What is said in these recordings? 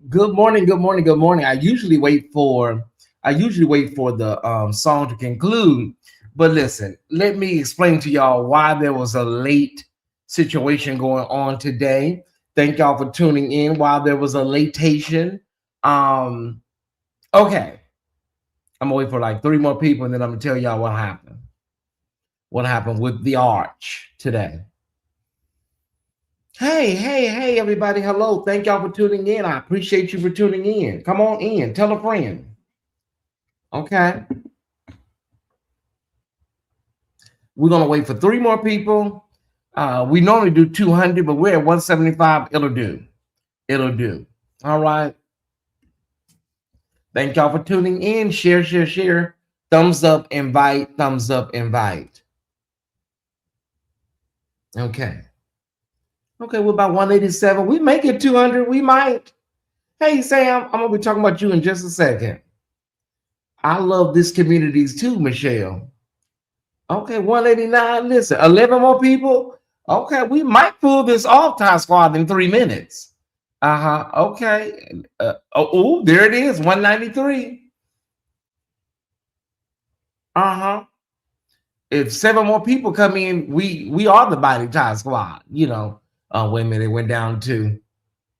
Good morning, good morning, good morning. I usually wait for the song to conclude, but listen, let me explain to y'all why there was a late situation going on today. Thank y'all for tuning in while there was a latation. Um, okay, I'm gonna wait for like 3 more people, and then I'm gonna tell y'all what happened. What happened with the arch today? Hey, everybody. Hello. Thank y'all for tuning in. I appreciate you for tuning in. Come on in. Tell a friend. Okay. We're going to wait for 3 more people. We normally do 200, but we're at 175. It'll do. It'll do. All right. Thank y'all for tuning in. Share. Thumbs up, invite. Thumbs up, invite. Okay. Okay, we're about 187. We make it 200. We might. Hey, Sam, I'm going to be talking about you in just a second. I love this communities too, Michelle. Okay, 189. Listen, 11 more people. Okay, we might pull this off, Tie Squad, in 3 minutes. Okay. There it is, 193. If 7 more people come in, we are the Body Tie Squad. You know. Wait a minute, it went down to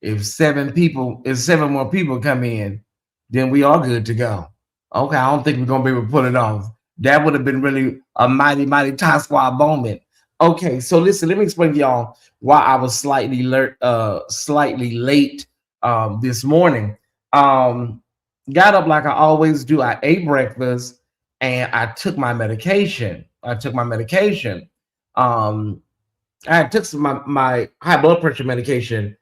if 7 more people come in, then we are good to go. Okay, I don't think we're gonna be able to pull it off. That would have been really a mighty Tie Squad moment. Okay, so listen, let me explain to y'all why I was slightly late this morning. Got up like I always do. I ate breakfast and I took my medication. I took my high blood pressure medication.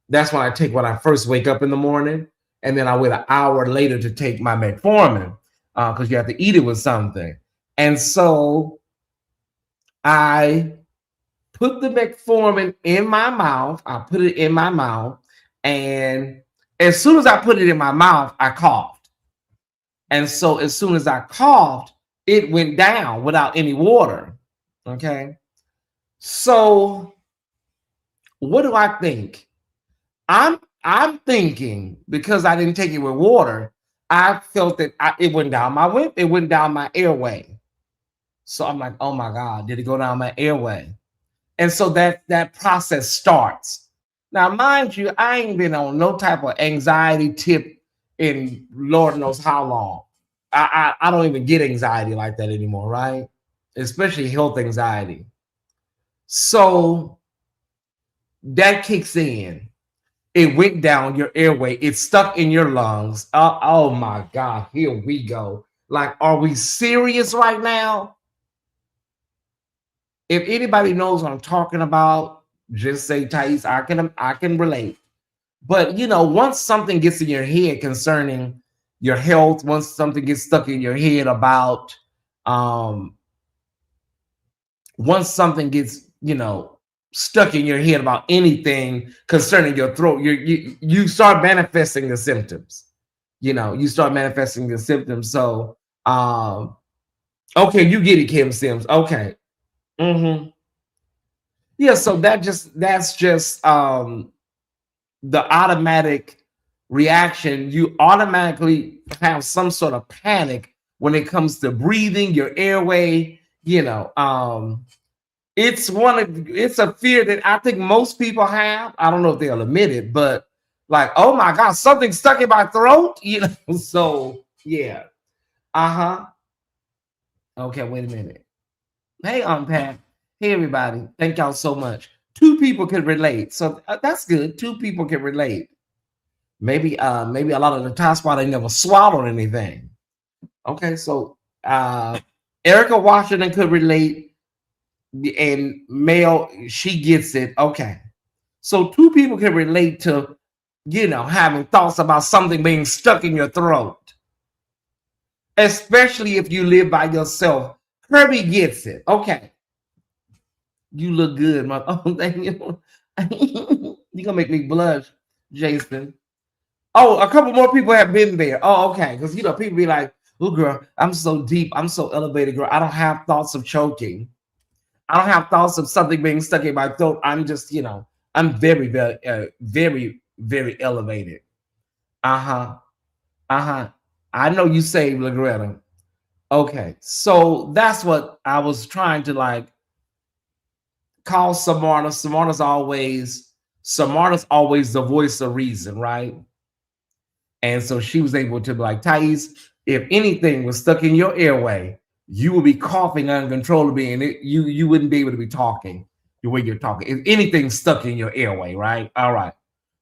That's when I take when I first wake up in the morning, and then I wait an hour later to take my metformin because you have to eat it with something. And so I put the metformin in my mouth. I put it in my mouth, and as soon as I put it in my mouth, I coughed. And so as soon as I coughed, it went down without any water. Okay. So what do I think? I'm thinking because I didn't take it with water, I felt that it went down my airway. So I'm like, oh my God, did it go down my airway? And so that process starts. Now, mind you, I ain't been on no type of anxiety tip in Lord knows how long. I don't even get anxiety like that anymore, right? Especially health anxiety. So that kicks in. It went down your airway. It's stuck in your lungs. Oh my God, here we go. Like, are we serious right now? If anybody knows what I'm talking about, just say, Tyesse, I can relate. But once something gets in your head concerning your health, once something gets stuck in your head about um once something gets, stuck in your head about anything concerning your throat, you start manifesting the symptoms. You start manifesting the symptoms. So okay, you get it, Kim Sims. Okay. Hmm. Yeah, so that's just the automatic reaction. You automatically have some sort of panic when it comes to breathing, your airway. It's a fear that I think most people have. I don't know if they'll admit it, but like, oh my God, something stuck in my throat. So yeah. Uh-huh. Okay, wait a minute. Hey, Pat. Hey, everybody. Thank y'all so much. Two people can relate. So that's good. Two people can relate. Maybe a lot of the times why they never swallowed anything. Okay, so Erica Washington could relate, and Mel, she gets it. Okay, so two people can relate to having thoughts about something being stuck in your throat, especially if you live by yourself. Kirby gets it. Okay, you look good, my. Oh, thank you. You gonna make me blush, Jason. Oh, a couple more people have been there. Oh, okay. Because people be like, "Oh, girl, I'm so deep. I'm so elevated, girl. I don't have thoughts of choking. I don't have thoughts of something being stuck in my throat. I'm just, I'm very, very, very, very elevated." Uh-huh. Uh-huh. I know you say, Lagretta. Okay. So that's what I was trying to like call Samarna. Samarna's always the voice of reason, right? And so she was able to be like, Tyesse, if anything was stuck in your airway, you would be coughing uncontrollably, and you wouldn't be able to be talking the way you're talking. If anything's stuck in your airway, right? All right.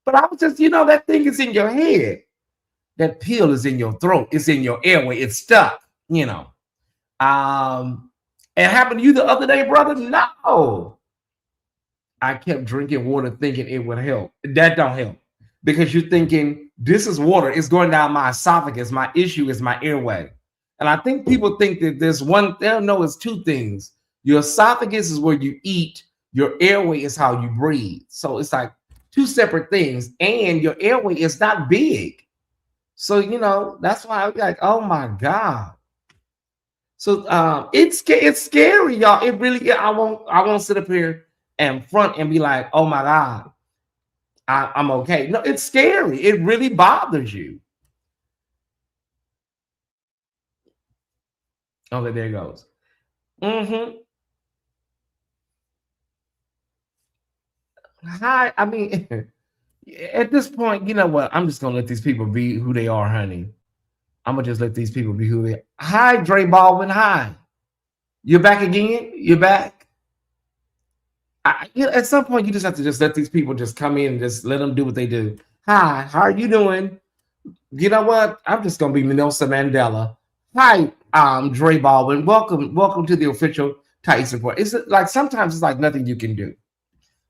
But I was just, that thing is in your head. That pill is in your throat. It's in your airway. It's stuck, Um, it happened to you the other day, brother? No. I kept drinking water thinking it would help. That don't help because you're thinking this is water. It's going down my esophagus. My issue is my airway. And I think people think that there's one, they'll know it's two things. Your esophagus is where you eat. Your airway is how you breathe. So it's like two separate things. And your airway is not big. So, that's why I'm like, oh my God. So it's scary, y'all. It really, I won't sit up here and front and be like, oh my God, I'm okay. No, it's scary. It really bothers you. Okay, there it goes. Mm-hmm. Hi. I mean, at this point, you know what? I'm just gonna let these people be who they are, honey. I'm gonna just let these people be who they are. Hi, Dre Baldwin. Hi. You're back again? You're back? At some point, you just have to just let these people just come in and just let them do what they do. Hi, how are you doing? You know what? I'm just gonna be Nelson Mandela. Hi, Dre Baldwin. Welcome to the official Tyesse Report. Is it like sometimes it's like nothing you can do?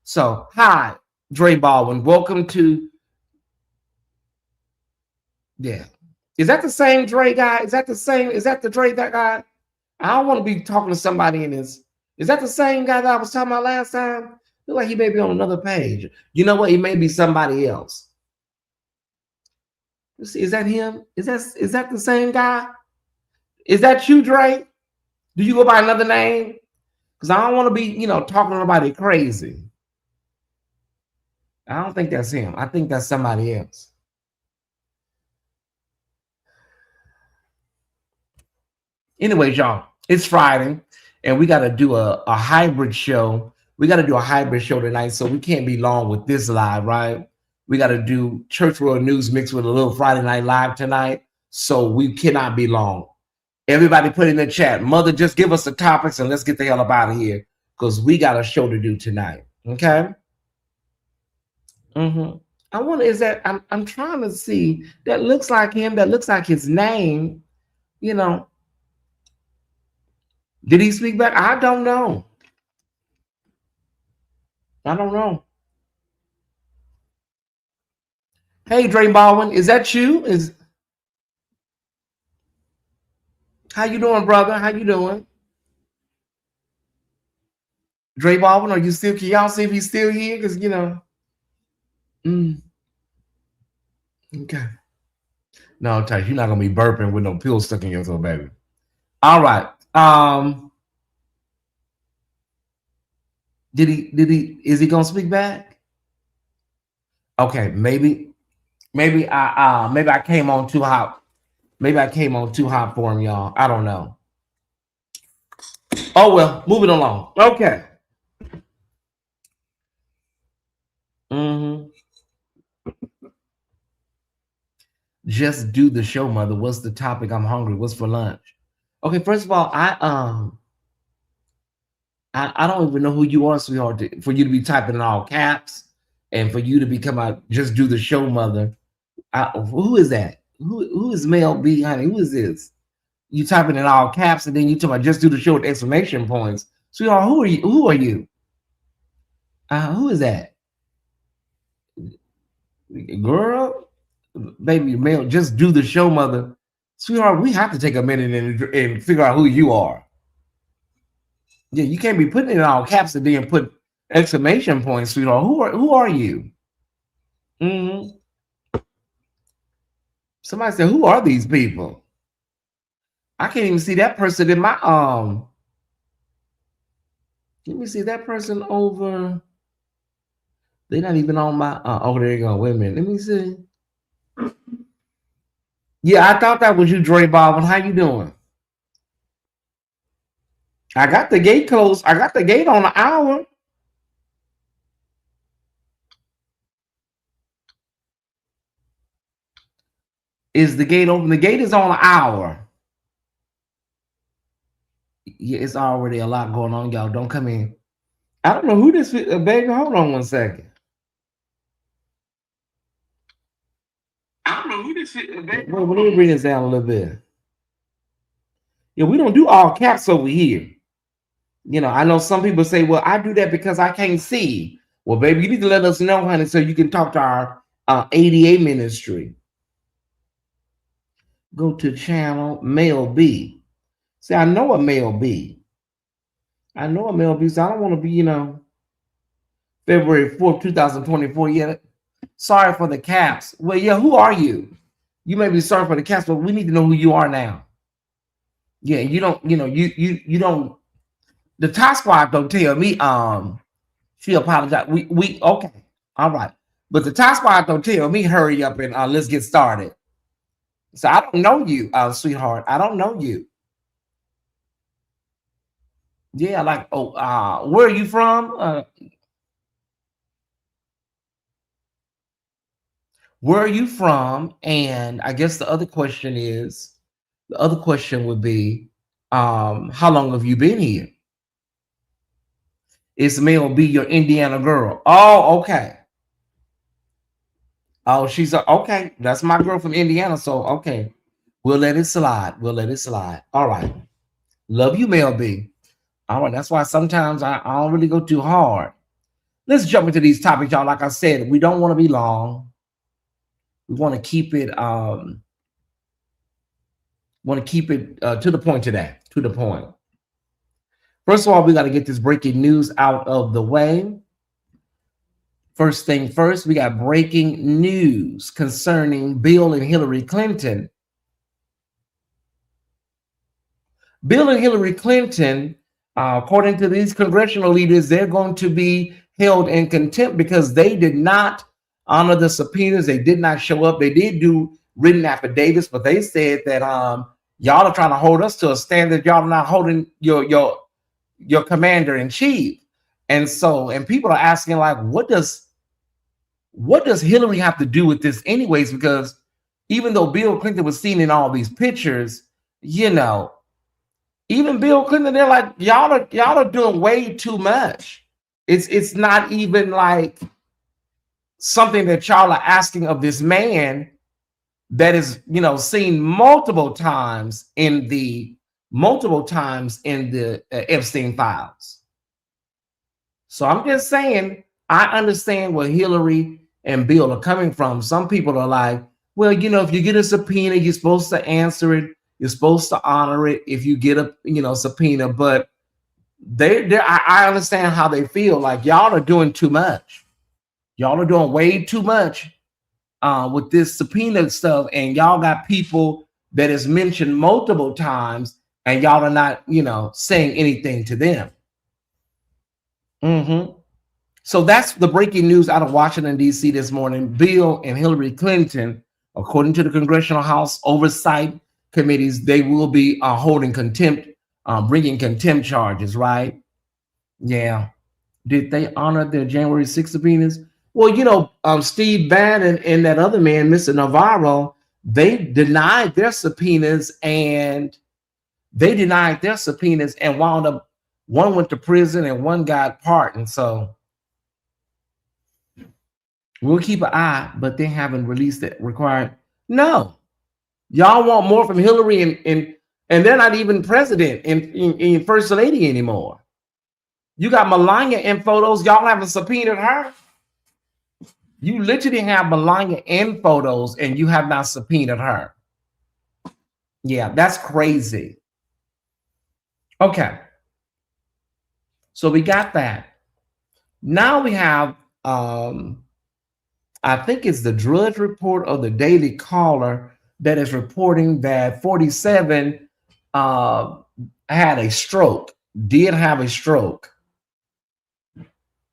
So, hi, Dre Baldwin. Welcome to yeah. Is that the same Dre guy? Is that the same? Is that the Dre that guy? I don't want to be talking to somebody in this. Is that the same guy that I was talking about last time? Look like he may be on another page. You know what? He may be somebody else. Is that him? Is that the same guy? Is that you, Dre? Do you go by another name? Because I don't want to be, talking to nobody crazy. I don't think that's him. I think that's somebody else. Anyways, y'all, it's Friday, and we got to do a hybrid show we got to do a hybrid show tonight, so we can't be long with this live, right? We got to do Church World News mixed with a little Friday Night Live tonight, so we cannot be long. Everybody put in the chat, Mother, just give us the topics and let's get the hell up out of here, because we got a show to do tonight. Okay. I wonder, is that I'm trying to see, that looks like him, that looks like his name, you know. Did he speak back? I don't know. I don't know. Hey, Dre Baldwin, is that you? How you doing, brother? How you doing? Dre Baldwin, are you still? Can y'all see if he's still here? Because you know. Okay. No, Tyesse, you're not gonna be burping with no pill stuck in your throat, baby. All right. Did he? Is he gonna speak back? Okay, maybe I came on too hot. Maybe I came on too hot for him, y'all. I don't know. Oh well, moving along. Okay. Just do the show, Mother. What's the topic? I'm hungry. What's for lunch? Okay, first of all, I don't even know who you are, sweetheart, for you to be typing in all caps and for you to become out, just do the show, Mother. Who is that? Who is Mel B, honey? Who is this? You typing in all caps and then you talking about just do the show with exclamation points. Sweetheart, who are you? Who are you? Who is that? Girl, baby, Mel, just do the show, Mother. Sweetheart, we have to take a minute and figure out who you are. Yeah, you can't be putting it in all caps and then put exclamation points, sweetheart. Who are you? Somebody said, who are these people? I can't even see that person in my let me see that person over. They're not even on my oh, there you go. Wait a minute. Let me see. Yeah, I thought that was you, Dre Baldwin. How you doing? I got the gate closed. I got the gate on an hour. Is the gate open? The gate is on an hour. Yeah, it's already a lot going on, y'all. Don't come in. I don't know who this is. Baby, hold on one second. I don't know who this is. Baby. Wait, let me bring this down a little bit. Yeah, we don't do all caps over here. You know, I know some people say, well, I do that because I can't see. Well, baby, you need to let us know, honey, so you can talk to our ADA ministry. Go to channel Male B. See, I know a Male B. I know a Male B, so I don't want to be, you know, February 4th, 2024 yet. Sorry for the caps. Well, yeah, who are you? You may be sorry for the caps, but we need to know who you are now. Yeah, you don't, you know, you don't. The top squad don't tell me she apologized. We okay, all right. But the top squad don't tell me hurry up and let's get started. So I don't know you, sweetheart. I don't know you. Yeah, like where are you from? Where are you from? And I guess the other question would be, how long have you been here? It's Mel B, your Indiana girl. Oh, okay. Oh, she's okay. That's my girl from Indiana. So okay, we'll let it slide. We'll let it slide. All right. Love you, Mel B. All right. That's why sometimes I don't really go too hard. Let's jump into these topics, y'all. Like I said, we don't want to be long. We want to keep it to the point today. To the point. First of all, we got to get this breaking news out of the way. First thing first, we got breaking news concerning Bill and Hillary Clinton. Bill and Hillary Clinton, according to these congressional leaders, they're going to be held in contempt because they did not honor the subpoenas. They did not show up. They did do written affidavits, but they said that y'all are trying to hold us to a standard. Y'all are not holding your commander in chief. And people are asking, like, what does Hillary have to do with this anyways? Because even though Bill Clinton was seen in all these pictures, you know, even Bill Clinton, they're like, y'all are doing way too much. It's not even like something that y'all are asking of this man that is, seen multiple times in the Epstein files. So I'm just saying, I understand where Hillary and Bill are coming from. Some people are like, well, if you get a subpoena, you're supposed to answer it. You're supposed to honor it if you get a, subpoena. But I understand how they feel. Like, y'all are doing too much. Y'all are doing way too much with this subpoena stuff. And y'all got people that is mentioned multiple times, and y'all are not, saying anything to them. So that's the breaking news out of Washington, D.C. this morning. Bill and Hillary Clinton, according to the Congressional House Oversight Committees, they will be holding contempt, bringing contempt charges, right? Yeah. Did they honor their January 6th subpoenas? Well, Steve Bannon and that other man, Mr. Navarro, they denied their subpoenas and wound up, one went to prison and one got pardoned. So we'll keep an eye, but they haven't released it required. No, y'all want more from Hillary and they're not even president and first lady anymore. You got Melania in photos. Y'all haven't subpoenaed her. You literally have Melania in photos and you have not subpoenaed her. Yeah, that's crazy. Okay. So we got that. Now we have, I think it's the Drudge Report or the Daily Caller that is reporting that 47 had a stroke, did have a stroke.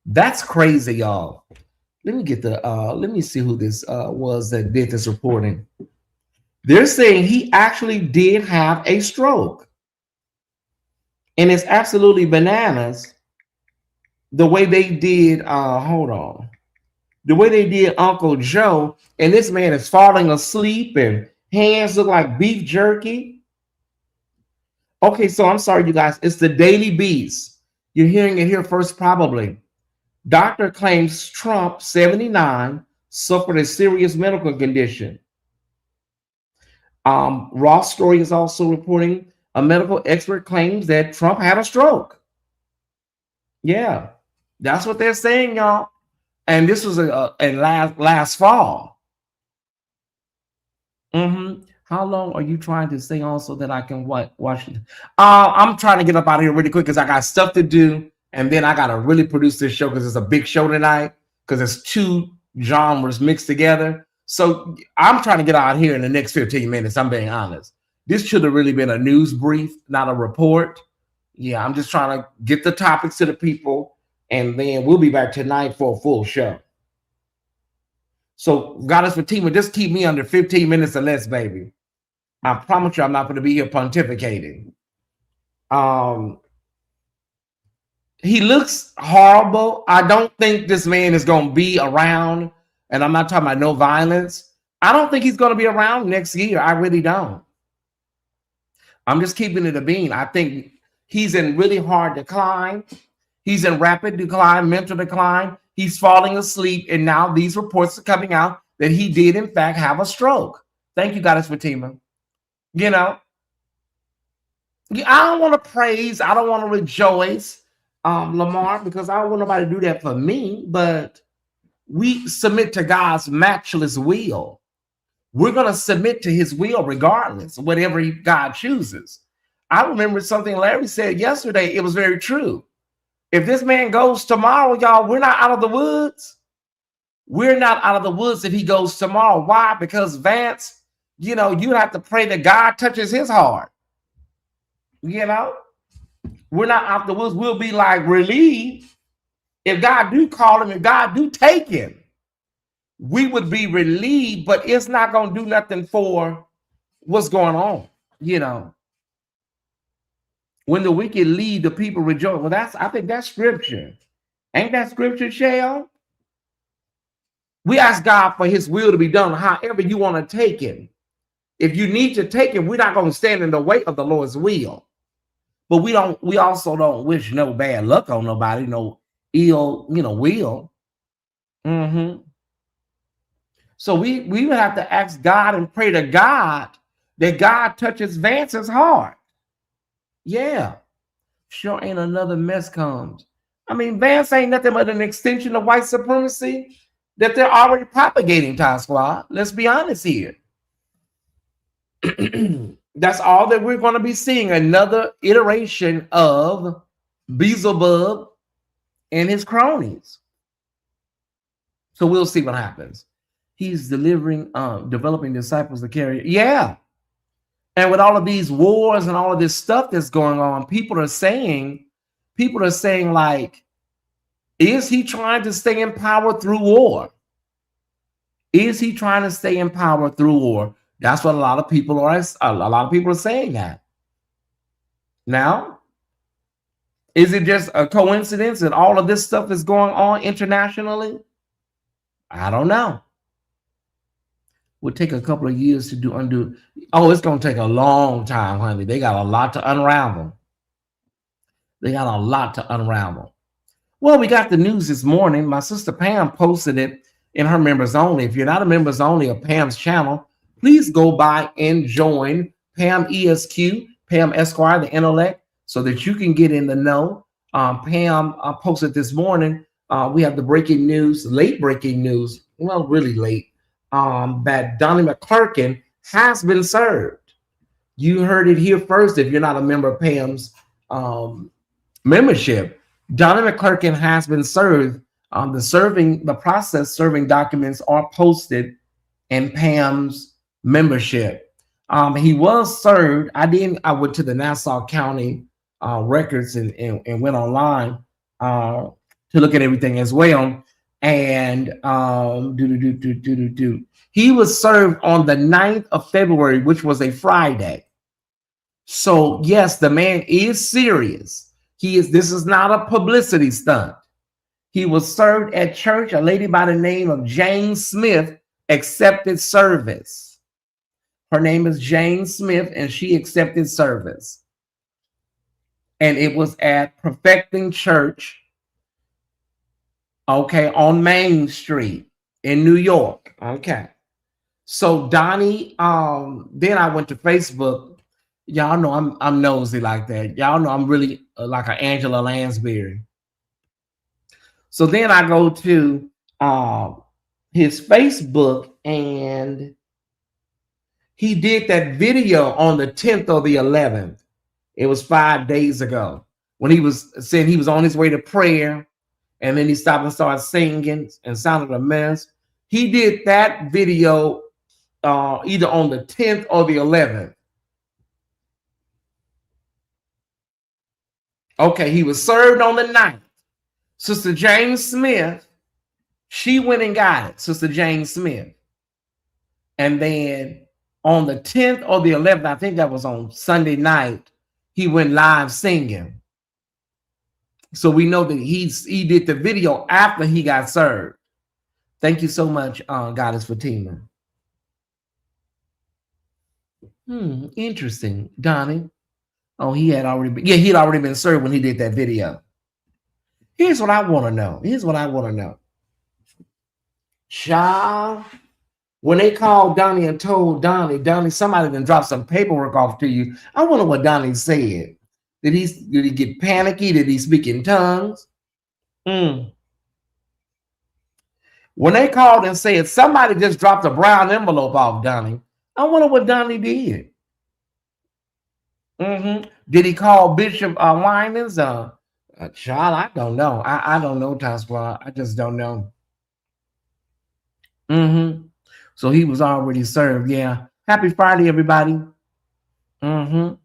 That's crazy, y'all. Let me see who this was that did this reporting. They're saying he actually did have a stroke. And it's absolutely bananas the way they did, the way they did Uncle Joe, and this man is falling asleep and hands look like beef jerky. Okay, so I'm sorry, you guys. It's the Daily Beast. You're hearing it here first, probably. Doctor claims Trump, 79, suffered a serious medical condition. Ross Story is also reporting a medical expert claims that Trump had a stroke. Yeah, that's what they're saying, y'all. And this was last fall. How long are you trying to stay on so that I can watch it? I'm trying to get up out of here really quick because I got stuff to do. And then I got to really produce this show because it's a big show tonight because it's two genres mixed together. So I'm trying to get out here in the next 15 minutes. I'm being honest. This should have really been a news brief, not a report. Yeah, I'm just trying to get the topics to the people. And then we'll be back tonight for a full show. So Goddess Fatima, just keep me under 15 minutes or less, baby. I promise you I'm not going to be here pontificating. He looks horrible. I don't think this man is going to be around. And I'm not talking about no violence. I don't think he's going to be around next year. I really don't. I'm just keeping it a bean. I think he's in really hard decline. He's in rapid decline, mental decline. He's falling asleep. And now these reports are coming out that he did, in fact, have a stroke. Thank you, Goddess Fatima. I don't want to praise. I don't want to rejoice. Lamar, because I don't want nobody to do that for me, but we submit to God's matchless will. We're going to submit to his will regardless, whatever God chooses. I remember something Larry said yesterday. It was very true. If this man goes tomorrow, y'all, we're not out of the woods. We're not out of the woods if he goes tomorrow. Why? Because Vance, you have to pray that God touches his heart. We're not out the woods. We'll be like relieved. If God do call him, if God do take him, we would be relieved, but it's not going to do nothing for what's going on. When the wicked leave, the people rejoice. Well, I think that's scripture. Ain't that scripture, Shell? We ask God for his will to be done however you want to take it. If you need to take it, we're not going to stand in the way of the Lord's will. But we also don't wish no bad luck on nobody, no ill, will. So we would have to ask God and pray to God that God touches Vance's heart. Yeah. Sure ain't another mess comes. I mean, Vance ain't nothing but an extension of white supremacy that they're already propagating, Ty Squad. Let's be honest here. That's all that we're going to be seeing, another iteration of Beelzebub and his cronies. So we'll see what happens. He's developing disciples to carry. Yeah. And with all of these wars and all of this stuff that's going on, people are saying like, is he trying to stay in power through war? Is he trying to stay in power through war? That's what a lot of people are saying that. Now, is it just a coincidence that all of this stuff is going on internationally? I don't know. Would take a couple of years to undo. Oh, it's going to take a long time, honey. They got a lot to unravel. Well, we got the news this morning. My sister Pam posted it in her members only. If you're not a members only of Pam's channel, please go by and join Pam ESQ, Pam Esquire, the intellect, so that you can get in the know. Pam posted this morning. We have the late breaking news. Well, really late. That Donnie McClurkin has been served. You heard it here first. If you're not a member of Pam's membership, Donnie McClurkin has been served. The process serving documents are posted in Pam's membership. He was served. I went to the Nassau County records and went online to look at everything as well. And he was served on the 9th of February, which was a Friday. So yes, the man is serious. This is not a publicity stunt. He was served at church. A lady by the name of Jane Smith accepted service. Her name is Jane Smith, and she accepted service. And it was at Perfecting Church, okay, on Main Street in New York. Okay. So Donnie, then I went to Facebook. Y'all know I'm nosy like that. Y'all know I'm really like an Angela Lansbury. So then I go to his Facebook, and he did that video on the 10th or the 11th. It was 5 days ago when he was saying he was on his way to prayer, and then he stopped and started singing and sounded a mess. He did that video either on the 10th or the 11th. Okay, he was served on the 9th. Sister Jane Smith, she went and got it, Sister Jane Smith. And then on the 10th or the 11th, I think that was on Sunday night, he went live singing. So we know that he did the video after he got served. Thank you so much, Goddess Fatima. Interesting, Donnie. Oh, he had already been served when he did that video. Here's what I want to know. Child, when they called Donnie and told Donnie, somebody done dropped some paperwork off to you. I wonder what Donnie said. Did he get panicky? Did he speak in tongues? When they called and said somebody just dropped a brown envelope off Donnie, I wonder what Donnie did. Did he call Bishop Winans? Child, I don't know. I don't know, Ty Squad. I just don't know. So he was already served. Yeah. Happy Friday, everybody. Oh,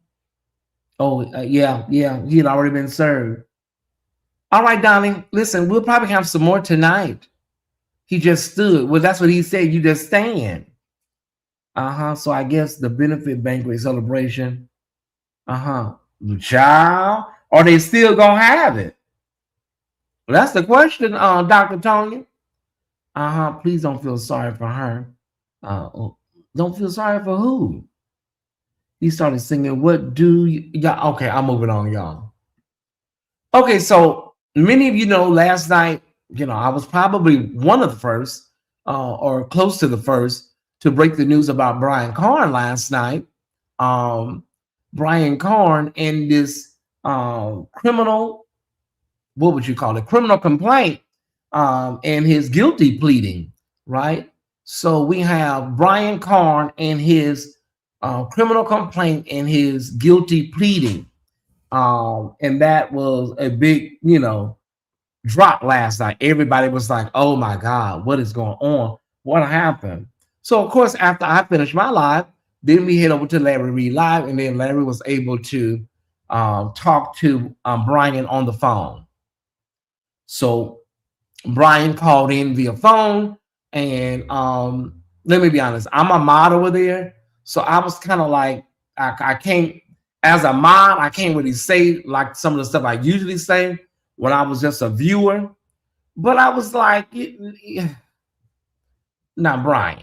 yeah. He had already been served. All right, Donnie. Listen, we'll probably have some more tonight. He just stood. Well, that's what he said. You just stand. So I guess the benefit banquet celebration. Child. Are they still gonna have it? That's the question, Dr. Tony. Uh-huh. Please don't feel sorry for her. Oh, don't feel sorry for who? He started singing, what do you, yeah, okay, I'm moving on, y'all. Okay, so many of you know last night, I was probably one of the first, or close to the first, to break the news about Brian Karn last night. Um, Brian Karn and this criminal, what would you call it? Criminal complaint, and his guilty pleading, right? So we have Brian Karn and his criminal complaint and his guilty pleading. And that was a big, drop last night. Everybody was like, oh my God, what is going on? What happened? So, of course, after I finished my live, then we head over to Larry Reed Live, and then Larry was able to talk to Brian on the phone. So Brian called in via phone, and let me be honest, I'm a mod over there, so I was kind of like, I can't, as a mod, I can't really say like some of the stuff I usually say when I was just a viewer, but I was like, now Brian,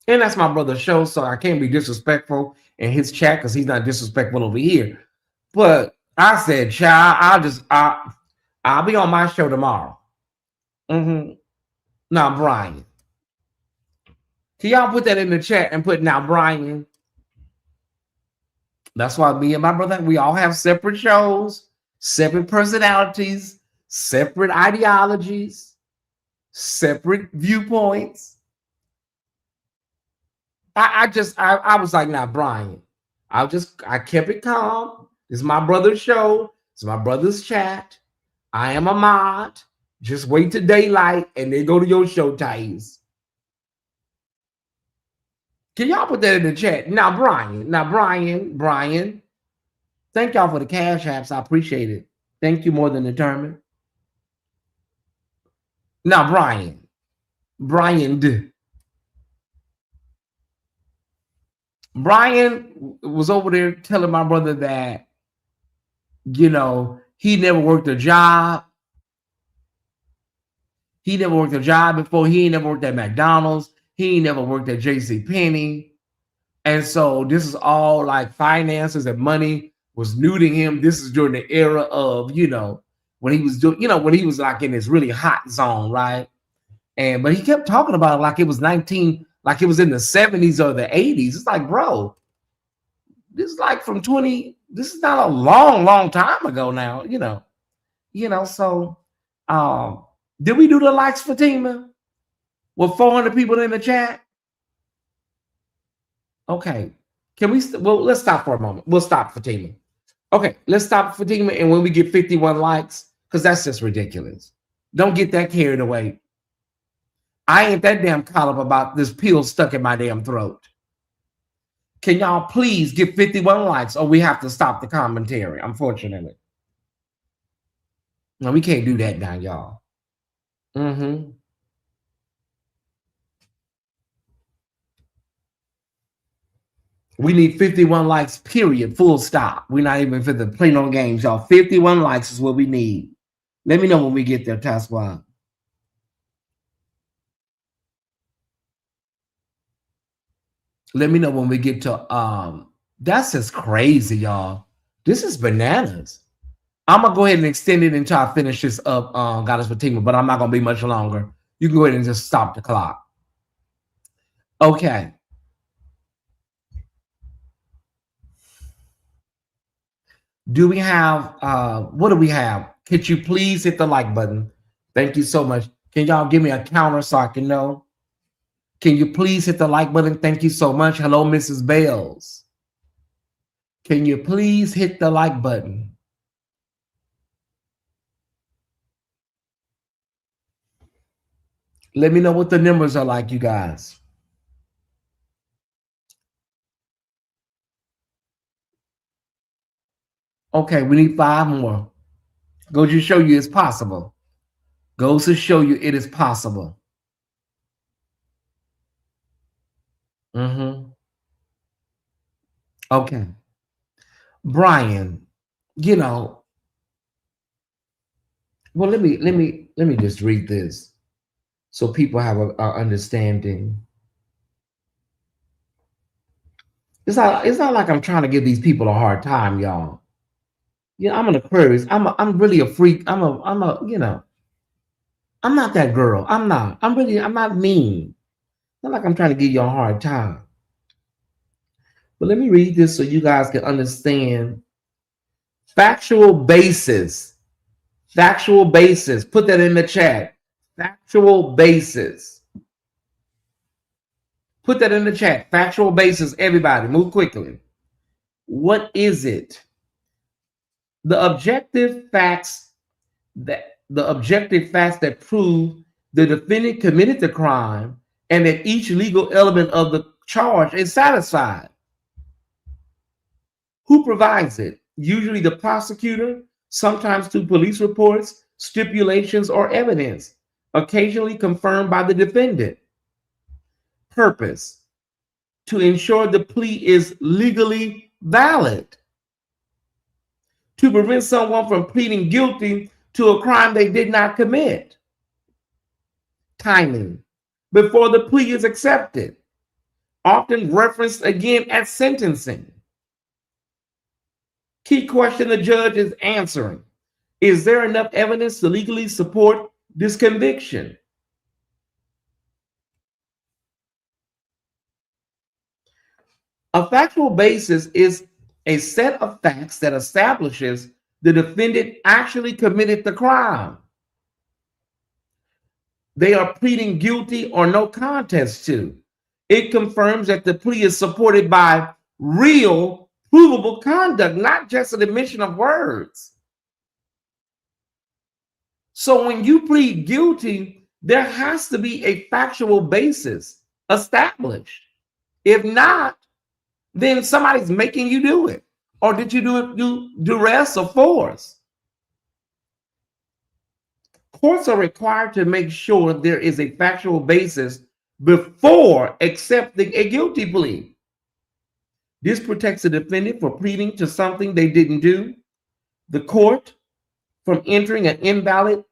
and that's my brother's show, so I can't be disrespectful in his chat because he's not disrespectful over here. But I said, child, I'll be on my show tomorrow. Now, Brian, can y'all put that in the chat and put now, Brian? That's why me and my brother, we all have separate shows, separate personalities, separate ideologies, separate viewpoints. I was like, now, Brian, I kept it calm. This is my brother's show. It's my brother's chat. I am a mod. Just wait till daylight and then go to your show, Tyesse. Can y'all put that in the chat? Now, Brian, thank y'all for the cash apps. I appreciate it. Thank you more than determined. Now, Brian was over there telling my brother that, he never worked a job. He never worked a job before. He ain't never worked at McDonald's. He ain't never worked at J.C. Penney. And so this is all like finances and money was new to him. This is during the era of, when he was doing, when he was like in this really hot zone, right? But he kept talking about it like it was like it was in the 70s or the 80s. It's like, bro, this is like this is not a long time ago now, so did we do the likes, Fatima? With 400 people in the chat? Okay. Can we? Well, let's stop for a moment. We'll stop, Fatima. Okay, let's stop, Fatima. And when we get 51 likes, because that's just ridiculous. Don't get that carried away. I ain't that damn caught up about this pill stuck in my damn throat. Can y'all please get 51 likes or we have to stop the commentary, unfortunately. No, we can't do that now, y'all. We need 51 likes, period, full stop. We're not even for the play no games, y'all. 51 likes is what we need. Let me know when we get there, Task Squad. Let me know when we get to that's just crazy, y'all. This is bananas. I'm gonna go ahead and extend it until I finish this up, Goddess Fatima, but I'm not gonna be much longer. You can go ahead and just stop the clock. Okay. Do we have what do we have? Could you please hit the like button? Thank you so much. Can y'all give me a counter so I can know? Can you please hit the like button? Thank you so much. Hello, Mrs. Bales. Can you please hit the like button? Let me know what the numbers are like, you guys. Okay, we need 5 more. Goes to show you it's possible. Goes to show you it is possible. Okay. Brian, Well, let me just read this so people have a understanding. It's not like I'm trying to give these people a hard time, y'all. Yeah, I'm an Aquarius. I'm really a freak. I'm not that girl. I'm not mean. Not like I'm trying to give you a hard time. But let me read this so you guys can understand factual basis. Factual basis. Put that in the chat. Factual basis. Put that in the chat. Factual basis. Everybody, move quickly. What is it? The objective facts that prove the defendant committed the crime and that each legal element of the charge is satisfied. Who provides it? Usually the prosecutor, sometimes through police reports, stipulations, or evidence, occasionally confirmed by the defendant. Purpose: to ensure the plea is legally valid, to prevent someone from pleading guilty to a crime they did not commit. Timing: before the plea is accepted, often referenced again at sentencing. Key question the judge is answering: is there enough evidence to legally support this conviction? A factual basis is a set of facts that establishes the defendant actually committed the crime they are pleading guilty or no contest to. It confirms that the plea is supported by real, provable conduct, not just an admission of words. So when you plead guilty, there has to be a factual basis established. If not, then somebody's making you do it. Or did you do it through duress or force? Courts are required to make sure there is a factual basis before accepting a guilty plea. This protects the defendant from pleading to something they didn't do, the court from entering an invalid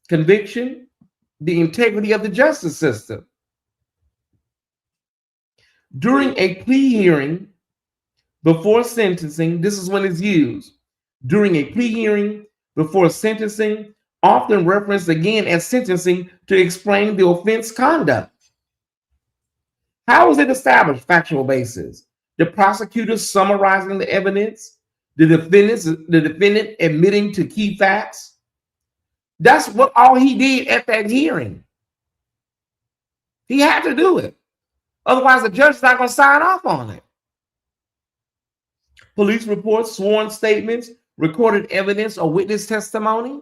conviction, the integrity of the justice system. During a plea hearing before sentencing, this is when it's used. During a plea hearing before sentencing, often referenced again at sentencing to explain the offense conduct. How is it established? Factual basis: the prosecutor summarizing the evidence, the defendant admitting to key facts. That's what all he did at that hearing. He had to do it. Otherwise, the judge is not going to sign off on it. Police reports, sworn statements, recorded evidence, or witness testimony.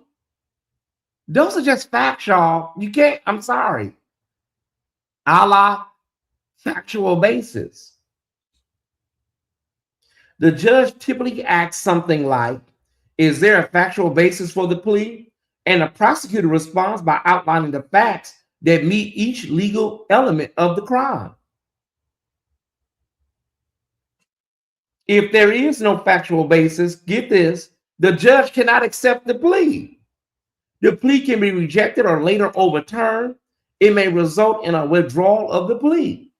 Those are just facts, y'all. You can't, I'm sorry. A la factual basis. The judge typically asks something like, is there a factual basis for the plea? And the prosecutor responds by outlining the facts that meet each legal element of the crime. If there is no factual basis, get this, the judge cannot accept the plea. The plea can be rejected or later overturned. It may result in a withdrawal of the plea.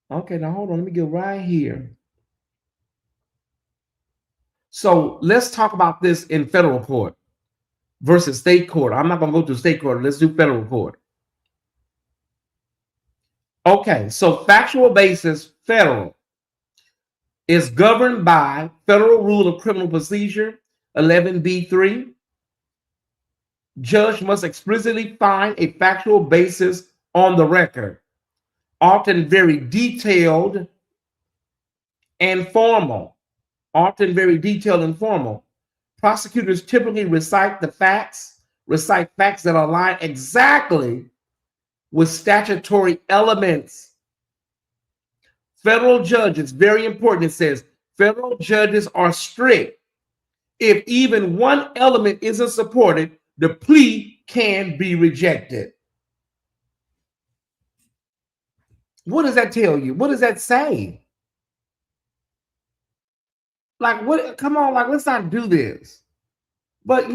Okay, now hold on, let me get right here. So let's talk about this in federal court versus state court. I'm not going to go to state court. Let's do federal court. Okay, so factual basis, federal, is governed by Federal Rule of Criminal Procedure 11B3. Judge must explicitly find a factual basis on the record, often very detailed and formal. Prosecutors typically recite facts that align exactly with statutory elements. Federal judges, very important, it says, federal judges are strict. If even one element isn't supported, the plea can be rejected. What does that tell you? What does that say? Like, what? Come on, like, let's not do this. But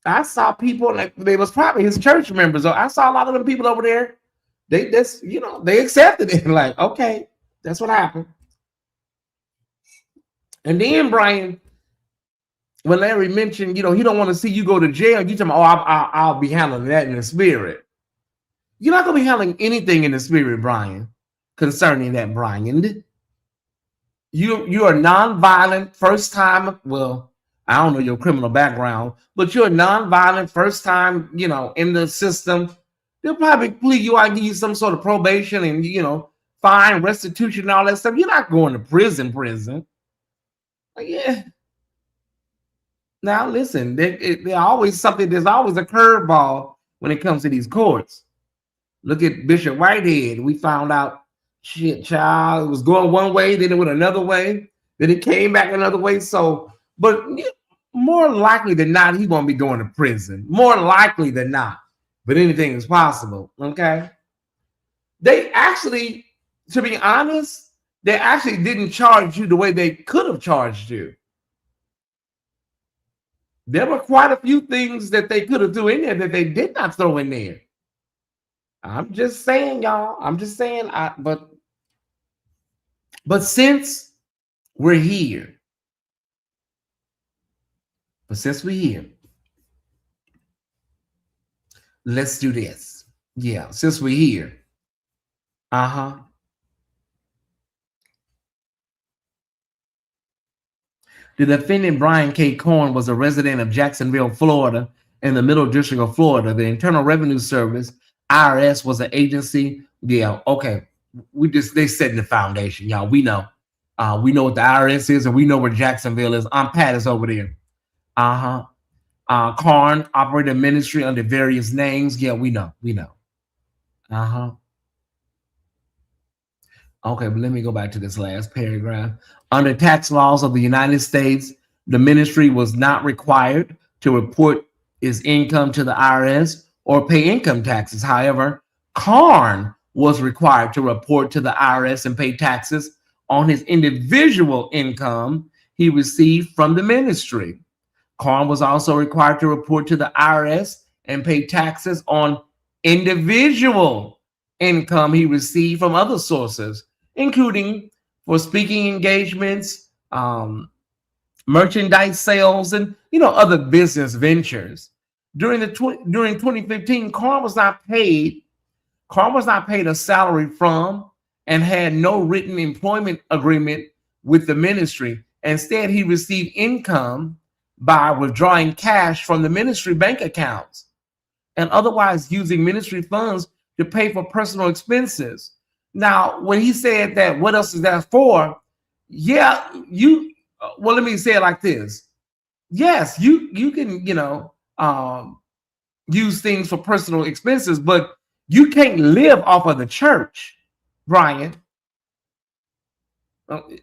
I saw people like they was probably his church members. I saw a lot of them people over there. They just they accepted it. Like, okay, that's what happened. And then Brian, when Larry mentioned, he don't want to see you go to jail, you tell me, oh, I'll be handling that in the spirit. You're not going to be handling anything in the spirit, Brian, concerning that, Brian. You are nonviolent, first time. Well, I don't know your criminal background, but you're a nonviolent, first time, in the system. They'll probably plea you out, give you some sort of probation and, fine, restitution, and all that stuff. You're not going to prison. Like, yeah. Now, listen, there's always a curveball when it comes to these courts. Look at Bishop Whitehead. We found out, shit, child, it was going one way, then it went another way, then it came back another way. So, but more likely than not, he won't be going to prison. More likely than not. But anything is possible, okay? They actually, to be honest, they actually didn't charge you the way they could have charged you. There were quite a few things that they could have threw in there that they did not throw in there. I'm just saying, y'all. I'm just saying. But since we're here, let's do this. Yeah, since we're here. The defendant, Brian K. Corn, was a resident of Jacksonville, Florida, in the Middle District of Florida. The Internal Revenue Service, IRS, was an agency. Yeah, okay. They setting the foundation, y'all. We know. We know what the IRS is, and we know where Jacksonville is. Pat is over there. Corn operated ministry under various names. Yeah, we know. Okay, but let me go back to this last paragraph. Under tax laws of the United States, the ministry was not required to report its income to the IRS or pay income taxes. However, Corn was required to report to the IRS and pay taxes on his individual income he received from the ministry. Corn was also required to report to the IRS and pay taxes on individual income he received from other sources, including for speaking engagements, merchandise sales, and other business ventures. During 2015, Corn was not paid a salary from and had no written employment agreement with the ministry. Instead, he received income by withdrawing cash from the ministry bank accounts and otherwise using ministry funds to pay for personal expenses. Now, when he said that, what else is that for? Yeah, well, let me say it like this. Yes, you can, use things for personal expenses, but you can't live off of the church, Brian.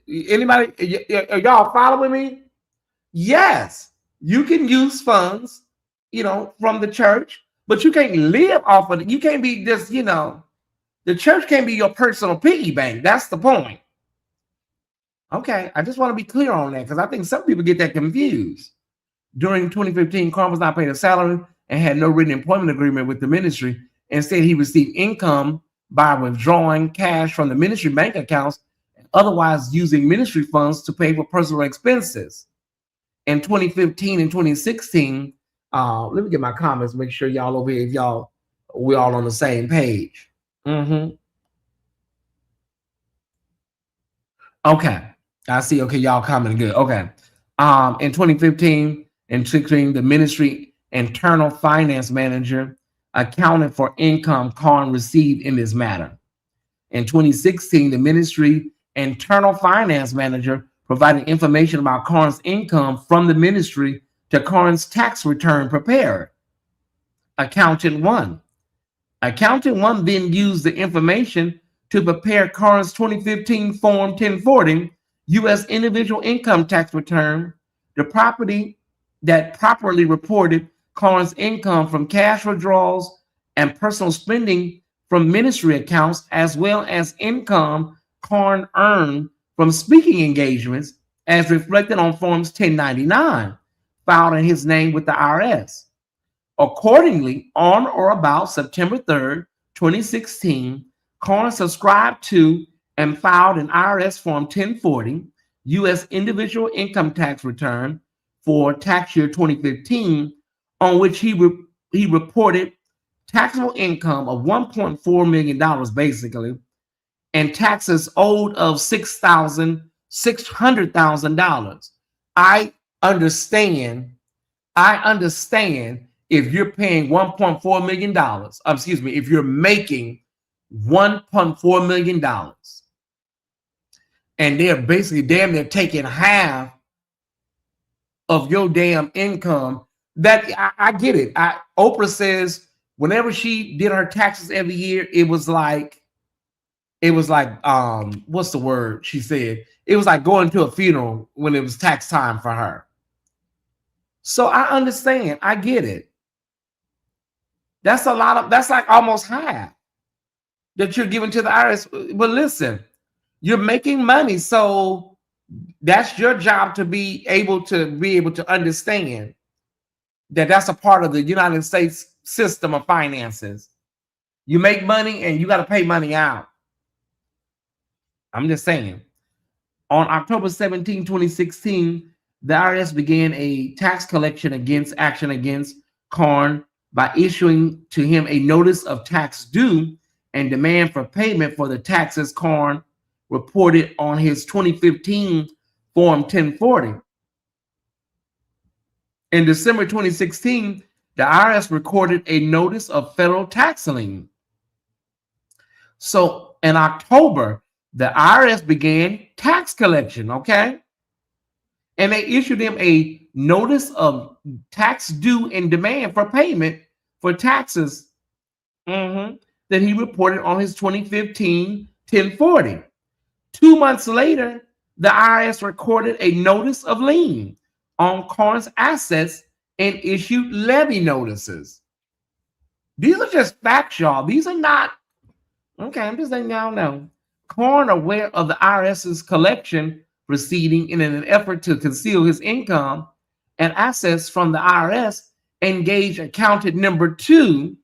Anybody, are y'all following me? Yes, you can use funds, from the church, but you can't live off of it. You can't be just, the church can't be your personal piggy bank. That's the point. Okay, I just want to be clear on that because I think some people get that confused. During 2015, Corn was not paid a salary and had no written employment agreement with the ministry. Instead, he received income by withdrawing cash from the ministry bank accounts and otherwise using ministry funds to pay for personal expenses. In 2015 and 2016, let me get my comments, make sure y'all over here, we're all on the same page. Okay, I see. Okay, y'all commenting good. Okay. In 2015 and 16, the ministry internal finance manager accounted for income Corn received in this matter. In 2016, the ministry internal finance manager provided information about Corn's income from the ministry to Corn's tax return preparer, Accountant One. Accountant One then used the information to prepare Corn's 2015 Form 1040 U.S. individual income tax return, the property that properly reported Corn's income from cash withdrawals and personal spending from ministry accounts, as well as income Corn earned from speaking engagements, as reflected on Forms 1099, filed in his name with the IRS. Accordingly, on or about September 3rd, 2016, Carn subscribed to and filed an IRS Form 1040, U.S. individual income tax return for tax year 2015, on which he reported taxable income of $1.4 million, basically, and taxes owed of $600,000. I understand if you're paying $1.4 million, if you're making $1.4 million, and they're basically damn near taking half of your damn income. That I get it. Oprah says whenever she did her taxes every year, it was like what's the word she said? It was like going to a funeral when it was tax time for her. So I understand. I get it. That's like almost half that you're giving to the IRS. But listen, you're making money, so that's your job to be able to understand that that's a part of the United States system of finances. You make money and you got to pay money out. I'm just saying. On October 17, 2016, the IRS began a tax collection action against Carn by issuing to him a notice of tax due and demand for payment for the taxes Carn reported on his 2015 Form 1040. In December 2016, the IRS recorded a notice of federal tax lien. So in October, the IRS began tax collection, okay? And they issued him a notice of tax due and demand for payment for taxes that he reported on his 2015 1040. 2 months later, the IRS recorded a notice of lien on Carn's assets and issued levy notices. These are just facts, y'all. These are not, okay, I'm just letting y'all know. Carn, aware of the IRS's collection proceeding in an effort to conceal his income and assets from the IRS, engaged accountant number 2.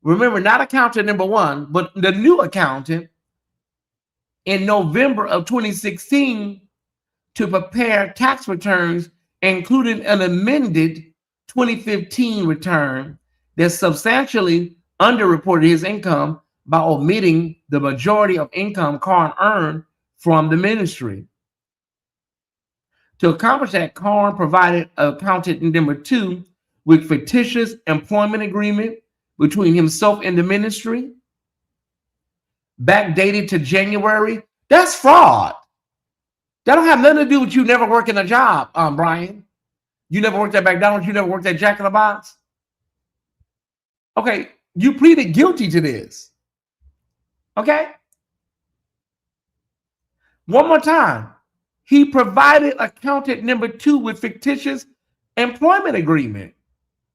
Remember, not accountant number 1, but the new accountant in November of 2016 to prepare tax returns, including an amended 2015 return that substantially underreported his income by omitting the majority of income Carn earned from the ministry. To accomplish that, Carn provided accountant number 2 with fictitious employment agreement between himself and the ministry, backdated to January. That's fraud. That don't have nothing to do with you never working a job, Brian. You never worked at McDonald's. You never worked at Jack in the Box. Okay, you pleaded guilty to this. Okay? One more time. He provided accountant number 2 with fictitious employment agreement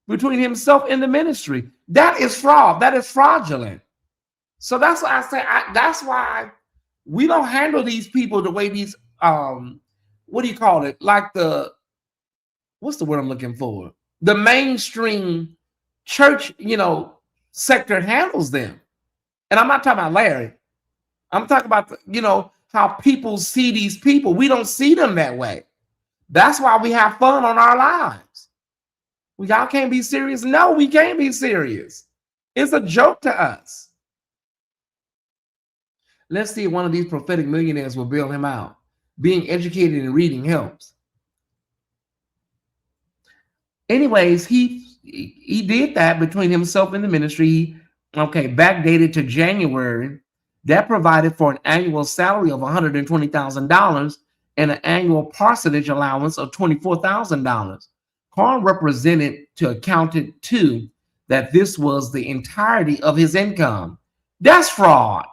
between himself and the ministry. That is fraud. That is fraudulent. So that's why I say, that's why we don't handle these people the way these, what do you call it? Like what's the word I'm looking for? The mainstream church, sector handles them. And I'm not talking about Larry. I'm talking about, how people see these people. We don't see them that way. That's why we have fun on our lives. Y'all can't be serious. No, we can't be serious. It's a joke to us. Let's see if one of these prophetic millionaires will bail him out. Being educated and reading helps. Anyways, he did that between himself and the ministry. Backdated to January. That provided for an annual salary of $120,000 and an annual parsonage allowance of $24,000. Carn represented to accountant 2 that this was the entirety of his income. That's fraud.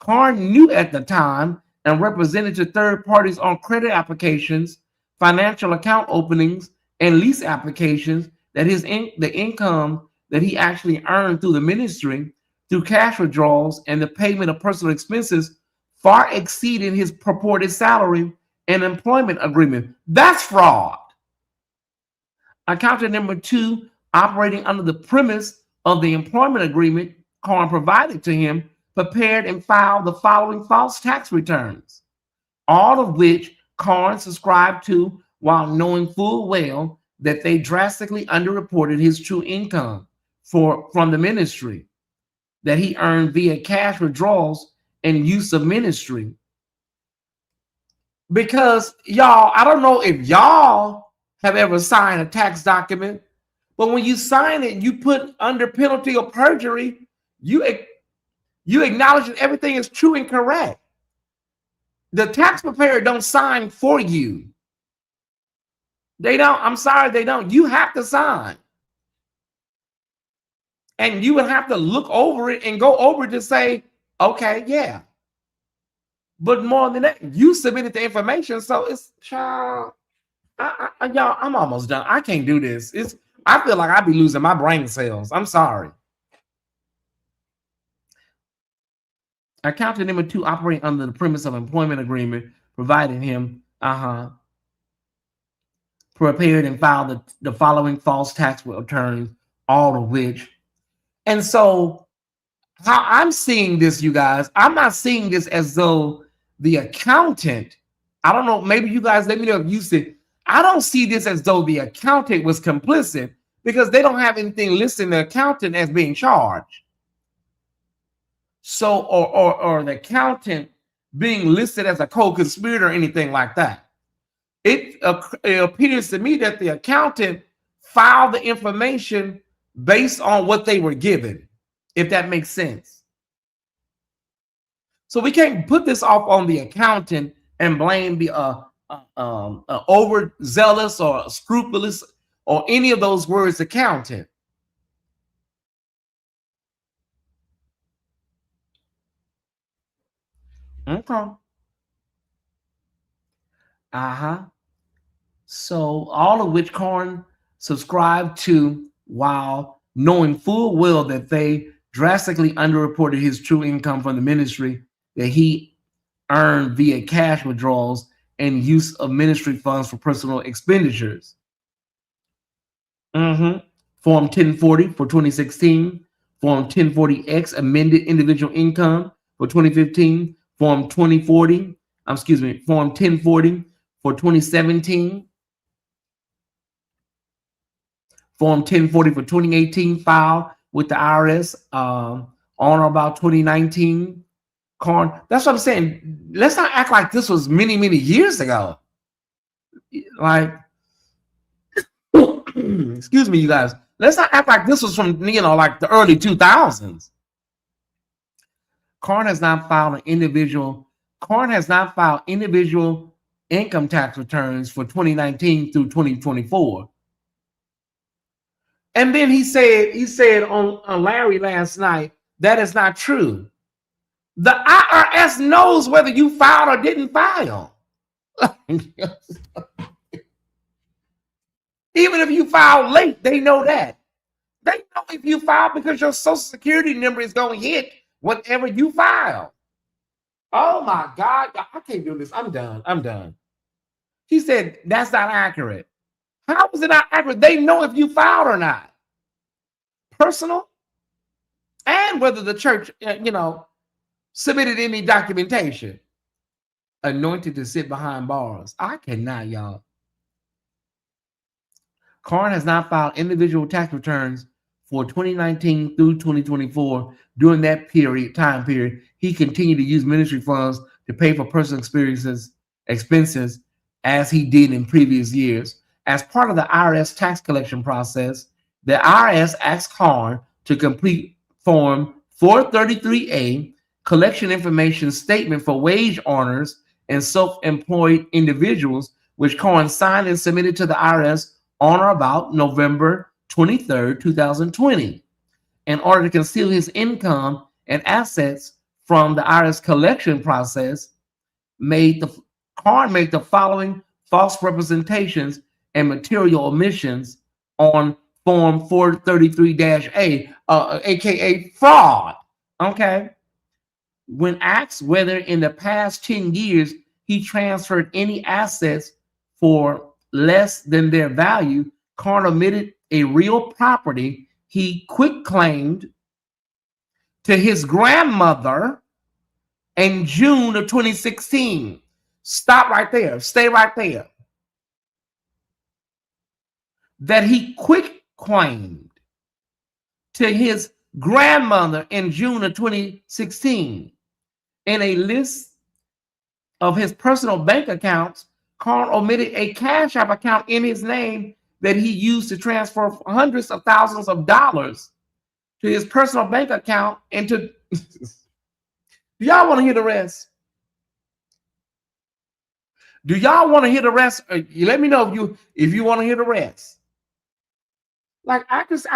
Carn knew at the time and represented to third parties on credit applications, financial account openings, and lease applications that the income that he actually earned through the ministry, through cash withdrawals and the payment of personal expenses, far exceeded his purported salary and employment agreement. That's fraud. Accountant number 2, operating under the premise of the employment agreement Karn provided to him, prepared and filed the following false tax returns, all of which Karn subscribed to while knowing full well that they drastically underreported his true income from the ministry that he earned via cash withdrawals and use of ministry. Because y'all, I don't know if y'all have ever signed a tax document, but when you sign it, you put under penalty of perjury, you acknowledge that everything is true and correct. The tax preparer don't sign for you. They don't. I'm sorry, they don't. You have to sign. And you would have to look over it and go over it to say, okay, yeah. But more than that, you submitted the information. So it's, child, y'all, I'm almost done. I can't do this. I feel like I'd be losing my brain cells. I'm sorry. Accountant number 2, operating under the premise of employment agreement, providing him, prepared and filed the following false tax returns, all of which. And so how I'm seeing this, you guys, I'm not seeing this as though the accountant, I don't know, maybe you guys let me know if you see, I don't see this as though the accountant was complicit, because they don't have anything listed in the accountant as being charged. So, or the accountant being listed as a co-conspirator or anything like that. It appears to me that the accountant filed the information based on what they were given, if that makes sense. So we can't put this off on the accountant and blame the overzealous or scrupulous or any of those words accountant. Okay. So all of which Karn subscribed to while knowing full well that they drastically underreported his true income from the ministry that he earned via cash withdrawals and use of ministry funds for personal expenditures. Form 1040 for 2016, Form 1040X amended individual income for 2015, Form 1040 for 2017, Form 1040 for 2018 filed with the IRS on or about 2019. That's what I'm saying. Let's not act like this was many, many years ago. Like, excuse me, you guys. Let's not act like this was from, like the early 2000s. Karn has not filed individual income tax returns for 2019 through 2024. And then he said on Larry last night, that is not true. The IRS knows whether you filed or didn't file. Even if you filed late, they know that. They know if you filed because your social security number is going to hit whatever you file. Oh my God, I can't do this. I'm done. He said that's not accurate. How is it not accurate? They know if you filed or not. Personal, and whether the church, submitted any documentation. Anointed to sit behind bars. I cannot, y'all. Karn has not filed individual tax returns for 2019 through 2024. During that time period, he continued to use ministry funds to pay for personal expenses as he did in previous years. As part of the IRS tax collection process, the IRS asked Karn to complete Form 433A, collection information statement for wage earners and self-employed individuals, which Karn signed and submitted to the IRS on or about November 23rd, 2020. In order to conceal his income and assets from the IRS collection process, Karn made the following false representations and material omissions on Form 433-A, aka fraud. Okay. When asked whether in the past 10 years he transferred any assets for less than their value, Karn omitted a real property he quit claimed to his grandmother in June of 2016. Stop right there. Stay right there. That he quit claimed to his grandmother in June of 2016. In a list of his personal bank accounts, Karn omitted a Cash App account in his name that he used to transfer hundreds of thousands of dollars to his personal bank account and to do y'all want to hear the rest? Do y'all want to hear the rest? You let me know if you want to hear the rest. Like I just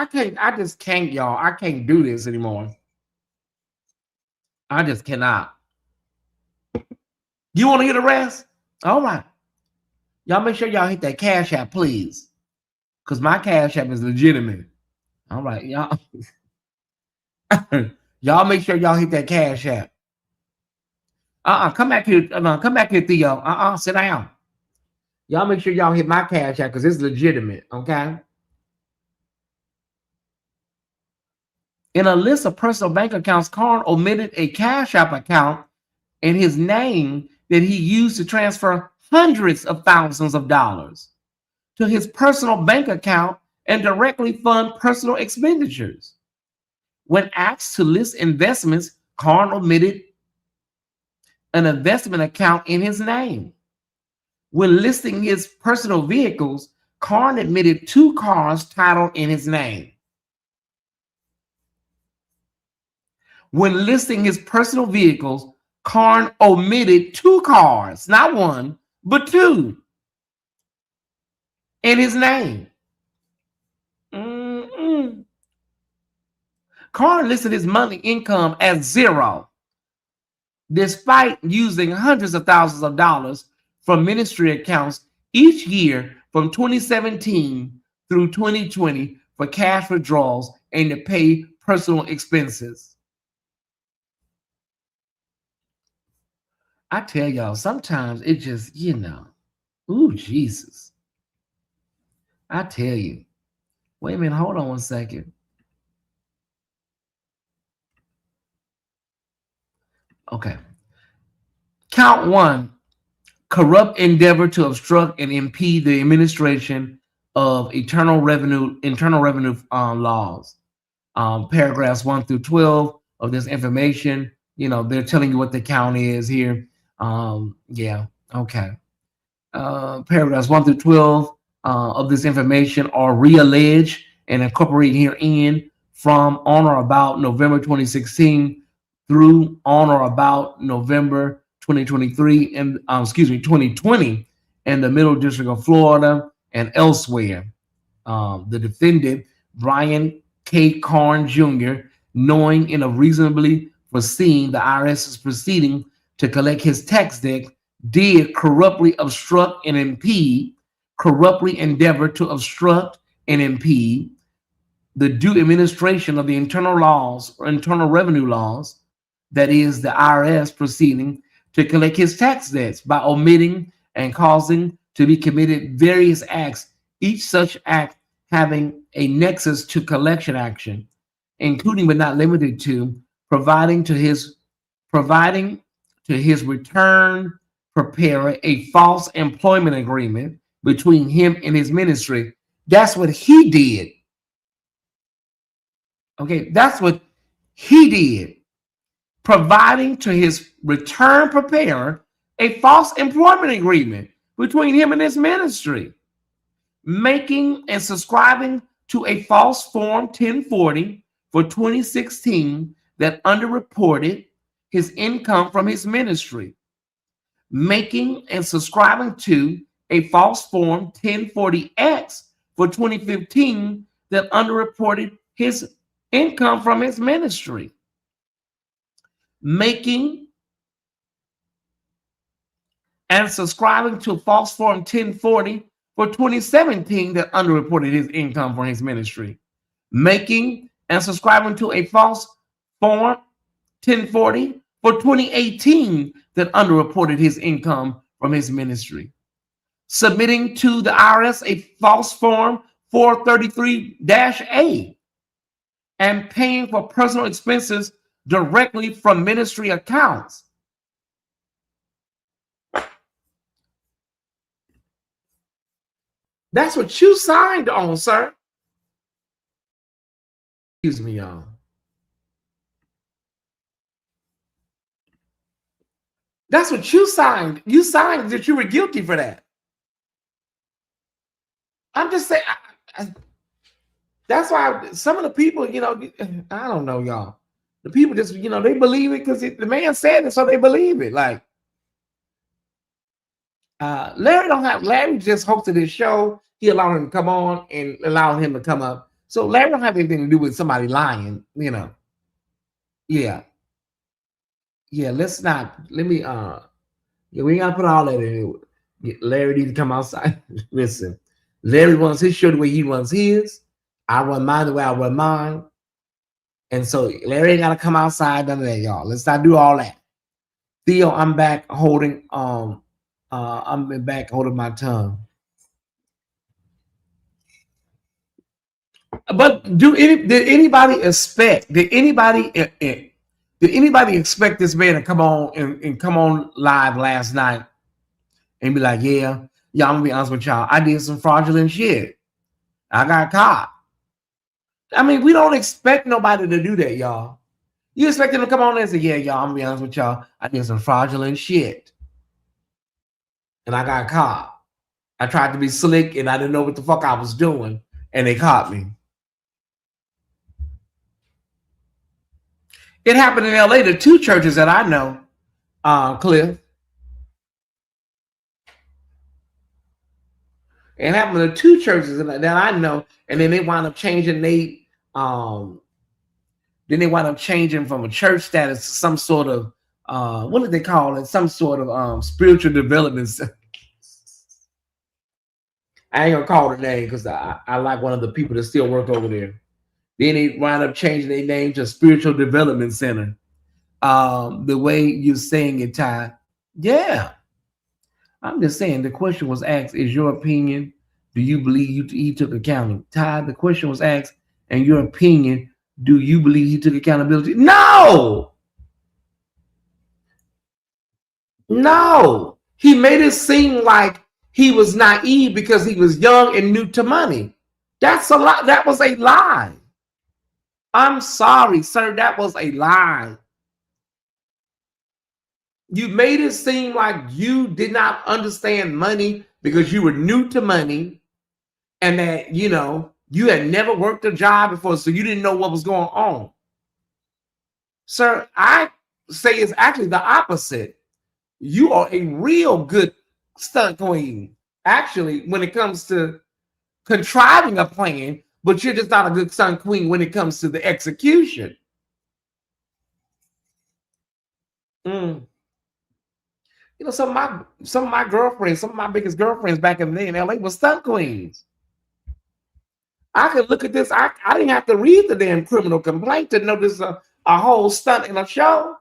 can't, y'all. I can't do this anymore. I just cannot. You want to hear the rest? All right. Y'all make sure y'all hit that Cash App, please. Because my Cash App is legitimate. All right, y'all. Y'all make sure y'all hit that Cash App. Come back here. Come back here, Theo. Sit down. Y'all make sure y'all hit my Cash App because it's legitimate, okay? In a list of personal bank accounts, Karn omitted a Cash App account in his name that he used to transfer hundreds of thousands of dollars to his personal bank account and directly fund personal expenditures. When asked to list investments, Karn omitted an investment account in his name. When listing his personal vehicles, Karn admitted 2 cars titled in his name. When listing his personal vehicles, Karn omitted 2 cars, not 1, but 2, in his name. Karn listed his monthly income as 0, despite using hundreds of thousands of dollars from ministry accounts each year from 2017 through 2020 for cash withdrawals and to pay personal expenses. I tell y'all, sometimes it just, ooh, Jesus. I tell you. Wait a minute, hold on one second. Okay. Count 1, corrupt endeavor to obstruct and impede the administration of internal revenue laws. Paragraphs 1 through 12 of this information, they're telling you what the count is here. Paragraphs 1 through 12 of this information are realleged and incorporated herein from on or about November 2016 through on or about November 2023 and 2020 in the Middle District of Florida and elsewhere. The defendant, Brian K. Karn Jr., knowing and reasonably foreseeing the IRS's proceeding to collect his tax debt, did corruptly obstruct and impede, corruptly endeavor to obstruct and impede the due administration of the internal laws or internal revenue laws, that is the IRS proceeding to collect his tax debts by omitting and causing to be committed various acts, each such act having a nexus to collection action, including but not limited to providing to his return preparer a false employment agreement between him and his ministry. That's what he did. Okay, that's what he did. Providing to his return preparer a false employment agreement between him and his ministry. Making and subscribing to a false Form 1040 for 2016 that underreported his income from his ministry. Making and subscribing to a false Form 1040X for 2015 that underreported his income from his ministry. Making and subscribing to a false Form 1040 for 2017 that underreported his income from his ministry. Making and subscribing to a false Form 1040 for 2018 that underreported his income from his ministry. Submitting to the IRS a false Form 433-A and paying for personal expenses directly from ministry accounts. That's what you signed on, sir. Excuse me, y'all. That's what you signed. You signed that you were guilty for that. I'm just saying. That's why some of the people, you know, I don't know, y'all. The people just, you know, they believe it because the man said it, so they believe it. Like, Larry just hosted his show. He allowed him to come on and allowed him to come up. So Larry don't have anything to do with somebody lying, you know. Yeah. Yeah, let me yeah, we ain't gotta put all that in it. Larry need to come outside. Listen, Larry runs his show the way he runs his. I run mine the way I run mine. And so Larry ain't gotta come outside, none of that, y'all. Let's not do all that. Theo, I'm back holding my tongue. But did anybody expect this man to come on and come on live last night and be like, yeah, I'm gonna be honest with y'all, I did some fraudulent shit. I got caught. I mean, we don't expect nobody to do that, y'all. You expect them to come on and say, yeah, y'all, I'm gonna be honest with y'all, I did some fraudulent shit. And I got caught. I tried to be slick and I didn't know what the fuck I was doing, and they caught me. It happened in LA to two churches that I know, Cliff. It happened to two churches that I know, and then they wound up changing then they wound up changing from a church status to some sort of what did they call it? Some sort of spiritual development. I ain't gonna call the name because I like one of the people that still work over there. Then they wound up changing their name to Spiritual Development Center. The way you're saying it, Ty. Yeah. I'm just saying the question was asked, is your opinion, do you believe he took accounting? Ty, the question was asked, and your opinion, do you believe he took accountability? No! No! He made it seem like he was naive because he was young and new to money. That's a lie. That was a lie. I'm sorry, sir. That was a lie. You made it seem like you did not understand money because you were new to money and that, you know, you had never worked a job before, so you didn't know what was going on. Sir, I say it's actually the opposite. You are a real good stunt queen, actually, when it comes to contriving a plan, but you're just not a good stunt queen when it comes to the execution. You know, some of my girlfriends, some of my biggest girlfriends back in the day in LA were stunt queens. I could look at this. I didn't have to read the damn criminal complaint to know this a whole stunt in a show.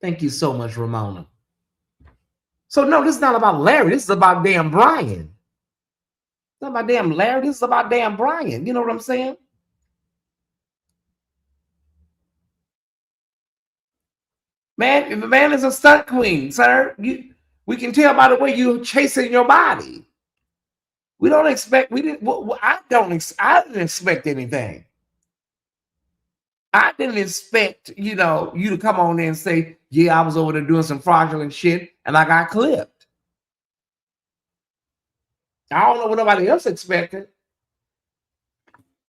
Thank you so much, Ramona. So no, this is not about Larry. This is about damn Brian. It's not about damn Larry. This is about damn Brian. You know what I'm saying? Man, the man is a stunt queen, sir. We can tell by the way you're chasing your body. We don't expect. We didn't. I didn't expect anything. I didn't expect, you know, you to come on there and say, yeah, I was over there doing some fraudulent shit and I got clipped. I don't know what nobody else expected.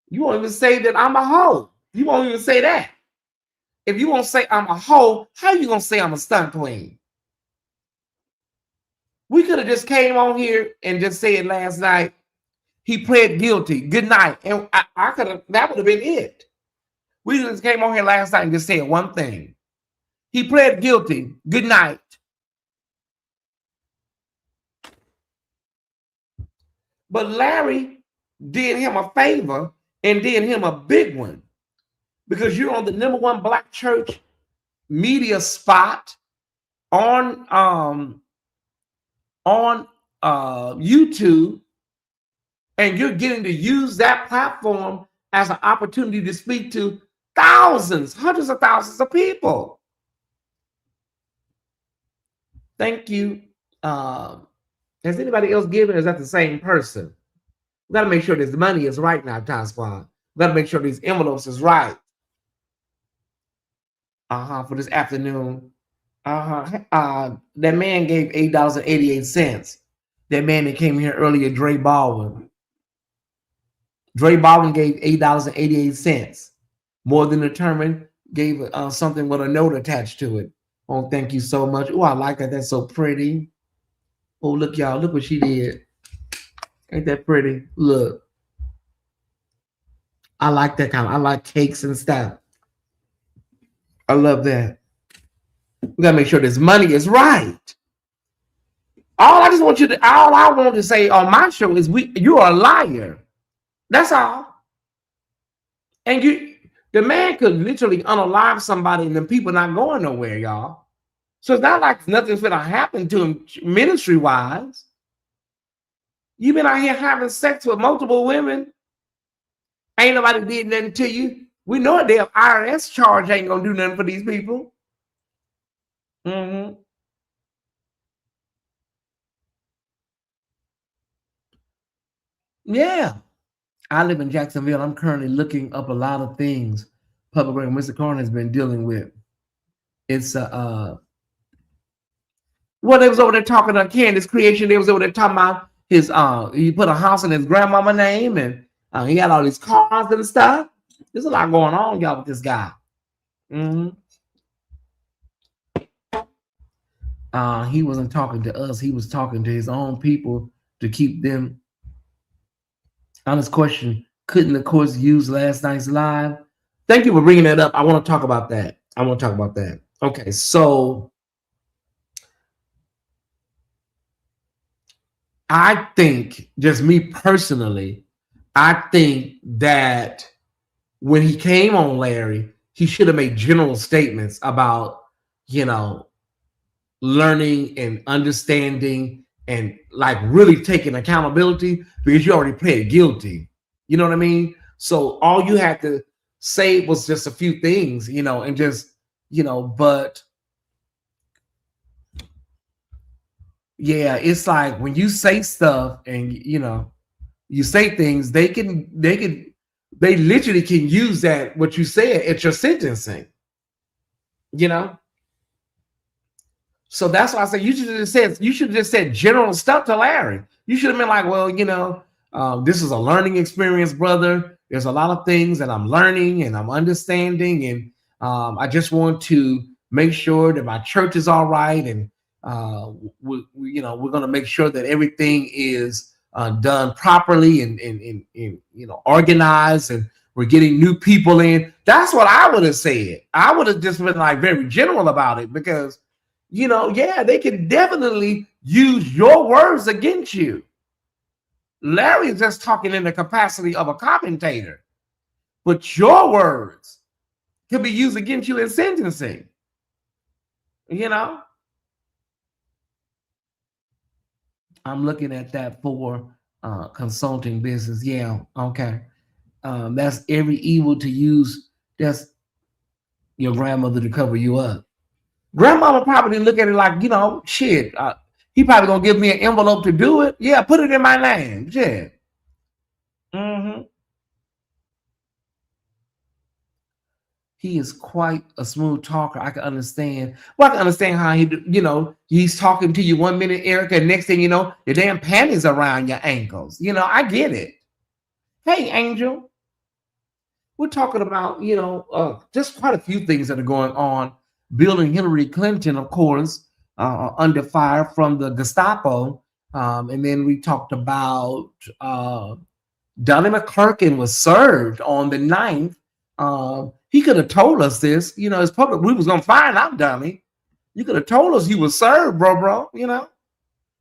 You won't even say that I'm a hoe. You won't even say that. If you won't say I'm a hoe, how you gonna say I'm a stunt queen? We could have just came on here and just said last night, he pled guilty. Good night. And I could have, that would have been it. We just came on here last night and just said one thing. He pled guilty. Good night. But Larry did him a favor and did him a big one because you're on the #1 black church media spot on on YouTube, and you're getting to use that platform as an opportunity to speak to thousands, hundreds of thousands of people. Thank you. Has anybody else given? Or is that the same person? We got to make sure this money is right now, Time Squad. We got to make sure these envelopes is right. For this afternoon. That man gave $8.88. That man that came here earlier, Dre Baldwin. Dre Baldwin gave $8.88. More Than Determined gave something with a note attached to it. Oh, thank you so much. Oh, I like that. That's so pretty. Oh, look, y'all. Look what she did. Ain't that pretty? Look. I like that kind of, I like cakes and stuff. I love that. We gotta make sure this money is right. All I want to say on my show is you are a liar. That's all. And the man could literally unalive somebody and the people not going nowhere, y'all. So it's not like nothing's gonna happen to him ministry-wise. You've been out here having sex with multiple women. Ain't nobody did nothing to you. We know a damn IRS charge ain't gonna do nothing for these people. Yeah. I live in Jacksonville. I'm currently looking up a lot of things Public Record Mr. Corn has been dealing with. It's well, they was over there talking to Candace Creation. They was over there talking about his he put a house in his grandmama name, and he had all these cars and stuff. There's a lot going on, y'all, with this guy. He wasn't talking to us. He was talking to his own people to keep them. Honest question, couldn't the courts use last night's live? Thank you for bringing that up. I want to talk about that. Okay, so I think, just me personally, I think that when he came on Larry, he should have made general statements about, learning and understanding and like really taking accountability, because you already pled guilty. You know what I mean? So all you had to say was just a few things, and just, but yeah, it's like when you say stuff and, you say things, they literally can use that, what you said, at your sentencing, So that's why I say you should have just said general stuff to Larry. You should have been like, well, this is a learning experience, brother. There's a lot of things that I'm learning and I'm understanding, and I just want to make sure that my church is all right, and we're going to make sure that everything is done properly and organized, and we're getting new people in. That's what I would have said. I would have just been like very general about it, because they can definitely use your words against you. Larry is just talking in the capacity of a commentator, but your words can be used against you in sentencing. I'm looking at that for consulting business. Yeah, okay. That's every evil to use. That's your grandmother to cover you up. Grandmama probably look at it like, shit. He probably gonna give me an envelope to do it. Yeah, put it in my name. Shit. He is quite a smooth talker. I can understand. Well, I can understand how he's talking to you 1 minute, Erica, and next thing you know, your damn panties around your ankles. I get it. Hey, Angel. We're talking about, just quite a few things that are going on. Building Hillary Clinton, of course, under fire from the Gestapo. And then we talked about Donnie McClurkin was served on the 9th. He could have told us this, it's public. We was going to find out, Donnie. You could have told us you was served, bro.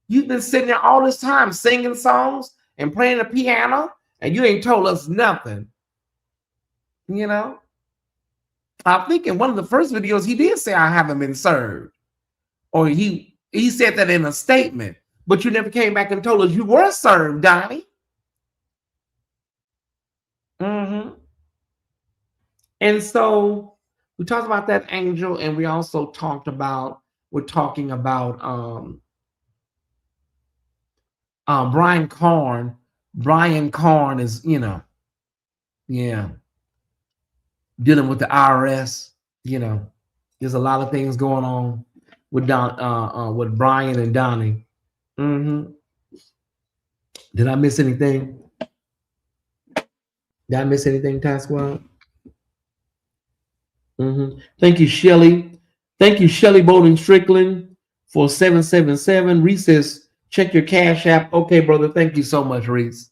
You've been sitting there all this time singing songs and playing the piano, and you ain't told us nothing. I think in one of the first videos he did say I haven't been served, or he said that in a statement. but you never came back and told us you were served, Donnie. And so we talked about that angel, and we also talked about, we're talking about Brian Karn. Brian Karn is, yeah, dealing with the IRS. There's a lot of things going on with with Brian and Donnie. Did I miss anything? Did I miss anything, Task Squad? Thank you, Shelly. Thank you, Shelly Bowden Strickland, for 777. Reese says, check your Cash App. Okay, brother. Thank you so much, Reese.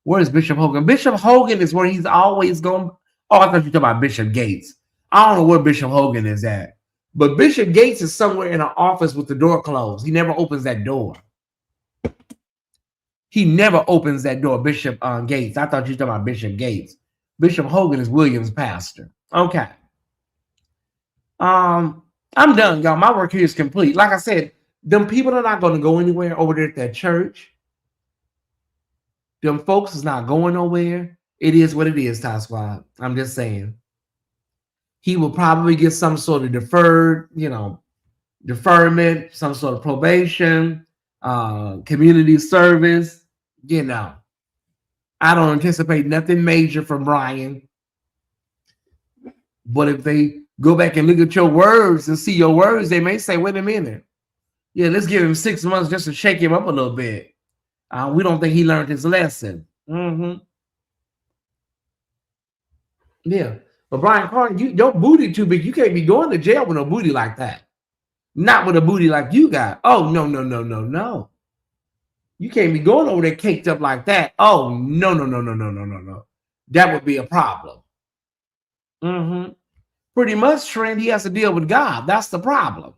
Where is Bishop Hogan? Bishop Hogan is where he's always going. Oh, I thought you were talking about Bishop Gates. I don't know where Bishop Hogan is at. But Bishop Gates is somewhere in an office with the door closed. He never opens that door. He never opens that door, Bishop Gates. I thought you were talking about Bishop Gates. Bishop Hogan is Williams' pastor. Okay. I'm done, y'all. My work here is complete. Like I said, them people are not going to go anywhere over there at that church. Them folks is not going nowhere. It is what it is, Ty Squad. I'm just saying. He will probably get some sort of deferment, some sort of probation, community service. I don't anticipate nothing major from Brian. But if they go back and look at your words and see your words, they may say, wait a minute. Yeah, let's give him 6 months just to shake him up a little bit. We don't think he learned his lesson. Yeah. But Brian Carter, your booty too big. You can't be going to jail with a booty like that. Not with a booty like you got. Oh, no. You can't be going over there caked up like that. Oh, no. That would be a problem. Pretty much, Trent, he has to deal with God. That's the problem.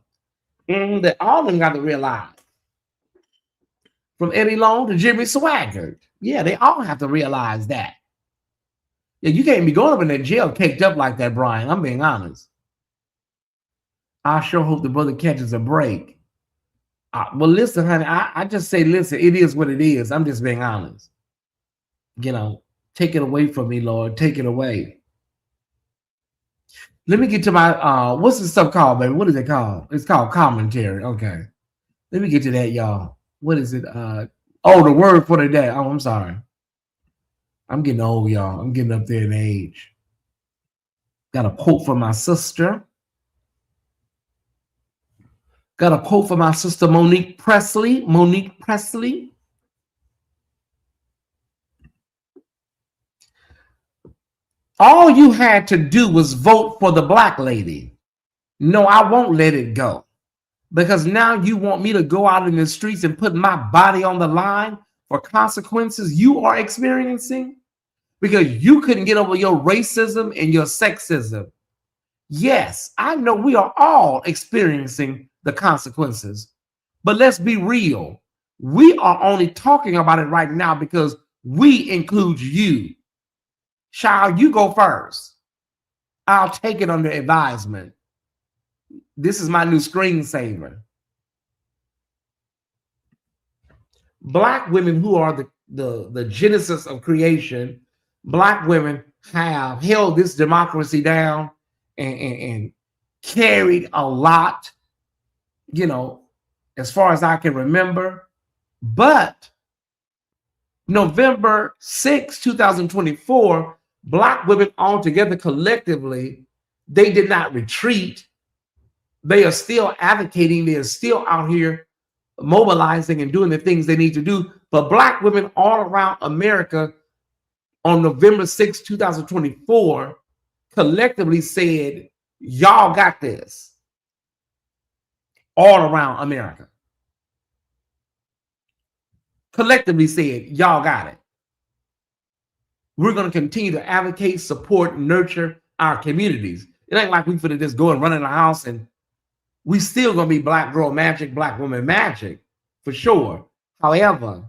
That all of them got to realize. From Eddie Long to Jimmy Swaggart. Yeah, they all have to realize that. Yeah, you can't be going up in that jail caked up like that, Brian. I'm being honest. I sure hope the brother catches a break. Well, listen, honey, I just say, listen, it is what it is. I'm just being honest. Take it away from me, Lord. Take it away. Let me get to my, what's this stuff called, baby? What is it called? It's called commentary. Okay. Let me get to that, y'all. What is it? The word for the day. Oh, I'm sorry. I'm getting old, y'all. I'm getting up there in age. Got a quote from my sister. Got a quote from my sister, Monique Presley. Monique Presley. All you had to do was vote for the black lady. No, I won't let it go. Because now you want me to go out in the streets and put my body on the line for consequences you are experiencing? Because you couldn't get over your racism and your sexism. Yes, I know we are all experiencing the consequences. But let's be real. We are only talking about it right now because we include you. Child, you go first. I'll take it under advisement. This is my new screensaver. Black women who are the genesis of creation, Black women have held this democracy down and carried a lot, as far as I can remember. But November 6, 2024, Black women altogether collectively, they did not retreat. They are still advocating. They are still out here mobilizing and doing the things they need to do. But Black women all around America on November 6, 2024, collectively said, y'all got this. All around America. Collectively said, y'all got it. We're going to continue to advocate, support, nurture our communities. It ain't like we finna just go and run in the house and we still going to be Black girl magic, Black woman magic, for sure. However,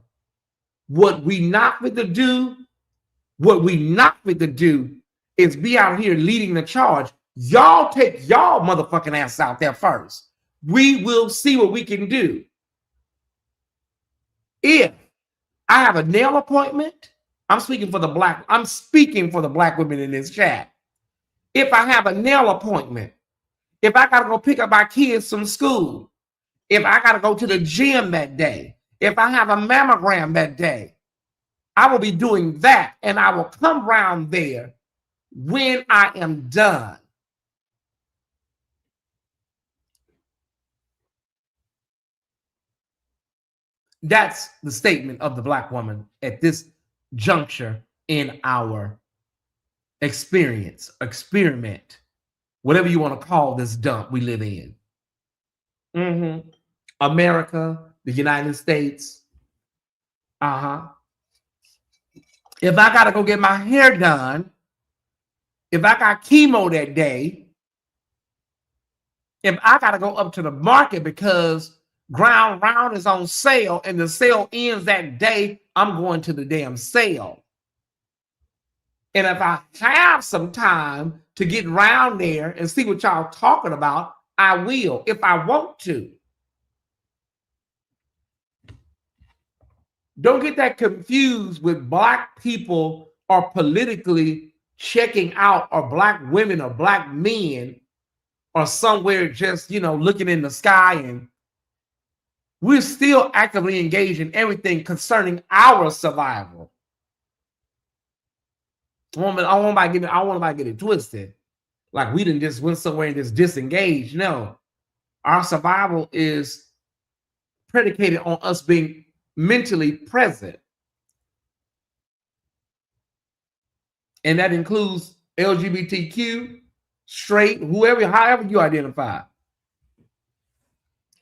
what we not fit to do is be out here leading the charge. Y'all take y'all motherfucking ass out there first. We will see what we can do. If I have a nail appointment, I'm speaking for the black women in this chat. If I have a nail appointment, if I got to go pick up my kids from school, if I got to go to the gym that day, if I have a mammogram that day, I will be doing that, and I will come around there when I am done. That's the statement of the black woman at this juncture in our experiment, whatever you want to call this dump we live in. America, the United States. If I got to go get my hair done, if I got chemo that day, if I got to go up to the market because Ground Round is on sale and the sale ends that day, I'm going to the damn sale. And if I have some time to get around there and see what y'all talking about, I will, if I want to. Don't get that confused with black people are politically checking out, or black women or black men are somewhere just, looking in the sky, and we're still actively engaged in everything concerning our survival. I don't want to get it twisted. Like we didn't just went somewhere and just disengaged. No, our survival is predicated on us being mentally present. And that includes LGBTQ, straight, however you identify.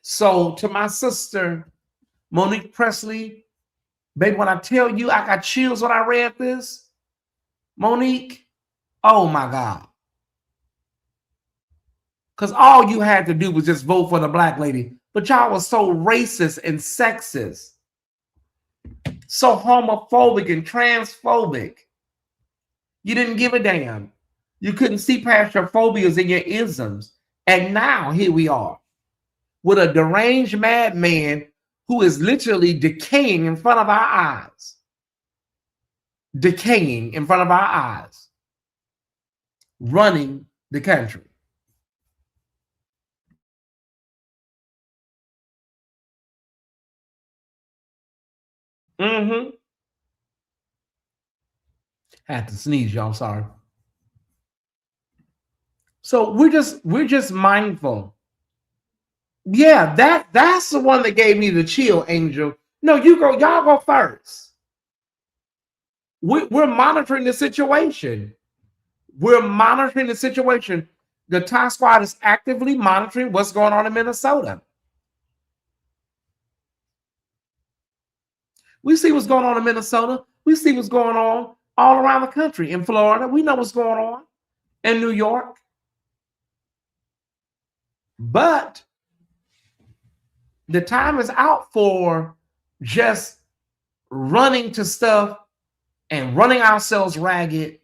So to my sister, Monique Presley, baby, when I tell you I got chills when I read this, Monique, oh my God. Because all you had to do was just vote for the black lady. But y'all was so racist and sexist, so homophobic and transphobic. You didn't give a damn. You couldn't see past your phobias and your isms. And now here we are with a deranged madman who is literally decaying in front of our eyes. Decaying in front of our eyes. Running the country. Had to sneeze, y'all. Sorry. So we're just mindful. Yeah, that's the one that gave me the chill, Angel. No, y'all go first. We're monitoring the situation. We're monitoring the situation. The Tyesse Squad is actively monitoring what's going on in Minnesota. We see what's going on in Minnesota. We see what's going on all around the country. In Florida, we know what's going on. In New York. But the time is out for just running to stuff and running ourselves ragged.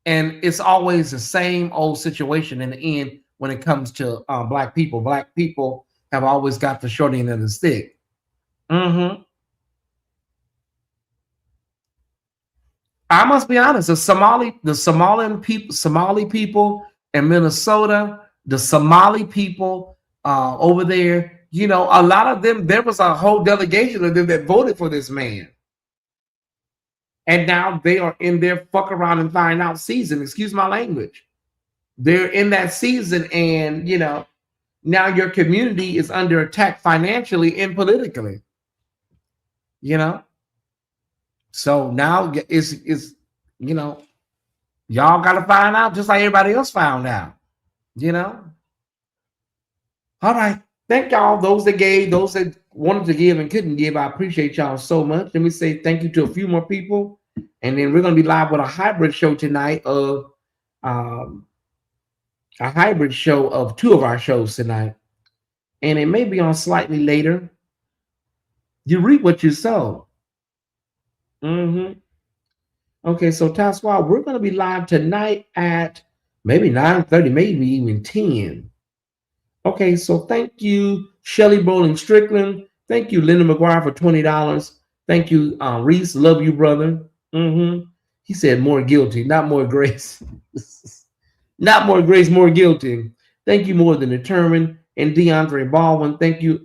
And it's always the same old situation in the end when it comes to black people. Black people have always got the short end of the stick. I must be honest, the Somali people in Minnesota, the Somali people over there, a lot of them, there was a whole delegation of them that voted for this man. And now they are in their fuck around and find out season. Excuse my language. They're in that season, and now your community is under attack financially and politically. So now it's y'all got to find out just like everybody else found out. All right. Thank y'all. Those that gave, those that wanted to give and couldn't give, I appreciate y'all so much. Let me say thank you to a few more people. And then we're going to be live with a hybrid show tonight of two of our shows tonight. And it may be on slightly later. You reap what you sow. Okay, so Tyesse Squad, we're going to be live tonight at maybe 9:30, maybe even 10. Okay, so thank you, Shelly Bowling Strickland. Thank you, Linda McGuire, for $20. Thank you, Reese. Love you, brother. He said more guilty, not more grace. Not more grace, more guilty. Thank you, more than determined. And DeAndre Baldwin, thank you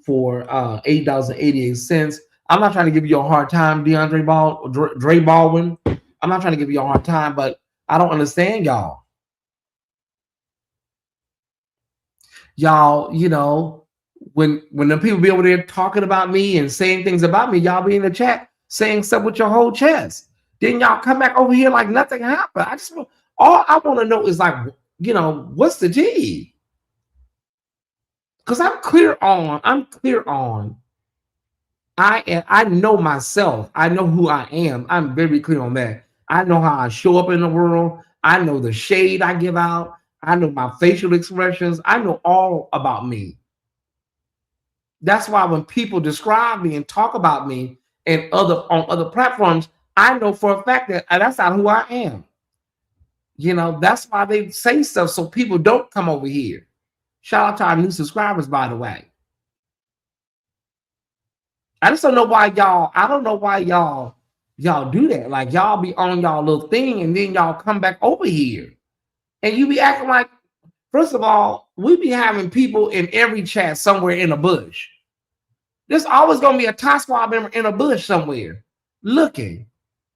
for $8.88. I'm not trying to give you a hard time, Dre Baldwin. I'm not trying to give you a hard time, but I don't understand y'all. Y'all, when the people be over there talking about me and saying things about me, y'all be in the chat saying stuff with your whole chest. Then y'all come back over here like nothing happened. All I want to know is like, what's the tea? Because I'm clear on. I know myself. I know who I am. I'm very clear on that. I know how I show up in the world. I know the shade I give out. I know my facial expressions. I know all about me. That's why when people describe me and talk about me and on other platforms, I know for a fact that that's not who I am. That's why they say stuff so people don't come over here. Shout out to our new subscribers, by the way. I just don't know why y'all. I don't know why y'all do that. Like y'all be on y'all little thing and then y'all come back over here and you be acting like. First of all, we be having people in every chat somewhere in a bush. There's always gonna be a Tyesse Squad member in a bush somewhere looking,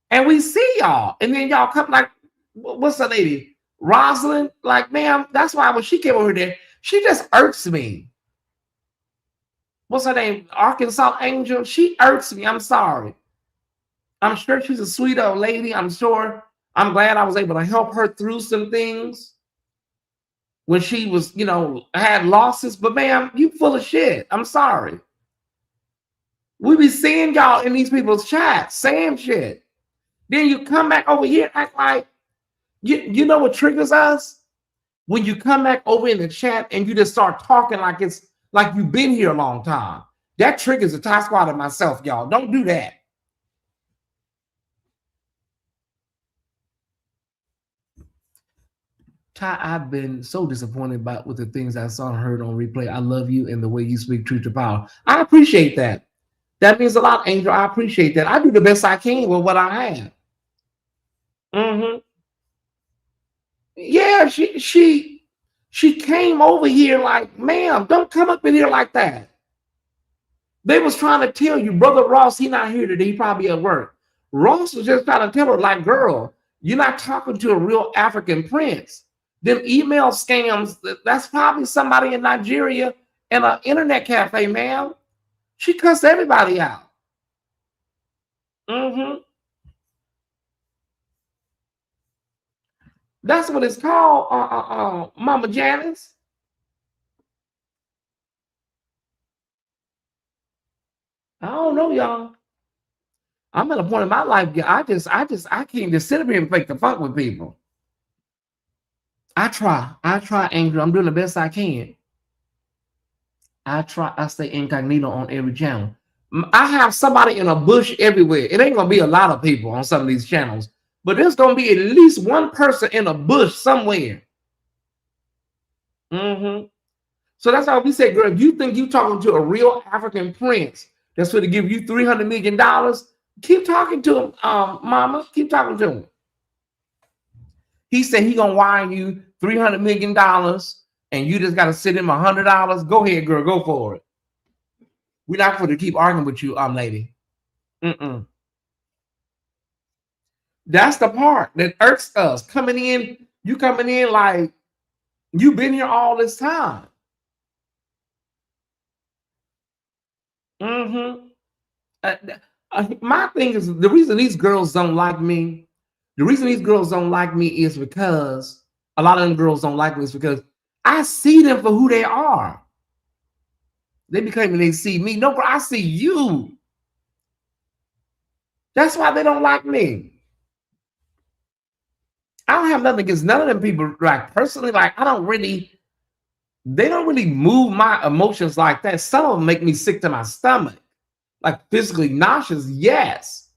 and we see y'all, and then y'all come like, what's the lady, Rosalind? Like, ma'am, that's why when she came over there, she just irks me. What's her name? Arkansas Angel. She irks me. I'm sorry. I'm sure she's a sweet old lady. I'm sure. I'm glad I was able to help her through some things when she was, had losses. But ma'am, you full of shit. I'm sorry. We be seeing y'all in these people's chats saying shit. Then you come back over here and act like, you know what triggers us? When you come back over in the chat and you just start talking like it's like you've been here a long time. That triggers the Tyesse Squad and myself, y'all. Don't do that. Ty, I've been so disappointed with the things I saw and heard on replay. I love you and the way you speak truth to power. I appreciate that. That means a lot, Angel. I appreciate that. I do the best I can with what I have. Yeah, she came over here like, ma'am, don't come up in here like that. They was trying to tell you, Brother Ross, he not here today. He probably at work. Ross was just trying to tell her, like, girl, you're not talking to a real African prince. Them email scams, that's probably somebody in Nigeria in an internet cafe, ma'am. She cussed everybody out. That's what it's called, Mama Janice. I don't know, y'all. I'm at a point in my life, I can't just sit up here and fake the funk with people. I try, Angel. I'm doing the best I can. I stay incognito on every channel. I have somebody in a bush everywhere. It ain't gonna be a lot of people on some of these channels, but there's gonna be at least one person in a bush somewhere. So that's how we say, girl, if you think you're talking to a real African prince that's going to give you $300 million, keep talking to him, mama. Keep talking to him. He said he gonna wire you $300 million and you just gotta send him $100. Go ahead, girl, go for it. We're not going to keep arguing with you, lady. That's the part that irks us. You coming in like you've been here all this time. My thing is, the reason these girls don't like me, is because a lot of them girls don't like me is because I see them for who they are. They be claiming they see me. No, bro, I see you. That's why they don't like me. I don't have nothing against none of them people. Like personally, like they don't really move my emotions like that. Some of them make me sick to my stomach, like physically nauseous. Yes,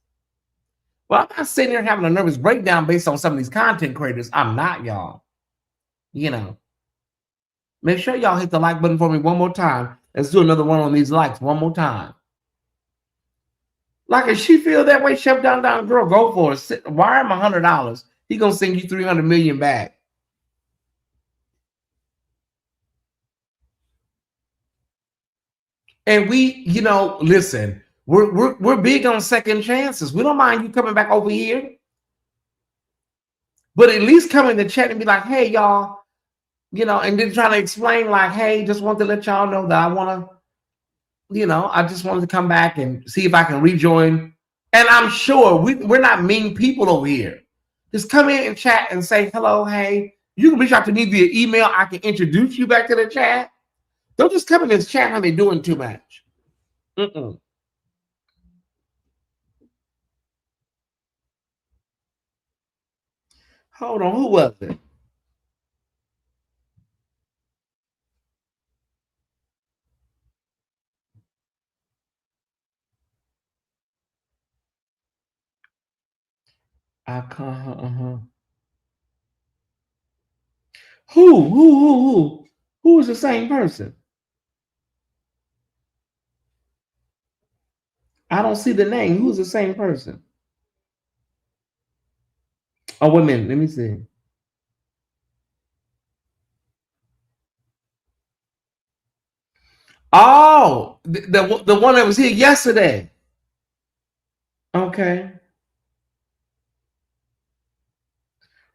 but I'm not sitting there having a nervous breakdown based on some of these content creators. I'm not, y'all. Make sure y'all hit the like button for me one more time. Let's do another one on these likes one more time. Like if she feel that way, Chef Down girl, go for it. Wire him $100. He gonna send you 300 million back. And we, listen, we're big on second chances. We don't mind you coming back over here, but at least come in the chat and be like, hey, y'all, and then trying to explain, like, hey, just want to let y'all know that I want to, I just wanted to come back and see if I can rejoin. And I'm sure we're not mean people over here. Just come in and chat and say hello, hey. You can reach out to me via email. I can introduce you back to the chat. Don't just come in this chat when they're doing too much. Mm-mm. Hold on, who was it? I can't. Who is the same person? I don't see the name. Who's the same person? Oh, wait a minute. Let me see. Oh, the one that was here yesterday. Okay.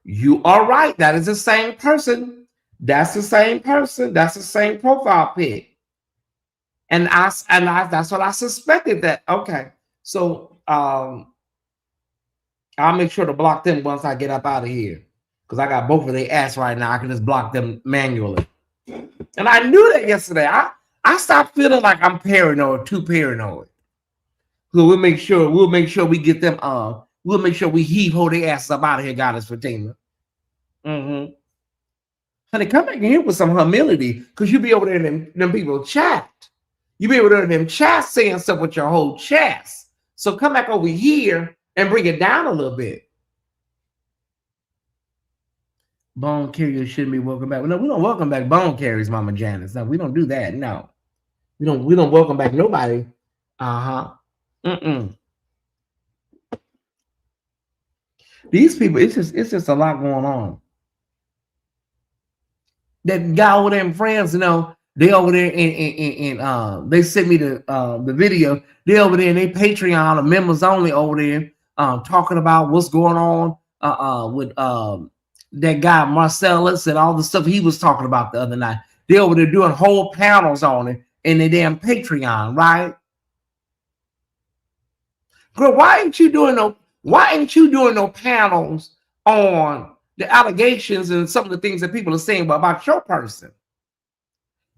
You are right. That is the same person. That's the same person. That's the same profile pic. And I that's what I suspected that. Okay. So I'll make sure to block them once I get up out of here. Because I got both of their ass right now. I can just block them manually. And I knew that yesterday. I stopped feeling like I'm paranoid, too paranoid. So we'll make sure we get them we'll make sure we heave hold their asses up out of here, Goddess Fatima. Mm-hmm. Honey, come back in here with some humility, because you be over there in them people chat. You be over there in them chat saying stuff with your whole chest. So come back over here and bring it down a little bit. Bone carriers shouldn't be welcome back. No, we don't welcome back bone carriers, Mama Janice. No, we don't do that. No. We don't welcome back nobody. Uh-huh. Mm-mm. These people, it's just a lot going on. That guy over there in France, they over there and they sent me the video. They over there and they Patreon or members only over there talking about what's going on with that guy Marcellus and all the stuff he was talking about the other night. They over there doing whole panels on it in the damn Patreon, right? Girl, why ain't you doing no panels on the allegations and some of the things that people are saying about your person?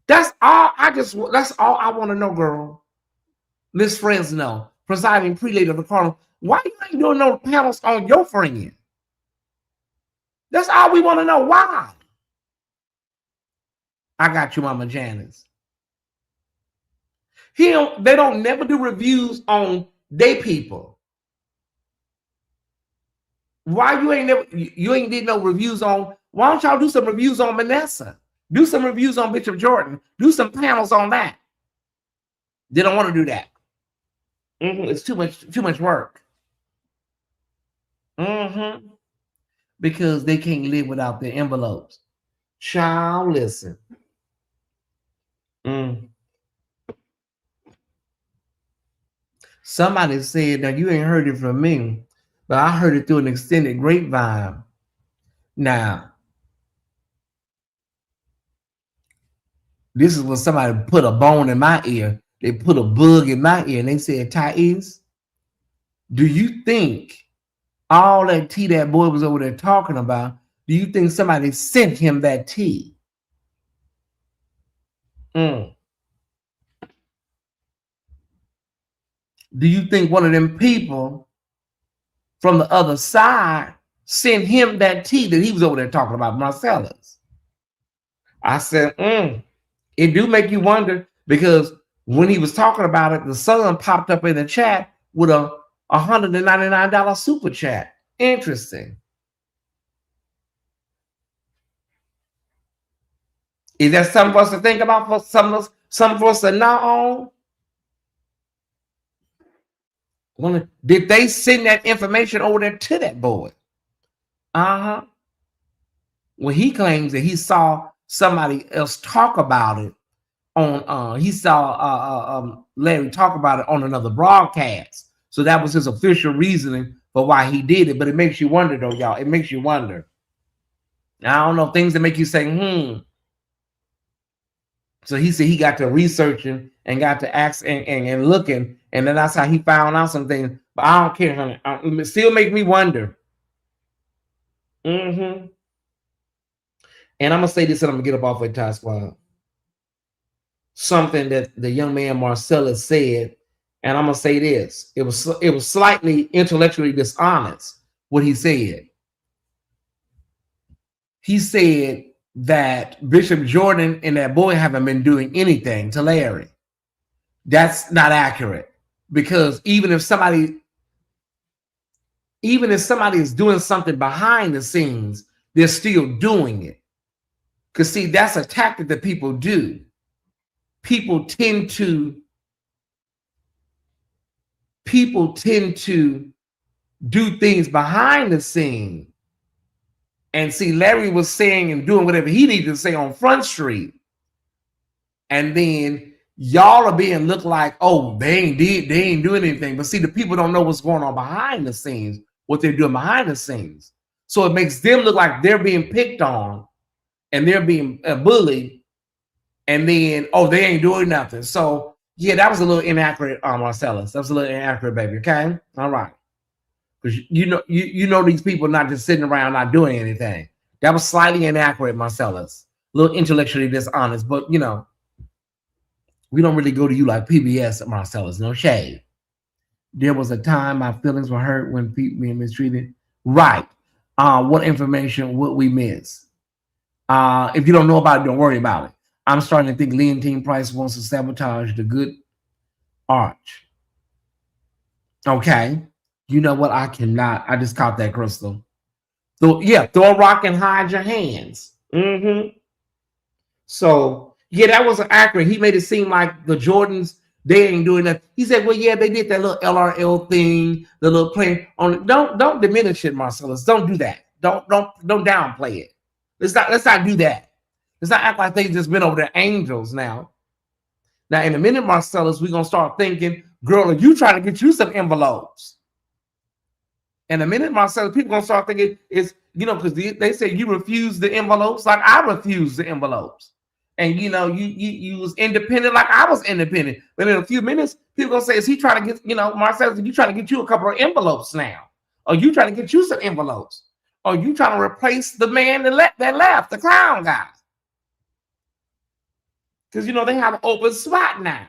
That's all I want to know, girl. Miss Fresno, presiding prelate of the cardinal. Why you ain't doing no panels on your friend? That's all we want to know. Why? I got you, Mama Janice. They don't never do reviews on they people. Why you ain't did no reviews on? Why don't y'all do some reviews on Vanessa? Do some reviews on Bishop Jordan. Do some panels on that. They don't want to do that. It's too much work. Because they can't live without their envelopes. Child, listen. Somebody said, now you ain't heard it from me, but I heard it through an extended grapevine. Now, this is when somebody put a bone in my ear. They put a bug in my ear and they said, Tyesse, do you think all that tea that boy was over there talking about, do you think somebody sent him that tea? Do you think one of them people from the other side sent him that tea that he was over there talking about, Marcellus? I said, it do make you wonder, because when he was talking about it, the son popped up in the chat with a $199 super chat. Interesting. Is that something for us to think about, for some of us to know on? Did they send that information over there to that boy? Uh-huh. Well, he claims that he saw somebody else talk about it on he saw Larry talk about it on another broadcast. So that was his official reasoning for why he did it. But it makes you wonder though, y'all. It makes you wonder. I don't know, things that make you say, So he said he got to researching and got to ask and looking, and then that's how he found out some things. But I don't care, honey. It still make me wonder. And I'm gonna say this, and I'm gonna get up off of Ty Squad. Something that the young man Marcellus said, and I'm gonna say this: it was slightly intellectually dishonest what he said. He said that Bishop Jordan and that boy haven't been doing anything to Larry. That's not accurate, because even if somebody is doing something behind the scenes, they're still doing it. Because see, that's a tactic that people do. People tend to do things behind the scene. And see, Larry was saying and doing whatever he needed to say on Front Street. And then y'all are being looked like, oh, they ain't doing anything. But see, the people don't know what's going on behind the scenes, what they're doing behind the scenes. So it makes them look like they're being picked on and they're being bullied. And then, oh, they ain't doing nothing. So yeah, that was a little inaccurate, Marcellus. That was a little inaccurate, baby. Okay, all right. Because you know these people not just sitting around not doing anything. That was slightly inaccurate, Marcellus. A little intellectually dishonest, but we don't really go to you like PBS, Marcellus. No shade. There was a time my feelings were hurt when people being mistreated. Right. What information would we miss? If you don't know about it, don't worry about it. I'm starting to think Leontine Price wants to sabotage the good arch. Okay. You know what? I cannot. I just caught that, Crystal. So yeah, throw a rock and hide your hands. So yeah, that was accurate. He made it seem like the Jordans, they ain't doing that. He said, well, yeah, they did that little LRL thing, the little play on. Don't diminish it, Marcellus. Don't do that. Don't downplay it. Let's not do that. Let's not act like they just been over the angels now. Now, in a minute, Marcellus, we're going to start thinking, girl, are you trying to get you some envelopes? In a minute, Marcellus, people going to start thinking, it's, because they say you refuse the envelopes like I refused the envelopes. And, you was independent like I was independent. But in a few minutes, people going to say, is he trying to get, Marcellus, are you trying to get you a couple of envelopes now? Or you trying to get you some envelopes? Or you trying to replace the man that left, the clown guy? Because they have an open spot now.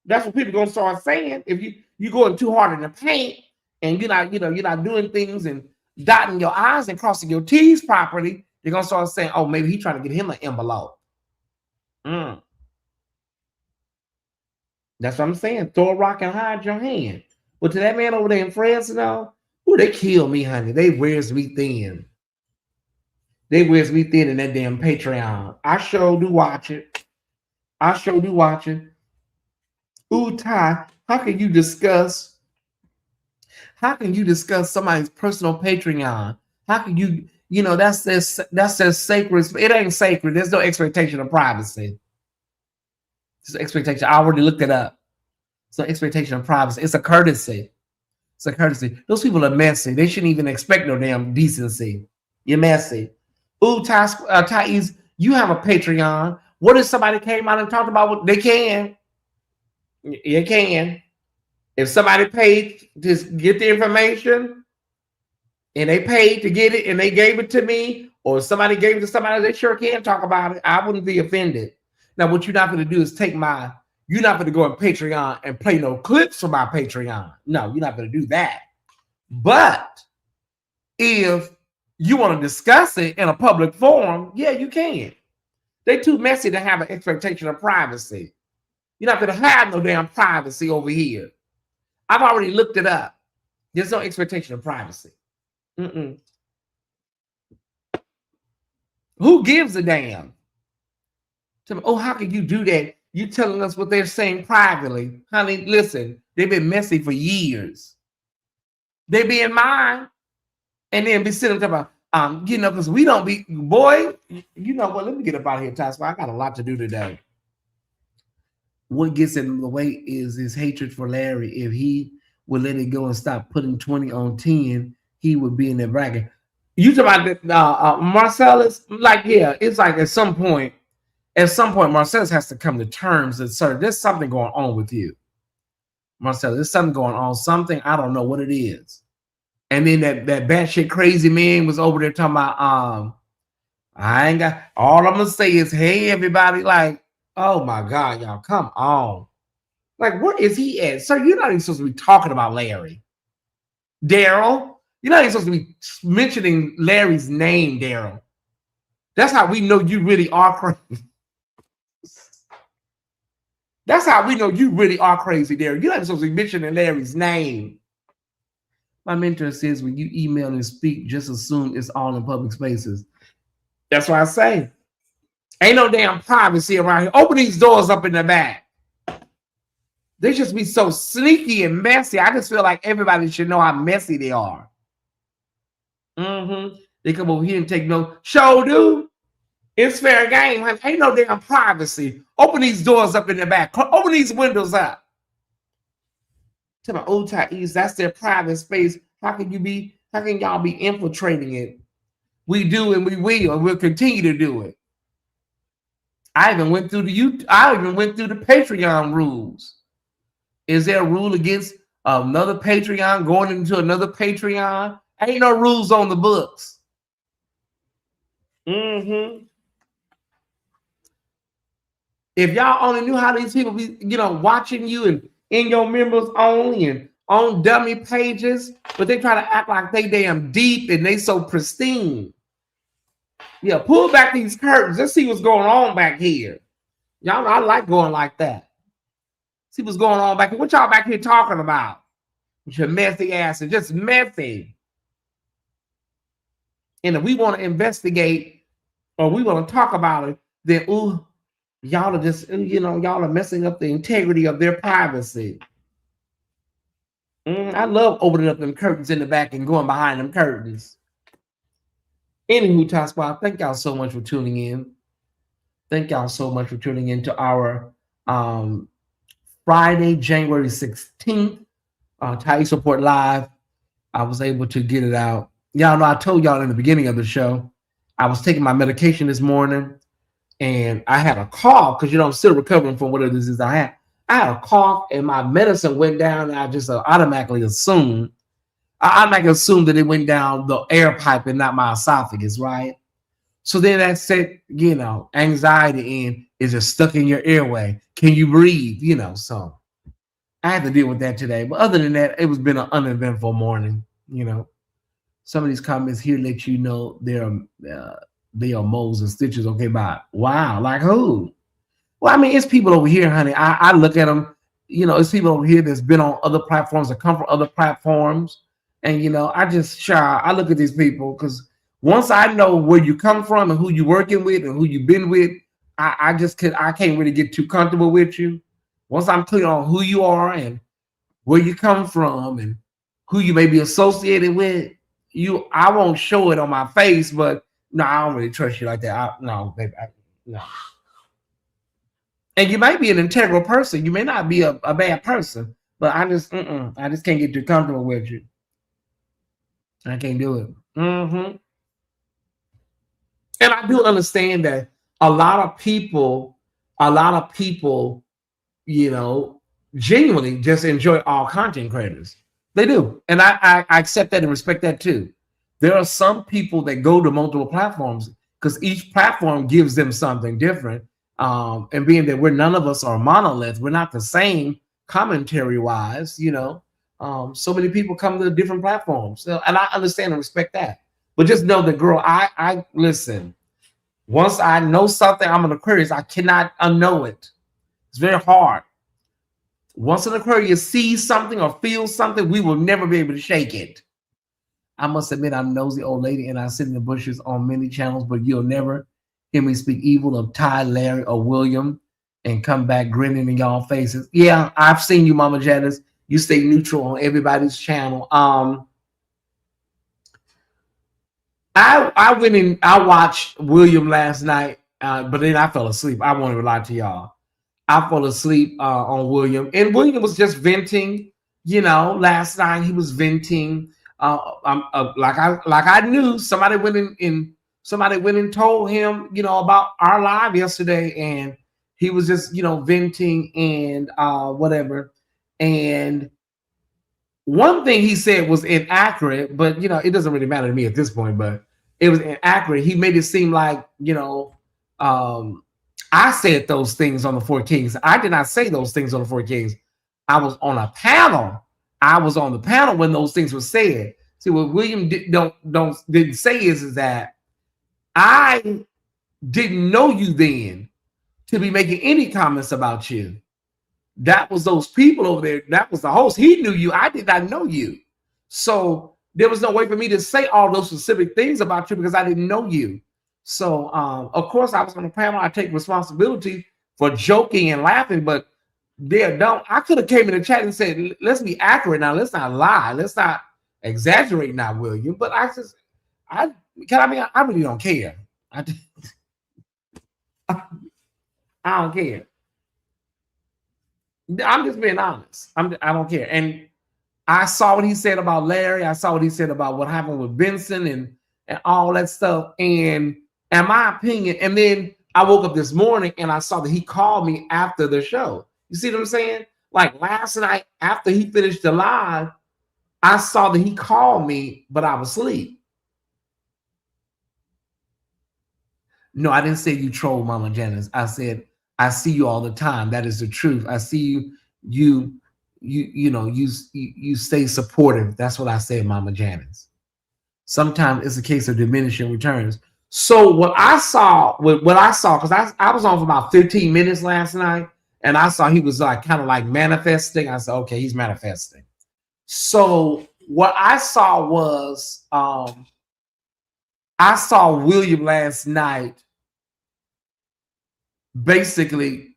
That's what people gonna start saying. If you going too hard in the paint and you're not doing things and dotting your I's and crossing your T's properly, they're gonna start saying, oh, maybe he's trying to get him an envelope. That's what I'm saying. Throw a rock and hide your hand. But to that man over there in Fresno, they kill me, honey. They wears me thin. They wears me thin in that damn Patreon. I sure do watch it. Ooh, Ty, how can you discuss somebody's personal Patreon? How can you, that's their sacred. It ain't sacred. There's no expectation of privacy. There's no expectation. I already looked it up. It's no expectation of privacy. It's a courtesy. Those people are messy. They shouldn't even expect no damn decency. You're messy. Ooh, Tyesse, you have a Patreon. What if somebody came out and talked about what they can? You can. If somebody paid to get the information and they paid to get it and they gave it to me, or somebody gave it to somebody, they sure can talk about it. I wouldn't be offended. Now, what you're not going to do is you're not going to go on Patreon and play no clips from my Patreon. No, you're not going to do that. But if you want to discuss it in a public forum, yeah, you can. They're too messy to have an expectation of privacy. You're not going to have no damn privacy over here. I've already looked it up. There's no expectation of privacy. Who gives a damn? Oh, how can you do that? You telling us what they're saying privately. Honey, listen, they've been messy for years. They be in mine. And then be sitting there about, because we don't be, boy, you know what? Let me get up out of here, Tyesse. I got a lot to do today. What gets in the way is his hatred for Larry. If he would let it go and stop putting 20 on 10, he would be in that bracket. You talking about Marcellus? Like, yeah, it's like at some point, Marcellus has to come to terms that, sir, there's something going on with you. Marcellus, there's something going on, something, I don't know what it is. And then that batshit crazy man was over there talking about, I ain't got, all I'm gonna say is, hey, everybody, like, oh my God, y'all, come on. Like, where is he at? Sir, you're not even supposed to be talking about Larry. Daryl, you're not even supposed to be mentioning Larry's name, Daryl. That's how we know you really are crazy. That's how we know you really are crazy, Daryl. You're not even supposed to be mentioning Larry's name. My mentor says when you email and speak, just assume it's all in public spaces. That's what I say. Ain't no damn privacy around here. Open these doors up in the back. They just be so sneaky and messy. I just feel like everybody should know how messy they are. They come over here and take no show, dude. It's fair game. Ain't no damn privacy. Open these doors up in the back. Open these windows up. To my old Tyesse, that's their private space. How can y'all be infiltrating it? We do, and we will, and we'll continue to do it. I even went through the Patreon rules. Is there a rule against another Patreon going into another Patreon? Ain't no rules on the books. If y'all only knew how these people be, watching you and in your members only and on dummy pages, but they try to act like they damn deep and they so pristine. Yeah, pull back these curtains. Let's see what's going on back here. Y'all know I like going like that. See what's going on back here. What y'all back here talking about? With your messy ass and just messy. And if we want to investigate or we want to talk about it, then y'all are just, y'all are messing up the integrity of their privacy. I love opening up them curtains in the back and going behind them curtains. Anywho, Tyesse, thank y'all so much for tuning in. Thank y'all so much for tuning in to our Friday, January 16th, Tyesse Report Live. I was able to get it out. Y'all know I told y'all in the beginning of the show, I was taking my medication this morning and I had a cough because, I'm still recovering from whatever this is I had. I had a cough and my medicine went down and I just automatically assumed that it went down the air pipe and not my esophagus, right? So then that said, anxiety in is just stuck in your airway. Can you breathe? So I had to deal with that today. But other than that, it was been an uneventful morning. Some of these comments here let you know they are moles and stitches. Okay, bye. Wow, like who? Well, I mean, it's people over here, honey. I look at them, it's people over here that's been on other platforms that come from other platforms. And, I look at these people because once I know where you come from and who you're working with and who you've been with, I can't really get too comfortable with you. Once I'm clear on who you are and where you come from and who you may be associated with, I won't show it on my face, but no, I don't really trust you like that. No, baby, no. And you might be an integral person. You may not be a bad person, but I just can't get too comfortable with you. I can't do it. And I do understand that a lot of people, genuinely just enjoy all content creators. They do. And I accept that and respect that too. There are some people that go to multiple platforms because each platform gives them something different. And being that none of us are monolith, we're not the same commentary wise, so many people come to different platforms. So, and I understand and respect that. But just know that, girl, I listen. Once I know something, I'm an Aquarius. I cannot unknow it. It's very hard. Once an Aquarius sees something or feels something, we will never be able to shake it. I must admit, I'm a nosy old lady, and I sit in the bushes on many channels, but you'll never hear me speak evil of Ty, Larry, or William. and come back grinning in y'all faces. Yeah, I've seen you, Mama Janice. You stay neutral on everybody's channel. I went in. I watched William last night, but then I fell asleep. I won't even lie to y'all. I fell asleep on William, and William was just venting. You know, last night he was venting. Like I knew somebody went in somebody went and told him, you know, about our live yesterday, and he was just, you know, venting and whatever. And one thing he said was inaccurate, but you know, it doesn't really matter to me at this point, but it was inaccurate. He made it seem like, you know, I said those things on the Four Kings. I did not say those things on the Four Kings. I was on a panel. I was on the panel when those things were said. See, what William didn't say is that I didn't know you then to be making any comments about you. That was those people over there. That was the host. He knew you. I did not know you. So there was no way for me to say all those specific things about you because I didn't know you. So, of course, I was on the panel. I take responsibility for joking and laughing, but I could have came in the chat and said, let's be accurate now. Let's not lie. Let's not exaggerate now, William. But I really don't care. I don't care. I'm just being honest. I don't care. And I saw what he said about Larry. I saw what he said about what happened with Benson and all that stuff. And in my opinion, and then I woke up this morning and I saw that he called me after the show. You see what I'm saying? Like last night after he finished the live, I saw that he called me, but I was asleep. No, I didn't say you troll, Mama Janice. I said I see you all the time. That is the truth. I see you. You stay supportive. That's what I said, Mama Janice. Sometimes it's a case of diminishing returns. So what I saw, because I was on for about 15 minutes last night, and I saw he was like kind of like manifesting. I said, okay, he's manifesting. So what I saw was I saw William last night basically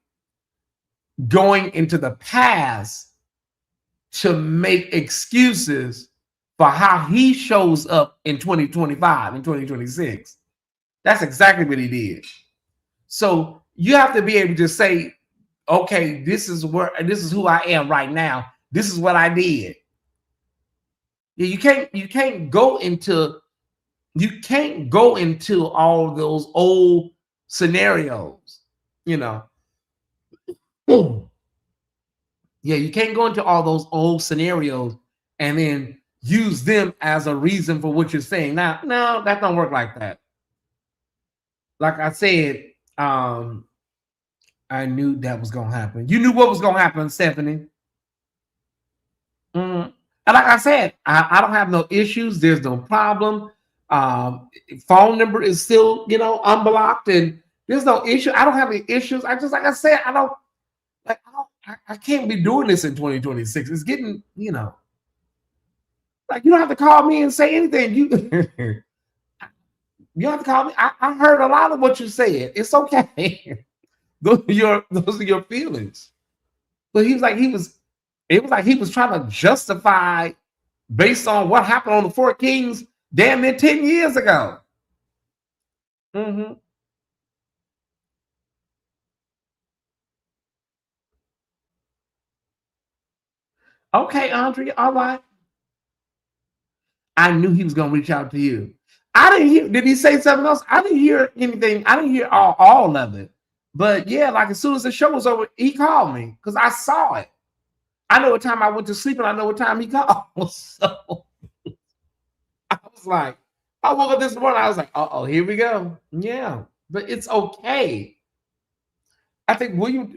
going into the past to make excuses for how he shows up in 2025 and 2026. That's exactly what he did. So you have to be able to say, okay, this is who I am right now. This is what I did. You can't go into all those old scenarios, you know. Yeah, you can't go into all those old scenarios and then use them as a reason for what you're saying. Now, no, that don't work like that. Like I said, I knew that was gonna happen. You knew what was gonna happen, Stephanie. And like I said, I don't have no issues. There's no problem. Phone number is still, you know, unblocked, and there's no issue. I don't have any issues. I just, like I said, I can't be doing this in 2026. It's getting, you know, like you don't have to call me and say anything. You don't have to call me. I heard a lot of what you said. It's okay. those are your feelings. But it was like he was trying to justify based on what happened on the Four Kings damn near 10 years ago. Okay, Andrea, all right. I knew he was going to reach out to you. I didn't hear, did he say something else? I didn't hear anything. I didn't hear all of it. But yeah, like as soon as the show was over, he called me because I saw it. I know what time I went to sleep and I know what time he called. So I was like, I woke up this morning, I was like, uh-oh, here we go. Yeah, but it's okay. I think William,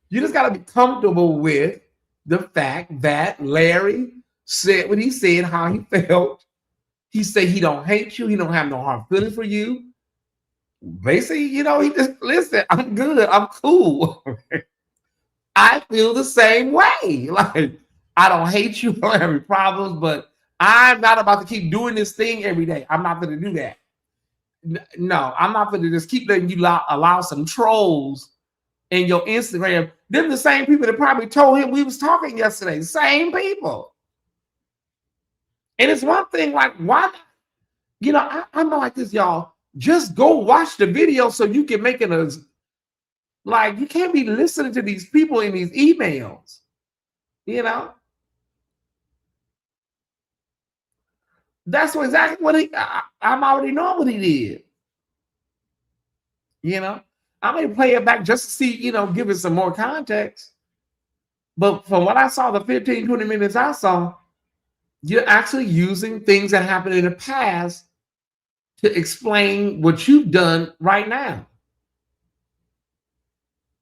you just got to be comfortable with the fact that Larry said what he said, how he felt. He said he don't hate you. He don't have no hard feelings for you. Basically, you know, he just, listen, I'm good. I'm cool. I feel the same way. Like, I don't hate you. I don't have any problems, but I'm not about to keep doing this thing every day. I'm not going to do that. No, I'm not going to just keep letting you allow some trolls in your Instagram, them the same people that probably told him we was talking yesterday. Same people. And it's one thing, like, why? You know, I'm not like this, y'all. Just go watch the video so you can make it as, like, you can't be listening to these people in these emails. You know, that's exactly what I'm already knowing what he did. You know, I may play it back just to see, you know, give it some more context. But from what I saw, the 15, 20 minutes I saw, you're actually using things that happened in the past to explain what you've done right now.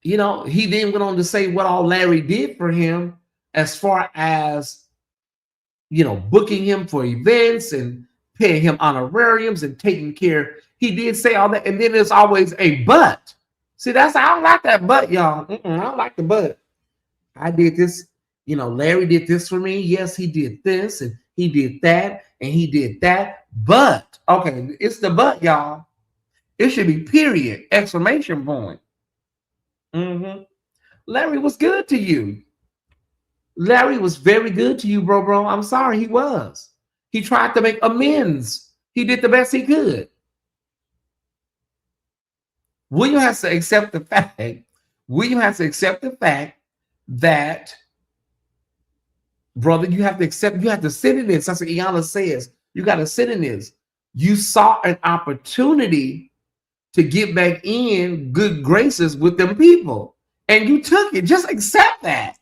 You know, he then went on to say what all Larry did for him as far as, you know, booking him for events and paying him honorariums and taking care. He did say all that. And then there's always a but. See, I don't like that but, y'all. I don't like the but. I did this, you know, Larry did this for me. Yes, he did this and he did that and he did that. But, okay, it's the but, y'all. It should be period, exclamation point. Larry was good to you. Larry was very good to you, bro. I'm sorry, he was. He tried to make amends. He did the best he could. William has to accept the fact. William has to accept the fact that, brother, you have to accept, you have to sit in this. That's what Iana says. You got to sit in this. You saw an opportunity to get back in good graces with them people, and you took it. Just accept that.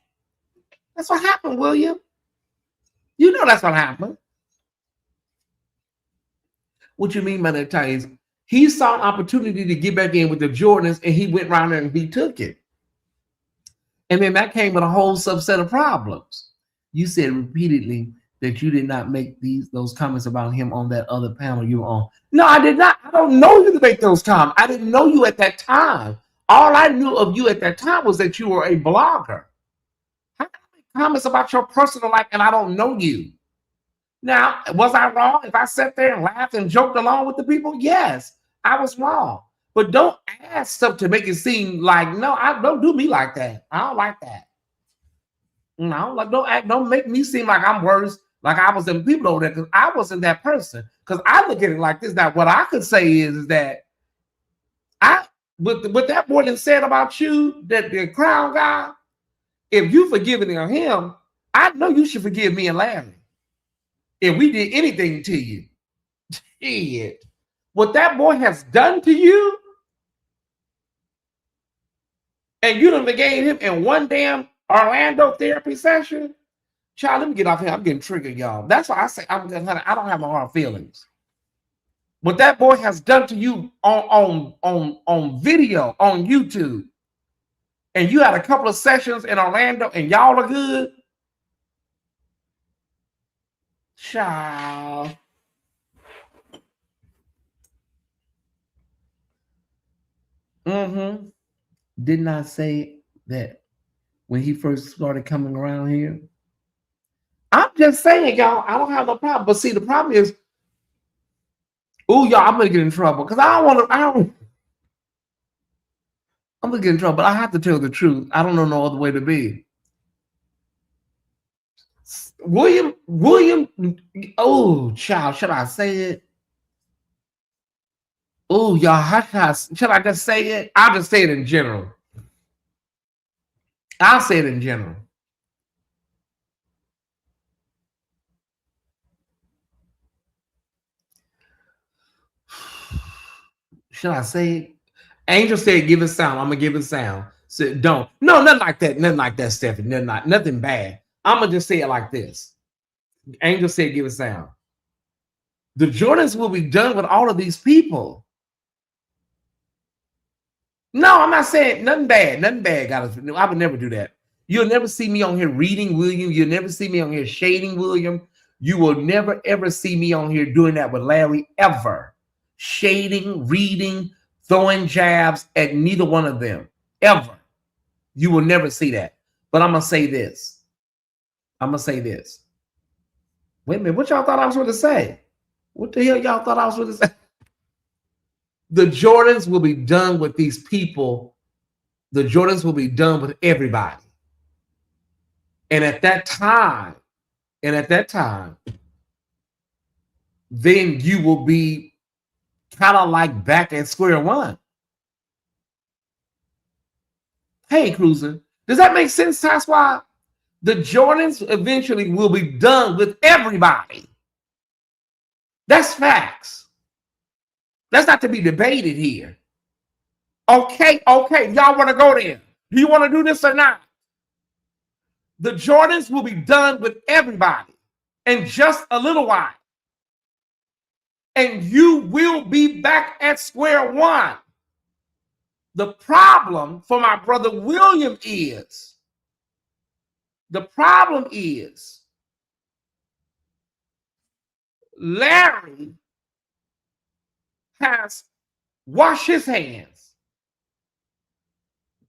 That's what happened, William. You know that's what happened. What you mean by that, Tyesse? He saw an opportunity to get back in with the Jordans, and he went around there and he took it. And then that came with a whole subset of problems. You said repeatedly that you did not make those comments about him on that other panel you were on. No, I did not. I don't know you to make those comments. I didn't know you at that time. All I knew of you at that time was that you were a blogger. How can I make comments about your personal life and I don't know you? Now, was I wrong if I sat there and laughed and joked along with the people? Yes, I was wrong. But don't add stuff to make it seem like, no, I don't do me like that. I don't like that. No, like don't make me seem like I'm worse, like I was them people over there, because I wasn't that person. Because I look at it like this. Now, what I could say is that what that boy that said about you, that the crown guy, if you forgiving him, I know you should forgive me and Larry. If we did anything to you, shit, what that boy has done to you, and you done forgave him in one damn Orlando therapy session, child, let me get off here. I'm getting triggered, y'all. That's why I say I don't have no hard feelings. What that boy has done to you on video on YouTube, and you had a couple of sessions in Orlando, and y'all are good, child. Didn't I say that when he first started coming around here? I'm just saying, y'all, I don't have no problem. But see, the problem is, oh, y'all, I'm gonna get in trouble because I don't want to. I'm gonna get in trouble, but I have to tell the truth. I don't know no other way to be. William, oh, child, should I say it? Oh, y'all, should I just say it? I'll just say it in general. I'll say it in general. Should I say it? Angel said, give it sound. I'm gonna give it sound. Said, don't. No, nothing like that. Nothing like that, Stephanie. Nothing bad. I'm gonna just say it like this. Angel said, give it sound. The Jordans will be done with all of these people. No, I'm not saying nothing bad. Nothing bad, guys. I would never do that. You'll never see me on here reading William. You'll never see me on here shading William. You will never, ever see me on here doing that with Larry, ever. Shading, reading, throwing jabs at neither one of them, ever. You will never see that. But I'm going to say this. Wait a minute. What y'all thought I was going to say? What the hell y'all thought I was going to say? The Jordans will be done with these people the Jordans will be done with everybody. And at that time, then you will be kind of like back at square one. Hey, Cruiser, does that make sense? That's why the Jordans eventually will be done with everybody. That's facts. That's not to be debated here. Okay, y'all want to go there? Do you want to do this or not? The Jordans will be done with everybody in just a little while. And you will be back at square one. The problem for my brother William is, Larry has washed his hands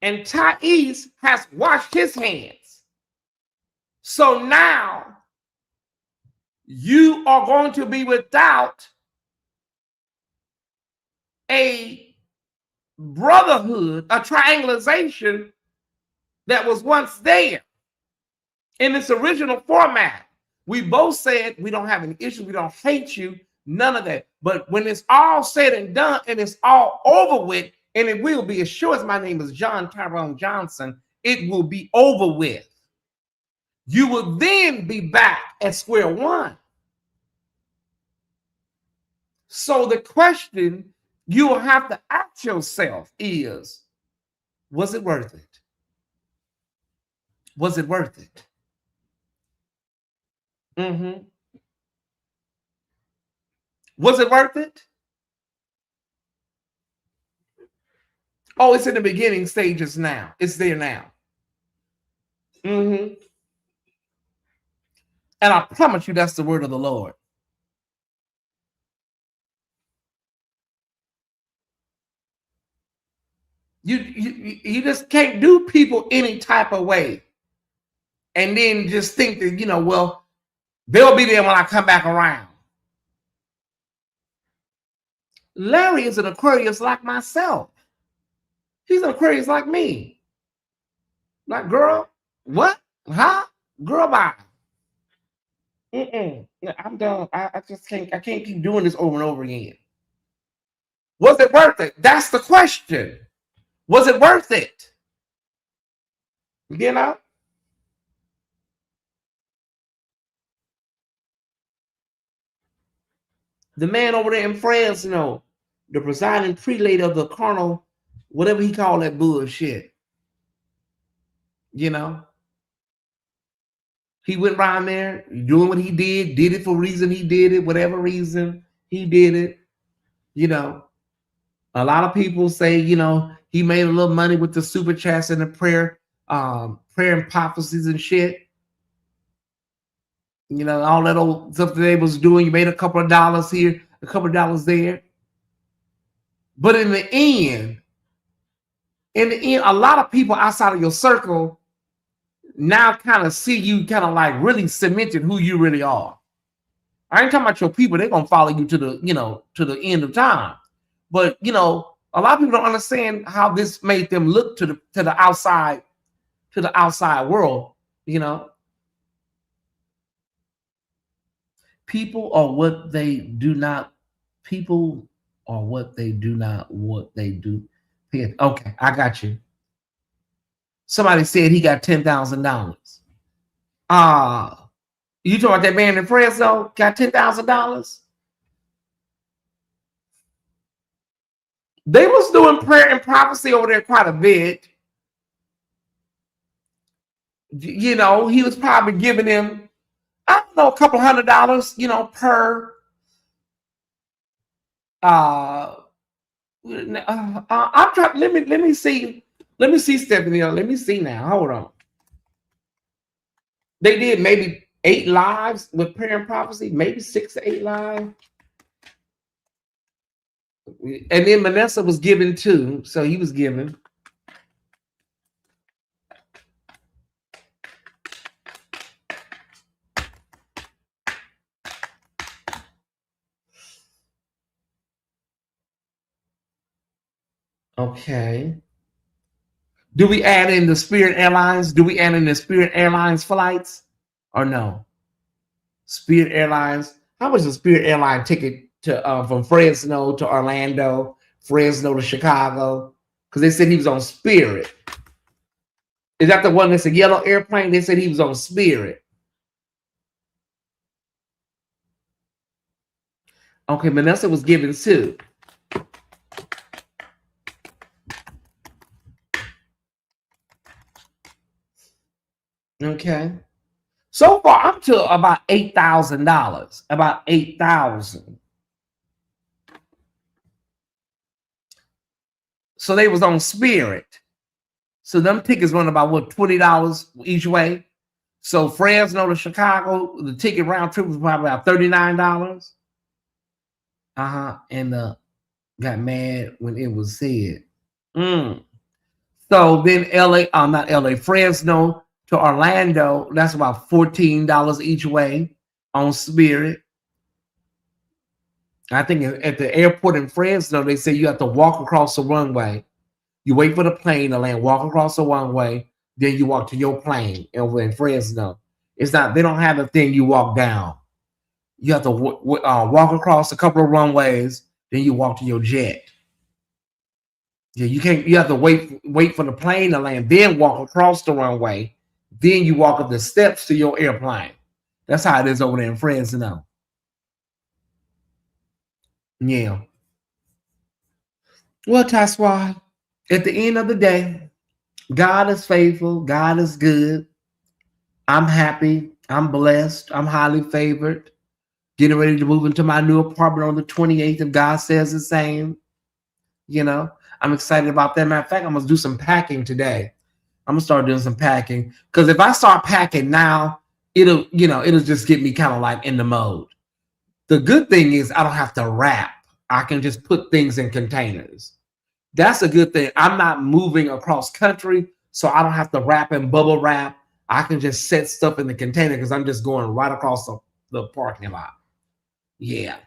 and Tyesse has washed his hands. So now you are going to be without a brotherhood, a triangulation that was once there in its original format. We both said we don't have any issues, we don't hate you, none of that. But when it's all said and done and it's all over with, and it will be, as sure as my name is John Tyrone Johnson, it will be over with. You will then be back at square one. So the question you will have to ask yourself is, was it worth it? Was it worth it? Was it worth it? Oh, it's in the beginning stages now. It's there now. And I promise you that's the word of the Lord. You just can't do people any type of way and then just think that, well, they'll be there when I come back around. Larry is an Aquarius like myself. He's an Aquarius like me. Like, girl, what? Huh? Girl, bye. I'm done. I just can't. I can't keep doing this over and over again. Was it worth it? That's the question. Was it worth it? You know? The man over there in France, the presiding prelate of the carnal, whatever he called that bullshit. He went around there doing what he did it for reason he did it, whatever reason he did it. A lot of people say, he made a little money with the super chats and the prayer and prophecies and shit. All that old stuff that they was doing. You made a couple of dollars here, a couple of dollars there. But in the end, a lot of people outside of your circle now kind of see you kind of like really cemented who you really are. I ain't talking about your people. They're going to follow you to the end of time. But, a lot of people don't understand how this made them look to the outside world, People are what they do not what they do. Okay, I got you. Somebody said he got $10,000. You talking about that man in Fresno got $10,000? They was doing prayer and prophecy over there quite a bit. He was probably giving him, I don't know, a couple $100, per. I'm trying. Let me see. Let me see, Stephanie. Let me see now. Hold on. They did maybe 8 lives with prayer and prophecy, maybe 6 to 8 lives. And then Manessa was given too, so he was given. Okay. Do we add in the Spirit Airlines? Do we add in the Spirit Airlines flights or no? Spirit Airlines. How much is a Spirit Airline ticket to from Fresno to Orlando, Fresno to Chicago? Because they said he was on Spirit. Is that the one that's a yellow airplane? They said he was on Spirit. Okay, Vanessa was given two. Okay. So far, I'm to about $8,000. About 8,000. So they was on Spirit. So them tickets run about what, $20 each way. So Fresno to Chicago, the ticket round trip was probably about $39. And got mad when it was said. So then not LA, Fresno to Orlando, that's about $14 each way on Spirit. I think at the airport in Fresno, they say you have to walk across the runway. You wait for the plane to land, walk across the runway, then you walk to your plane over in Fresno. It's not, they don't have a thing you walk down. You have to walk across a couple of runways, then you walk to your jet. Yeah, you have to wait for the plane to land, then walk across the runway, then you walk up the steps to your airplane. That's how it is over there in Fresno. Yeah. Well, Tyesse, at the end of the day, God is faithful. God is good. I'm happy. I'm blessed. I'm highly favored. Getting ready to move into my new apartment on the 28th, if God says the same. You know, I'm excited about that. Matter of fact, I'm going to do some packing today. I'm going to start doing some packing. Because if I start packing now, it'll just get me kind of like in the mode. The good thing is I don't have to wrap. I can just put things in containers. That's a good thing. I'm not moving across country, so I don't have to wrap and bubble wrap. I can just set stuff in the container because I'm just going right across the parking lot. Yeah.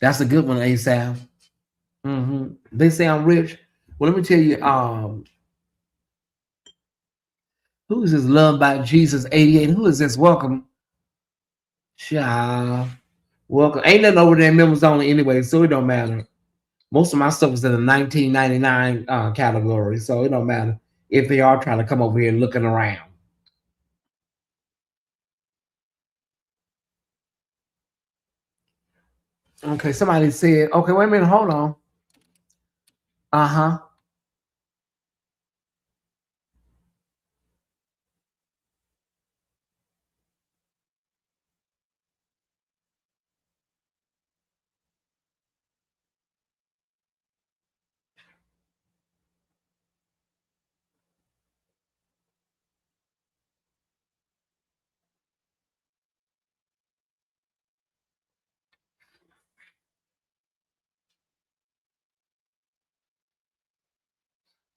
That's a good one, ASAP. They say I'm rich. Well, let me tell you, who is this Loved by Jesus 88? Who is this? Welcome. Child. Welcome. Ain't nothing over there members only anyway, so it don't matter. Most of my stuff is in the 1999 category, so it don't matter if they are trying to come over here and looking around. Okay, somebody said, okay, wait a minute, hold on.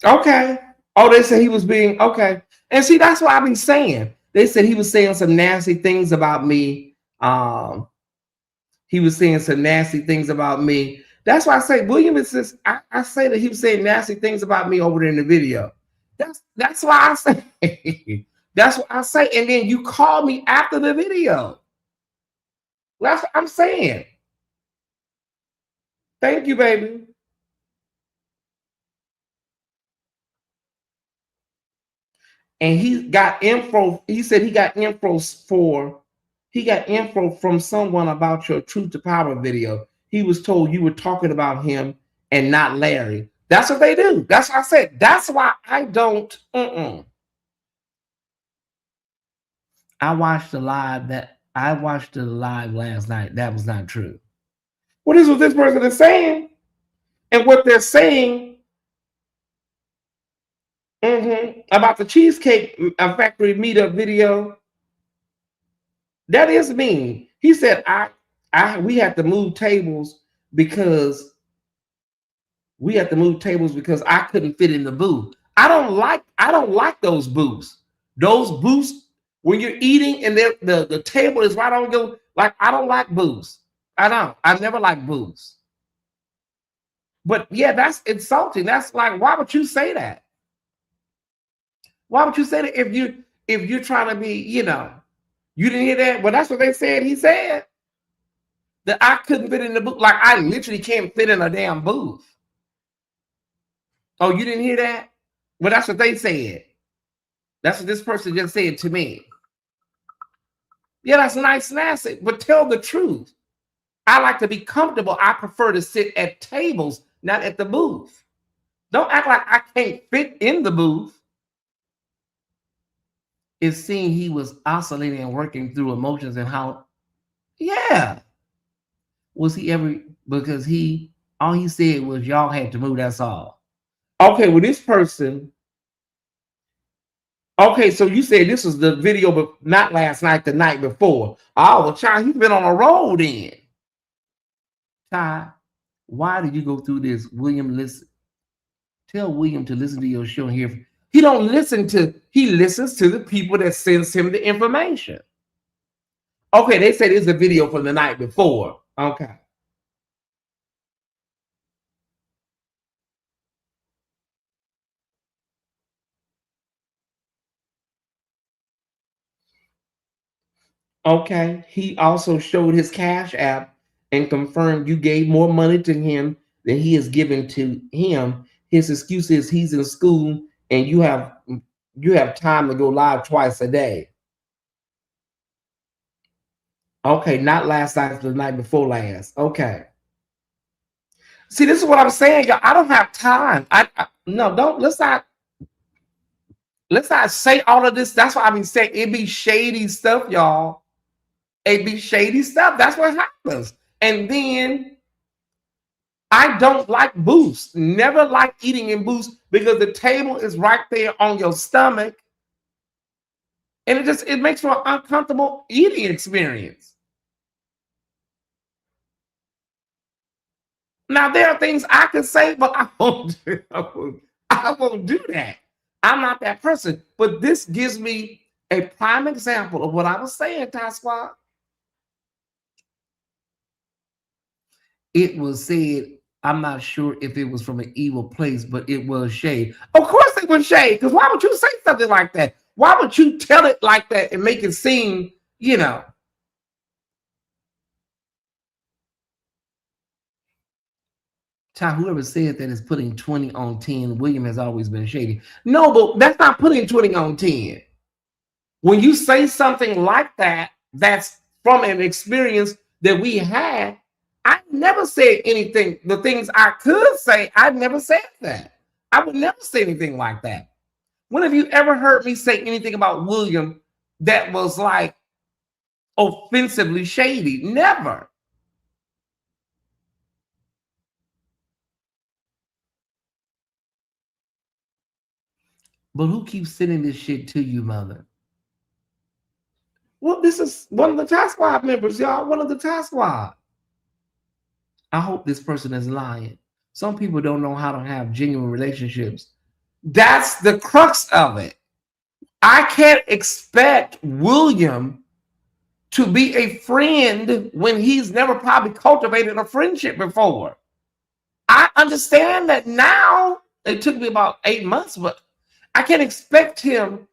Okay. Oh, they said he was being okay. And see, that's what I've been saying. They said he was saying some nasty things about me. He was saying some nasty things about me. That's why I say William is just, I say that he was saying nasty things about me over there in the video. That's why I say that's what I say. And then you call me after the video. That's what I'm saying. Thank you, baby. And he got info. He said he got info from someone about your Truth to Power video. He was told you were talking about him and not Larry. That's what they do. That's what I said. That's why I don't. I watched the live last night. That was not true. What is what this person is saying? And what they're saying about the Cheesecake Factory meetup video, that is mean. He said we had to move tables because I couldn't fit in the booth. I don't like those booths. Those booths when you're eating and the table is right on your, like, I don't like booths. I never like booths. But yeah, that's insulting. That's like, why would you say that? Why would you say that if you're trying to be, you know, you didn't hear that? Well, that's what they said. He said that I couldn't fit in the booth. Like I literally can't fit in a damn booth. Oh, you didn't hear that? Well, that's what they said. That's what this person just said to me. Yeah, that's nice, nasty, but tell the truth. I like to be comfortable. I prefer to sit at tables, not at the booth. Don't act like I can't fit in the booth. It's seeing he was oscillating and working through emotions and how, yeah. Was he ever, because all he said was y'all had to move, that's all. Okay, well, this person, okay, so you said this was the video, but not last night, the night before. Oh, well, child, he's been on a roll then. Ty, why did you go through this? William, listen. Tell William to listen to your show and hear. He don't listen to, he listens to the people that sends him the information. Okay, they said it's a video from the night before. Okay. Okay. He also showed his Cash App and confirmed you gave more money to him than he has given to him. His excuse is he's in school and you have time to go live twice a day. Okay, not last night, the night before last. Okay. See, this is what I'm saying, y'all. I don't have time. No, don't let's not say all of this. That's why I been saying it be shady stuff, y'all. It be shady stuff. That's what happens. And then I don't like booths. Never like eating in booths because the table is right there on your stomach. And it makes for an uncomfortable eating experience. Now there are things I can say, but I won't do that. I'm not that person. But this gives me a prime example of what I was saying, Tasquad. It was said, I'm not sure if it was from an evil place, but it was shade. Of course it was shade, because why would you say something like that? Why would you tell it like that and make it seem, you know? Ty, whoever said that is putting 20 on 10, William has always been shady. No, but that's not putting 20 on 10. When you say something like that, that's from an experience that we had. I never said anything. The things I could say, I never said that. I would never say anything like that. When have you ever heard me say anything about William that was like offensively shady? Never. But who keeps sending this shit to you, mother? Well, this is one of the Task Squad members, y'all. One of the Task Squad. I hope this person is lying. Some people don't know how to have genuine relationships. That's the crux of it. I can't expect William to be a friend when he's never probably cultivated a friendship before. I understand that now. It took me about 8 months, but I can't expect him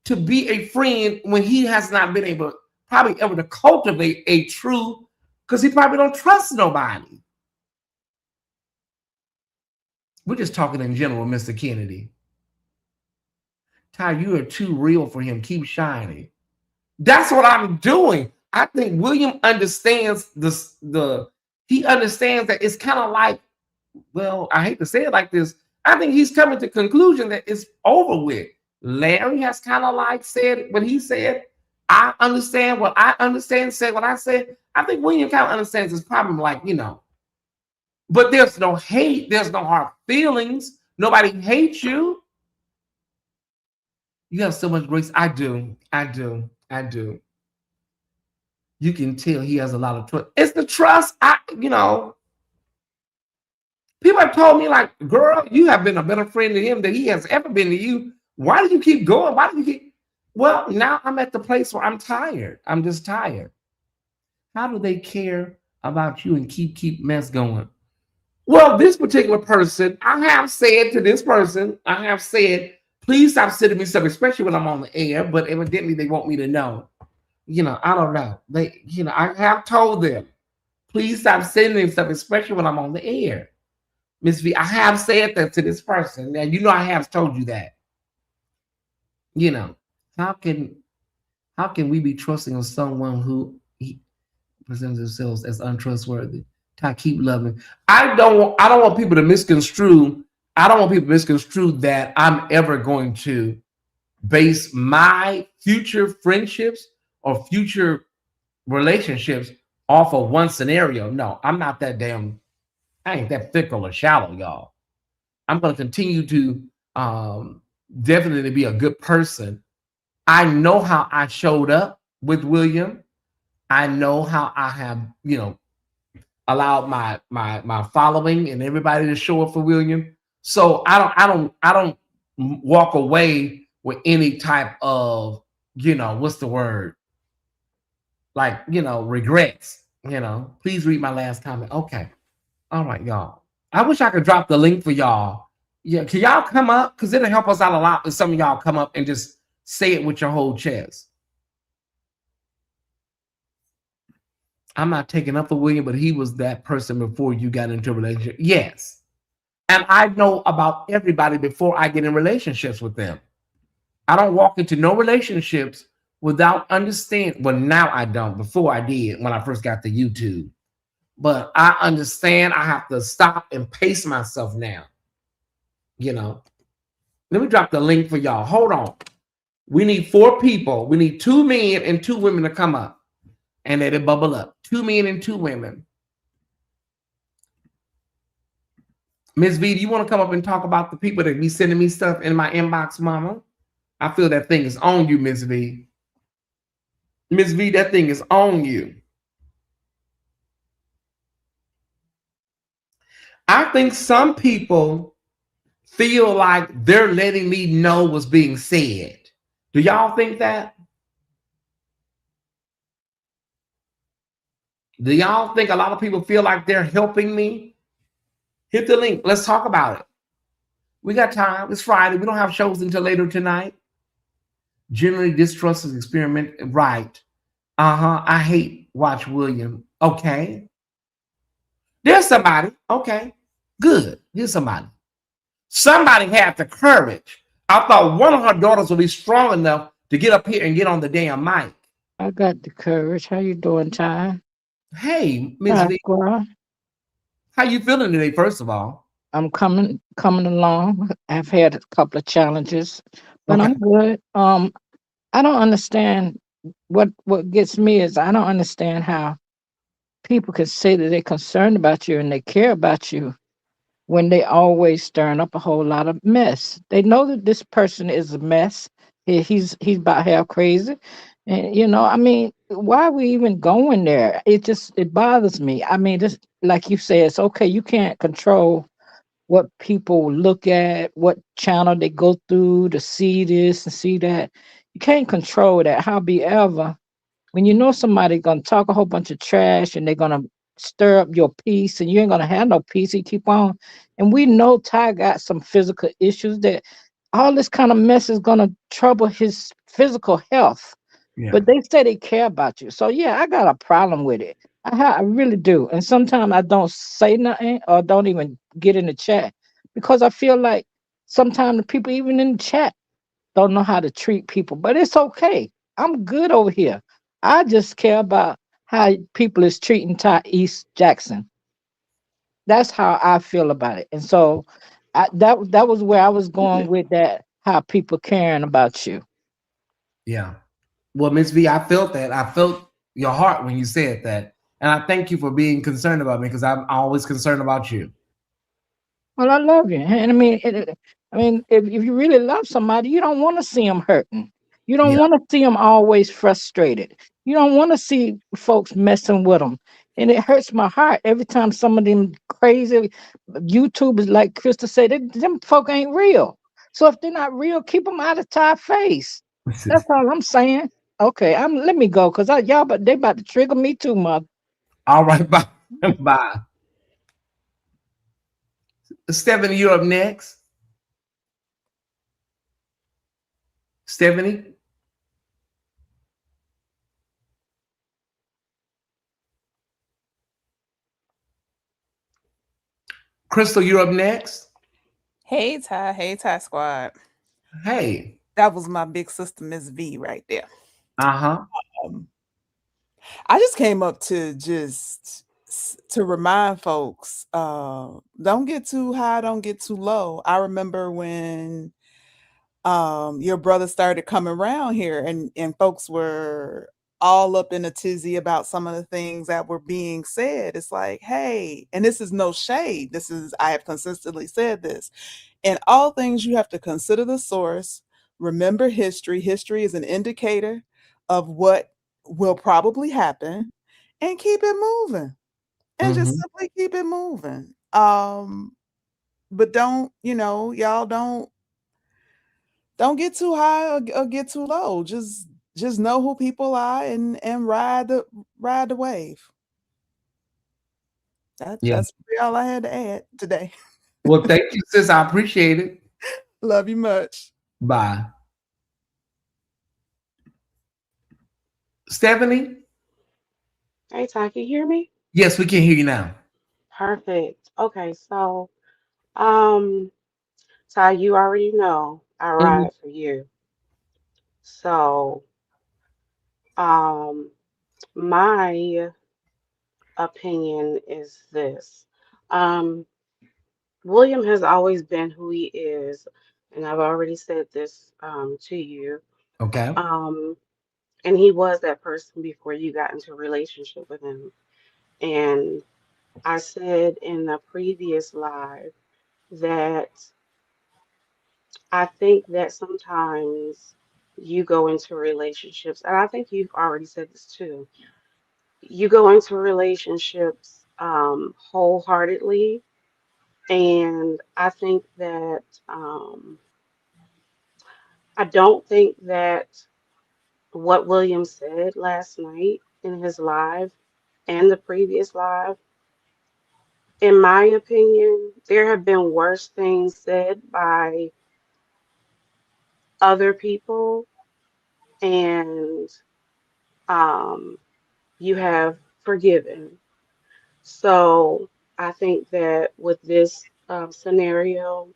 to be a friend when he has not been able, probably ever to cultivate a true, because he probably don't trust nobody. We're just talking in general, Mr. Kennedy. Ty, you are too real for him. Keep shining. That's what I'm doing. I think William understands he understands that it's kind of like, well, I hate to say it like this. I think he's coming to the conclusion that it's over with. Larry has kind of like said what he said. I understand what I understand, said what I said. I think William kind of understands his problem, like, you know. But there's no hate, there's no hard feelings. Nobody hates you. You have so much grace. I do. You can tell he has a lot of trust. It's the trust. People have told me, like, girl, you have been a better friend to him than he has ever been to you. Why do you keep going? Why do you keep? Well, now I'm at the place where I'm tired. I'm just tired. How do they care about you and keep mess going? Well, this particular person, I have said to this person, I have said, please stop sending me stuff, especially when I'm on the air. But evidently, they want me to know. I don't know. I have told them, please stop sending stuff, especially when I'm on the air. Miss V, I have said that to this person. Now, I have told you that. You know, how can we be trusting on someone who presents themselves as untrustworthy? I keep loving. I don't want people to misconstrue. I don't want people to misconstrue that I'm ever going to base my future friendships or future relationships off of one scenario. No, I'm not that damn. I ain't that fickle or shallow, y'all. I'm going to continue to definitely be a good person. I know how I showed up with William. I know how I have, allowed my following and everybody to show up for William. So I don't walk away with any type of, what's the word? Like, regrets. Please read my last comment. Okay. All right, y'all. I wish I could drop the link for y'all. Yeah, can y'all come up? Because it'll help us out a lot if some of y'all come up and just say it with your whole chest. I'm not taking up for William, but he was that person before you got into a relationship. Yes. And I know about everybody before I get in relationships with them. I don't walk into no relationships without understanding. Well, now I don't. Before I did when I first got to YouTube. But I understand I have to stop and pace myself now. Let me drop the link for y'all. Hold on. We need 4 people. We need 2 men and 2 women to come up and let it bubble up. 2 men and 2 women. Miss V, do you want to come up and talk about the people that be sending me stuff in my inbox, mama? I feel that thing is on you, Miss V. Miss V, that thing is on you. I think some people feel like they're letting me know what's being said. Do y'all think that? Do y'all think a lot of people feel like they're helping me? Hit the link. Let's talk about it. We got time. It's Friday. We don't have shows until later tonight. Generally, distrust is experiment. Right. I hate Watch William. Okay. There's somebody. Okay. Good. There's somebody. Somebody had the courage. I thought one of her daughters would be strong enough to get up here and get on the damn mic. I got the courage. How you doing, Ty? Hey, Miss Hi, V, girl. how you feeling today, first of all? I'm coming along. I've had a couple of challenges, but Okay. I'm good. I don't understand what gets me is I don't understand how people can say that they're concerned about you and they care about you when they always stirring up a whole lot of mess. They know that this person is a mess. He's about half crazy. And I mean, why are we even going there? It bothers me. I mean, just like you said, it's okay. You can't control what people look at, what channel they go through to see this and see that. You can't control that. However, when you know somebody gonna talk a whole bunch of trash and they're gonna stir up your peace and you ain't gonna have no peace, you keep on. And we know Ty got some physical issues that all this kind of mess is gonna trouble his physical health. Yeah. But they say they care about you. So yeah, I got a problem with it. I really do. And sometimes I don't say nothing or don't even get in the chat because I feel like sometimes the people even in the chat don't know how to treat people, but it's okay. I'm good over here. I just care about how people is treating Ty East Jackson. That's how I feel about it. And so that was where I was going with that, how people caring about you. Yeah. Well, Miss V, I felt that. I felt your heart when you said that. And I thank you for being concerned about me because I'm always concerned about you. Well, I love you, and I mean, I mean, if you really love somebody, you don't want to see them hurting. You don't Yeah. want to see them always frustrated. You don't want to see folks messing with them, and it hurts my heart every time some of them crazy YouTubers, like Krista said, them folk ain't real. So if they're not real, keep them out of Ty face. That's all I'm saying. Okay, let me go because y'all, but they about to trigger me too, mother. All right. Bye. Bye. Stephanie, you're up next. Stephanie, Crystal, you're up next. Hey Ty Squad. Hey. That was my big sister Miss V right there. Uh-huh. Um, I just came up to to remind folks, don't get too high, don't get too low. I remember when your brother started coming around here and folks were all up in a tizzy about some of the things that were being said. It's like, hey, and this is no shade. This is, I have consistently said this. In all things, you have to consider the source, remember history. History is an indicator of what will probably happen, and keep it moving. And just Mm-hmm. simply keep it moving. But don't, y'all don't get too high or get too low. Just know who people are and ride the wave. Yeah. That's really all I had to add today. Well, thank you, sis. I appreciate it. Love you much. Bye. Stephanie? Hey, Ty, can you hear me? Yes, we can hear you now. Perfect. Okay, so, um, Ty, you already know I Mhm. ride for you. So, um, my opinion is this. Um, William has always been who he is, and I've already said this, to you. Okay. Um, and he was that person before you got into a relationship with him. And I said in the previous live that I think that sometimes you go into relationships, and I think you've already said this too. You go into relationships wholeheartedly, and I think that I don't think that what William said last night in his live and the previous live, in my opinion, there have been worse things said by other people, and um, you have forgiven. So I think that with this scenario,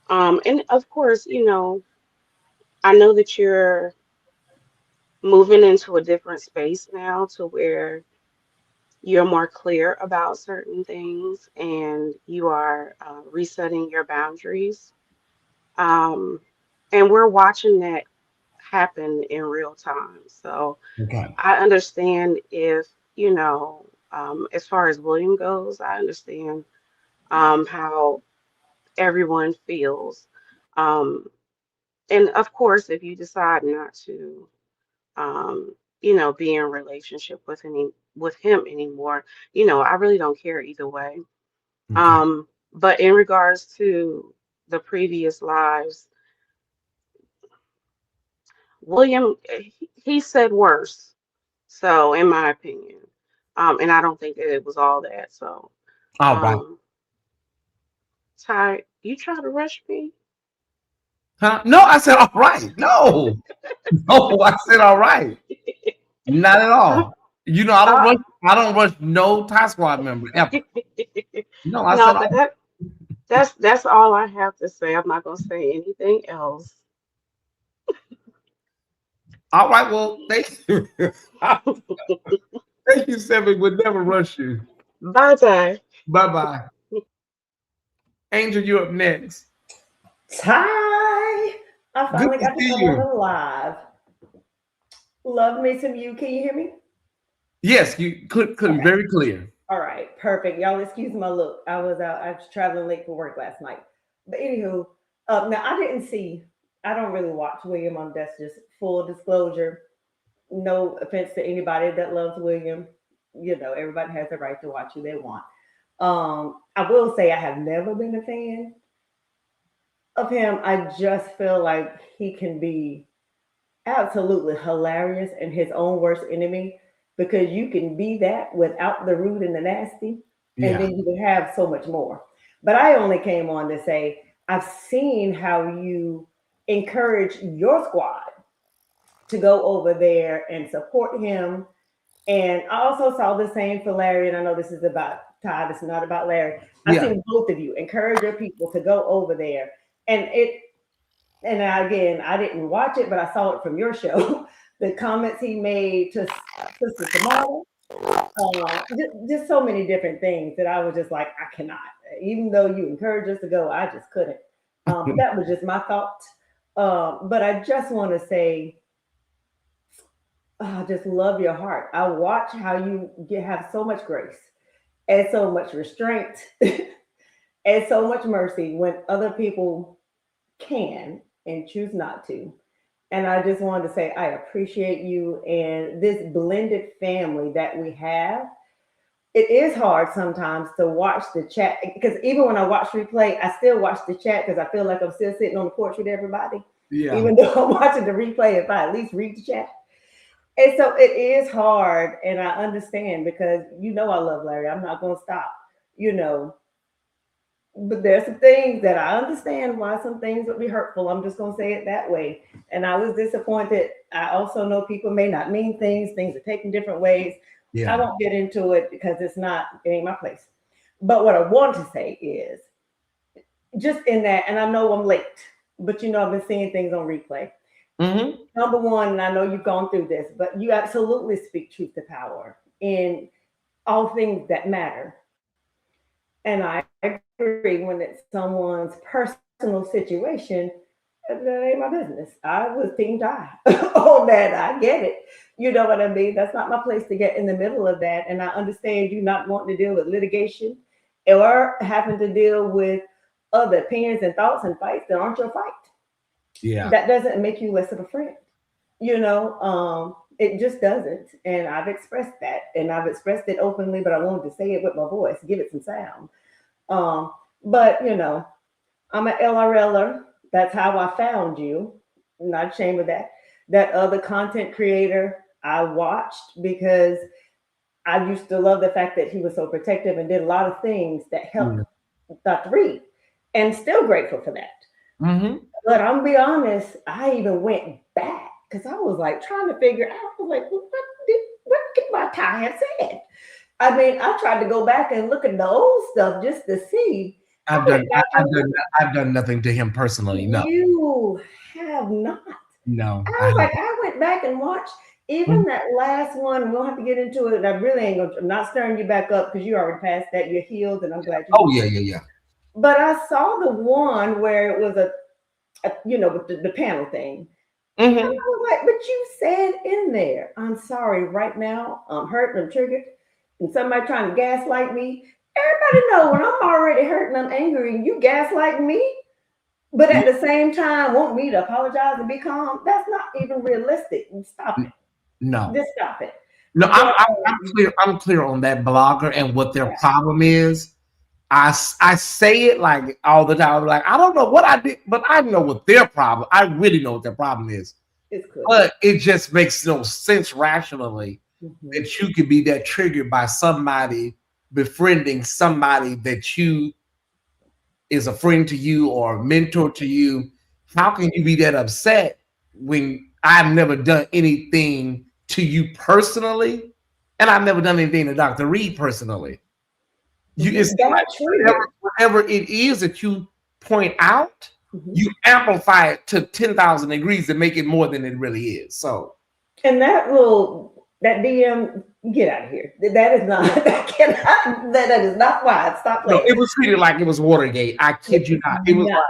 and of course, I know that you're moving into a different space now to where you're more clear about certain things and you are resetting your boundaries. Um, and we're watching that happen in real time. So Okay. I understand if, as far as William goes, I understand how everyone feels. Um, and of course, if you decide not to, be in a relationship with him anymore, I really don't care either way. Okay. But in regards to the previous lives, William, he said worse. So, in my opinion, and I don't think that it was all that. So, All right. um, Ty, you try to rush me? Huh? No, I said all right. No. No, I said all right. Not at all. You know, Uh, I don't rush no Tie Squad member ever. No, I said no, all, that's all I have to say. I'm not gonna say anything else. all right. Well, thank you. Thank you, Seven. Would never rush you. Bye, Ty. Bye-bye. Angel, you're up next. Ty, I Good finally to got to see come on you. the live. Love me some you. Can you hear me? Yes, you could Okay. very clear. All right. Perfect. Y'all excuse my look. I was traveling late for work last night. But anywho, now I didn't see. I don't really watch William on. That's just full disclosure. No offense to anybody that loves William. You know, everybody has the right to watch who they want. I will say I have never been a fan of him. I just feel like he can be absolutely hilarious and his own worst enemy because you can be that without the rude and the nasty, and Yeah. then you can have so much more. But I only came on to say, I've seen how you encourage your squad to go over there and support him. And I also saw the same for Larry. And I know this is about Todd, it's not about Larry. I've seen both of you encourage your people to go over there. And again, I didn't watch it, but I saw it from your show. The comments he made to Sister Tamara, just so many different things that I was just like, I cannot. Even though you encouraged us to go, I just couldn't. That was just my thought. But I just want to say, I just love your heart. I watch how you have so much grace and so much restraint and so much mercy when other people can and choose not to. And I just wanted to say, I appreciate you and this blended family that we have. It is hard sometimes to watch the chat, because even when I watch replay, I still watch the chat because I feel like I'm still sitting on the porch with everybody. Yeah. Even though I'm watching the replay, if I at least read the chat. And so it is hard, and I understand, because I love Larry. I'm not going to stop, But there's some things that I understand why some things would be hurtful. I'm just going to say it that way. And I was disappointed. I also know people may not mean things are taken different ways. Yeah. I won't get into it because it ain't my place. But what I want to say is just in that, and I know I'm late, but I've been seeing things on replay. Mm-hmm. Number one, and I know you've gone through this, but you absolutely speak truth to power in all things that matter. And I agree, when it's someone's personal situation, that ain't my business. I was team die on that. I get it. You know what I mean? That's not my place to get in the middle of that. And I understand you not wanting to deal with litigation or having to deal with other opinions and thoughts and fights that aren't your fight. Yeah. That doesn't make you less of a friend. It just doesn't. And I've expressed that, and I've expressed it openly, but I wanted to say it with my voice, give it some sound. But I'm an LRLer. That's how I found you. I'm not ashamed of that. That other content creator I watched because I used to love the fact that he was so protective and did a lot of things that helped Dr. Reed, and still grateful for that. Mm-hmm. But I'm gonna be honest, I even went back because I was like trying to figure out, I was like, what did my Ty have said? I mean, I tried to go back and look at the old stuff just to see. I've done nothing to him personally. No, you have not. No, I went back and watched even that last one. We don't have to get into it. I really ain't gonna. I'm not stirring you back up because you already passed that. You're healed, and I'm glad you. Yeah. But I saw the one where it was with the panel thing. Mm-hmm. And I was like, but you said in there, I'm sorry, right now I'm hurt and I'm triggered, and somebody trying to gaslight me. Everybody know when I'm already hurt and I'm angry and you gaslight me, but at the same time want me to apologize and be calm. That's not even realistic. Stop it. No. Just stop it. No, I'm clear on that blogger and what their problem is. I say it like all the time. I'm like, I don't know what I did, but I know what their problem. I really know what their problem is. It's good. But it just makes no sense rationally that you could be that triggered by somebody befriending somebody that you is a friend to you or a mentor to you. How can you be that upset when I've never done anything to you personally, and I've never done anything to Dr. Reed personally? It's like whatever it is that you point out, you amplify it to 10,000 degrees to make it more than it really is. So, and that DM, get out of here. That is not why. Stop playing. No, it was treated like it was Watergate. I kid you not. It was not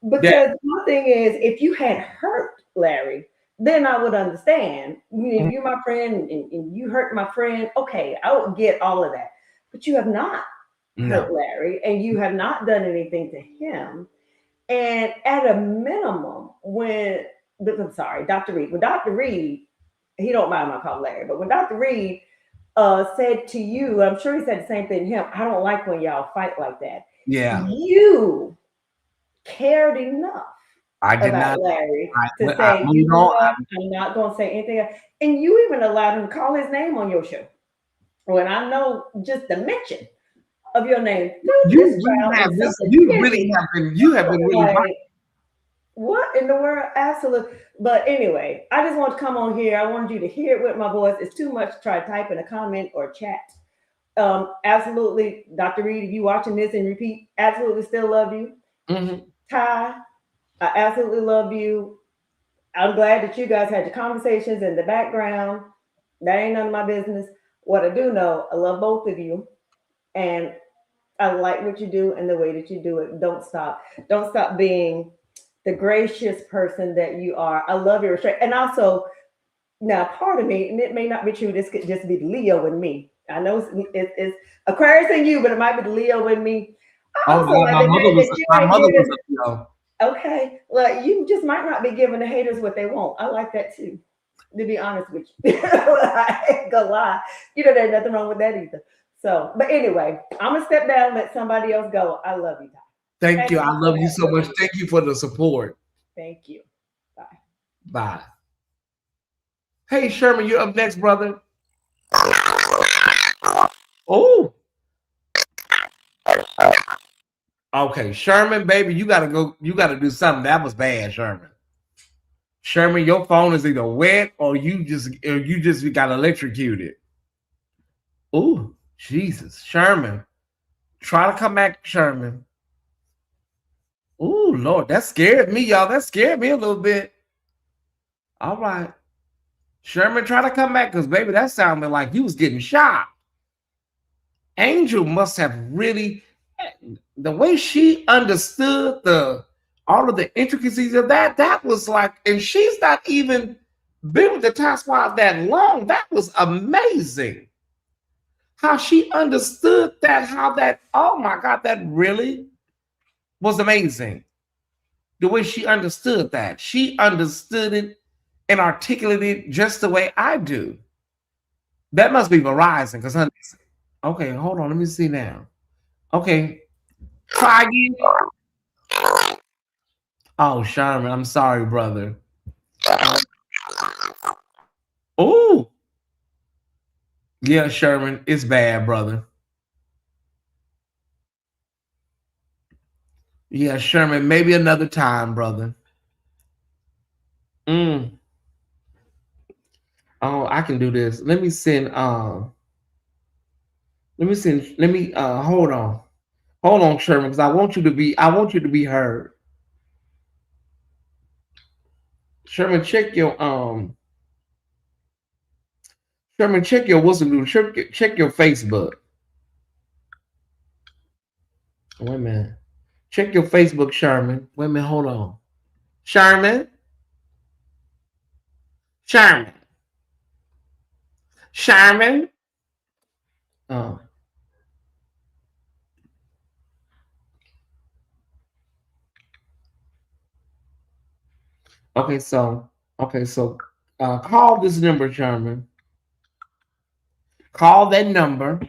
like that. Because one thing is, if you had hurt Larry, then I would understand. If you're my friend and you hurt my friend, okay, I would get all of that. But you have not hurt Larry, and you have not done anything to him. And at a minimum, Dr. Reed, when Dr. Reed, he don't mind my call Larry, but when Dr. Reed said to you, I'm sure he said the same thing to him, I don't like when y'all fight like that. Yeah. You cared enough about Larry to say, I'm not going to say anything else. And you even allowed him to call his name on your show. When I know just the mention of your name. You really have this. You really have been. You have been really. Like, what in the world? Absolutely. But anyway, I just want to come on here. I wanted you to hear it with my voice. It's too much to try to type in a comment or chat. Absolutely, Dr. Reed, if you watching this and repeat, absolutely still love you. Mm-hmm. Ty, I absolutely love you. I'm glad that you guys had your conversations in the background. That ain't none of my business. What I do know, I love both of you. And I like what you do and the way that you do it. Don't stop. Don't stop being the gracious person that you are. I love your restraint. And also, now part of me, and it may not be true, this could just be the Leo in me. I know it's Aquarius in you, but it might be the Leo in me. I also like my mother was a Leo. Okay, well, you just might not be giving the haters what they want. I like that too, to be honest with you. I ain't gonna lie. You know, there's nothing wrong with that either. So, but anyway, I'm gonna step down, let somebody else go. I love you, Ty. Thank you. I love you so much. Thank you for the support. Thank you. Bye. Bye. Hey, Sherman, you're up next, brother. Oh. Okay, Sherman, baby, you gotta go. You gotta do something. That was bad, Sherman. Sherman, your phone is either wet or you just got electrocuted. Oh, Jesus, Sherman, try to come back, Sherman. Oh, Lord, that scared me, y'all. That scared me a little bit. All right, Sherman, try to come back because, baby, that sounded like you was getting shot. Angel must have really, the way she understood all of the intricacies of that was like, and she's not even been with the Task Squad that long. That was amazing. How she understood that, oh my God, that really was amazing. The way she understood that. She understood it and articulated it just the way I do. That must be Verizon, because okay, hold on, let me see now. Okay, try again. Oh, Sherman, I'm sorry, brother. Oh, yeah, Sherman, it's bad, brother. Yeah, Sherman, maybe another time, brother. Oh, I can do this. Let me send hold on. Hold on, Sherman, because I want you to be heard. Sherman, check your what's it do? Check your Facebook. Wait a minute. Check your Facebook, Sherman. Wait a minute, hold on. Sherman. Oh. Okay, so call this number, Sherman. Call that number,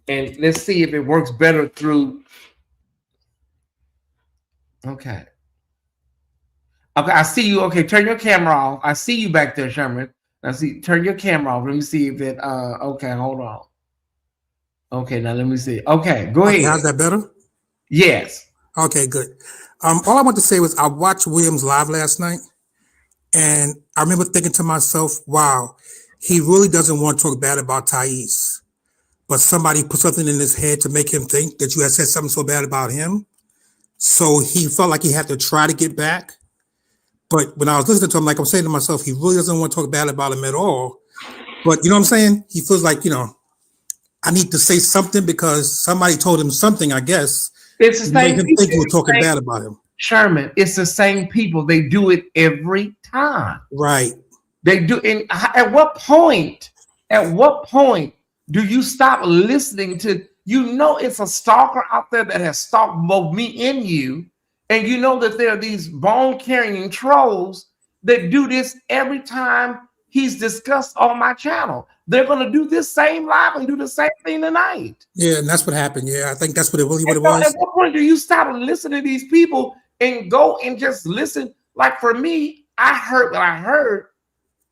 and let's see if it works better through. Okay. Okay, I see you. Okay, turn your camera off. I see you back there, Sherman. Turn your camera off. Let me see if it okay, hold on. Okay, now let me see. Okay, go ahead. How's that better? Yes. Okay, good. All I want to say was I watched Williams live last night, and I remember thinking to myself, wow, he really doesn't want to talk bad about Tyesse, but somebody put something in his head to make him think that you had said something so bad about him. So he felt like he had to try to get back. But when I was listening to him, like I'm saying to myself, he really doesn't want to talk bad about him at all. But you know what I'm saying? He feels like, I need to say something because somebody told him something, I guess. It's the same people. Think you were talking bad about him. Sherman, it's the same people. They do it every time. Right. They do. And at what point do you stop listening to, it's a stalker out there that has stalked both me and you. And you know that there are these bone-carrying trolls that do this every time he's discussed on my channel. They're going to do this same live and do the same thing tonight. Yeah, and that's what happened. Yeah, I think that's what it was. At what point do you stop listening to these people and go and just listen? Like for me, I heard what I heard.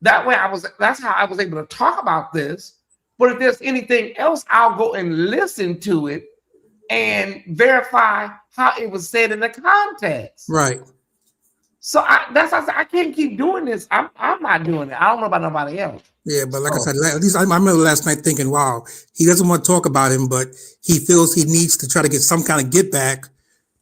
That's how I was able to talk about this. But if there's anything else, I'll go and listen to it and verify how it was said in the context. Right. So that's why I said I can't keep doing this. I'm not doing it. I don't know about nobody else. Yeah, but like I said, at least I remember last night thinking, wow, he doesn't want to talk about him, but he feels he needs to try to get some kind of get back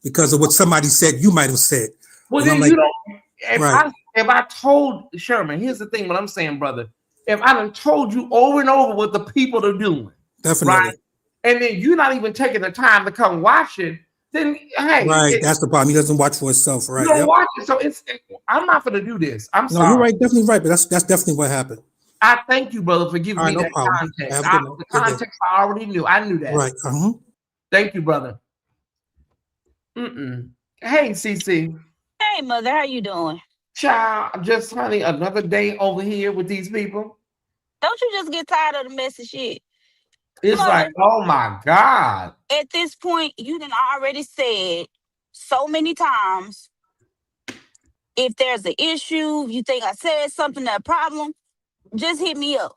because of what somebody said you might have said. Well, And then I'm like, you don't. If right. I told Sherman, here's the thing. What I'm saying, brother, if I done told you over and over what the people are doing, Definitely. right, and then you're not even taking the time to come watch it, then hey, Right, that's the problem. He doesn't watch for himself, you right? don't Yep. watch it. So I'm not going to do this. I'm No, you're sorry. right, definitely right, but that's definitely what happened. I thank you, brother, for giving All right, me no that problem. context. Have a good night. The Good day. context I already knew. I knew that. Right. Thank you, brother. Hey, CC. Hey, mother, how you doing? Child, just honey, another day over here with these people. Don't you just get tired of the messy shit? It's Mother, like, oh my God. at this point, you done already said so many times, if there's an issue, you think I said something, a problem, just hit me up.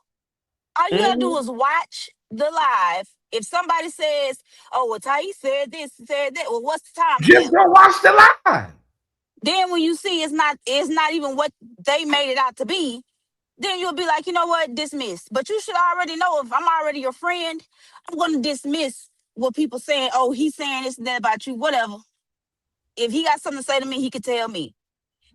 All you gotta do is watch the live. If somebody says, oh, well, Tyesse said this, said that, well, what's the time Just stamp? go watch the live. Then when you see it's not even what they made it out to be, then you'll be like, you know what, dismiss. But you should already know, if I'm already your friend, I'm going to dismiss what people saying. Oh, he's saying this and that about you, whatever. If he got something to say to me, he could tell me.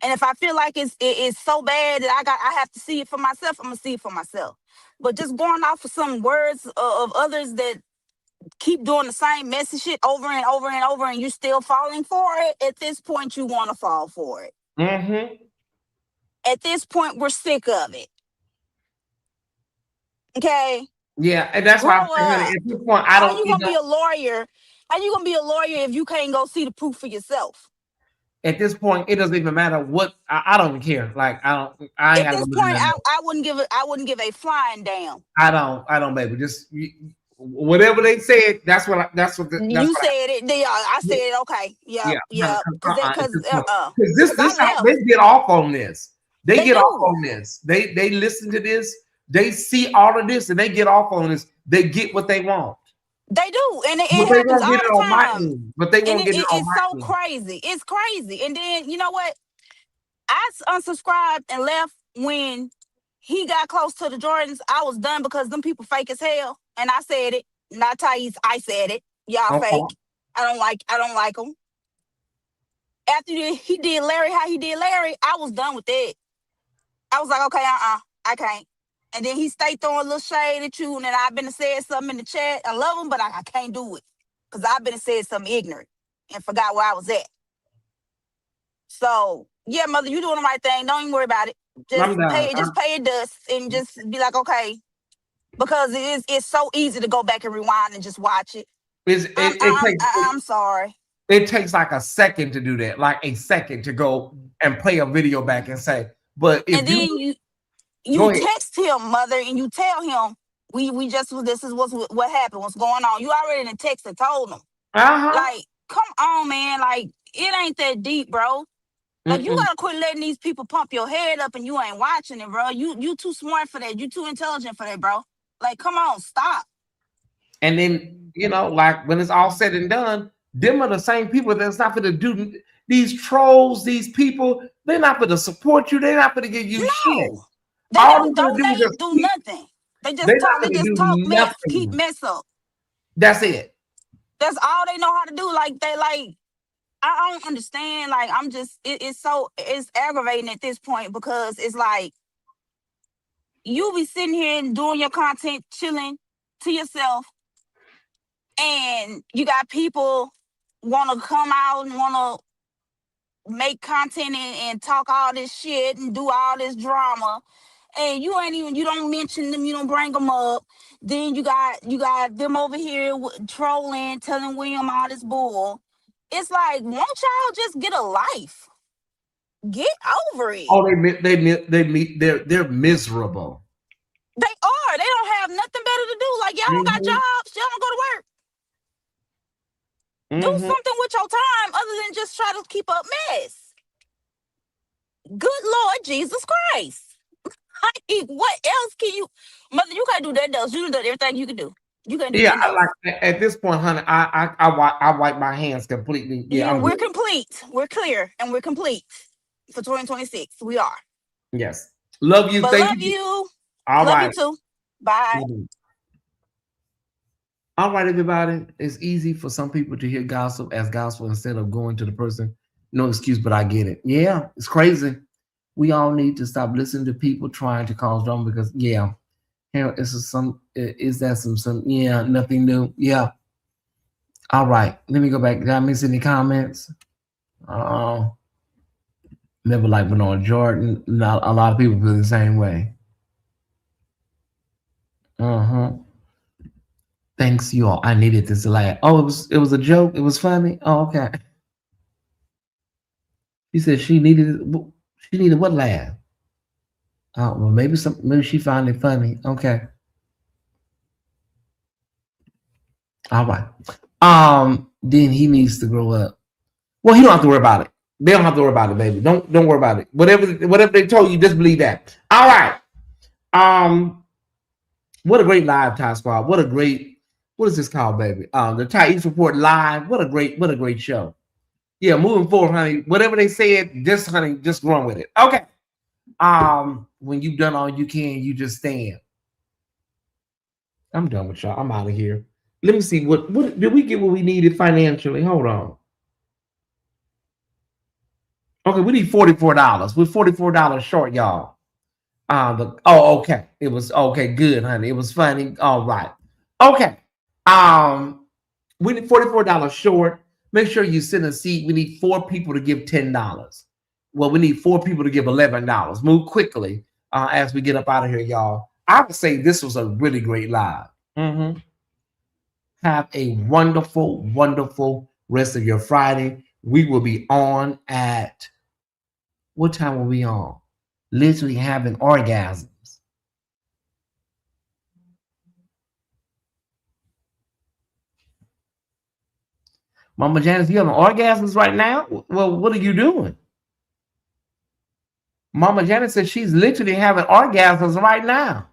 And if I feel like it's so bad that I have to see it for myself, I'm going to see it for myself. But just going off of some words of others that keep doing the same messy shit over and over and over, and you still falling for it, at this point, you want to fall for it. At this point, we're sick of it. Okay? Yeah, and that's why I'm saying, honey, at this point, I don't. How you gonna be a lawyer? How you gonna be a lawyer if you can't go see the proof for yourself? At this point, it doesn't even matter what. I don't even care. Like I ain't At this point, I wouldn't give a flying damn. I don't, baby. Just whatever they said. That's what. You said it. I said it. Okay. Yeah. Because this how they get off on this. They get off on this. They listen to this. They see all of this and they get off on this. They get what they want. They do, and it happens all the time. But they won't get it on my end. It's so crazy. It's crazy. And then you know what? I unsubscribed and left when he got close to the Jordans. I was done because them people fake as hell. And I said it. Not Tyesse. I said it. Y'all fake. I don't like them. After he did Larry how he did Larry, I was done with that. I was like, okay, I can't. And then he stayed throwing a little shade at you, and then I've been to say something in the chat. I love him, but I can't do it because I've been to say something ignorant and forgot where I was at. So yeah, mother, you doing the right thing. Don't even worry about it. Just pay your dust and just be like, okay, because it's so easy to go back and rewind and just watch it. I'm sorry. It takes like a second to do that, like a second to go and play a video back and say, but if you text him, mother, and you tell him this is what happened, what's going on. You already in the text and told him. Like, come on, man. Like, it ain't that deep, bro. Like, you gotta quit letting these people pump your head up and you ain't watching it, bro. You too smart for that. You too intelligent for that, bro. Like, come on, stop. And then, like when it's all said and done, them are the same people that's not going to do these trolls, these people. They're not going to support you. They're not going to give you shit. They don't donate, do nothing. They just talk mess, keep mess up. That's it. That's all they know how to do. Like, I don't understand. Like, it's aggravating at this point because it's like you be sitting here and doing your content, chilling to yourself, and you got people want to come out and want to make content and talk all this shit and do all this drama, and you don't mention them, you don't bring them up. Then you got them over here trolling, telling William all this bull. It's like, won't y'all just get a life? Get over it. Oh, they're miserable. They are. They don't have nothing better to do. Like, y'all don't got jobs. Y'all don't go to work. Do something with your time other than just try to keep up mess. Good Lord Jesus Christ. Like, what else can you, mother? You can't do that else. You done everything you can do. You can't do Yeah, nothing I else. like at this point, honey. I wipe my hands completely. Yeah, Yeah, I'm we're good. complete. We're clear and we're complete for 2026. We are. Yes, love you. But Thank love you. you. All Love you right. too. Bye. All right, everybody. It's easy for some people to hear gossip as gospel instead of going to the person. No excuse, but I get it. Yeah, it's crazy. We all need to stop listening to people trying to cause drama because, yeah, is that some, yeah, nothing new. Yeah. All right. Let me go back. Did I miss any comments? Uh, Never like Bernard Jordan. Not a lot of people feel the same way. Uh-huh. Thanks you all. I needed this to laugh. Oh, it was a joke. It was funny. Oh, okay. She said she needed what laugh? Oh, well, maybe she found it funny. Okay. All right. Then he needs to grow up. Well, he don't have to worry about it. They don't have to worry about it, baby. Don't worry about it. Whatever they told you, just believe that. All right. What a great live Ty Squad. What is this called, baby? The Tyesse Report live. What a great show. Yeah, moving forward, honey. Whatever they said, just run with it. Okay. When you've done all you can, you just stand. I'm done with y'all. I'm out of here. Let me see what did we get what we needed financially? Hold on. Okay, we need $44. We're $44 short, y'all. Okay. It was okay, good, honey. It was funny. All right. Okay. We need $44 short. Make sure you send a seat. We need 4 people to give $10. Well, we need 4 people to give $11. Move quickly as we get up out of here, y'all. I would say this was a really great live. Mm-hmm. Have a wonderful, wonderful rest of your Friday. We will be on at what time will we on? Literally having orgasms. Mama Janice, you having orgasms right now? Well, what are you doing? Mama Janice says she's literally having orgasms right now.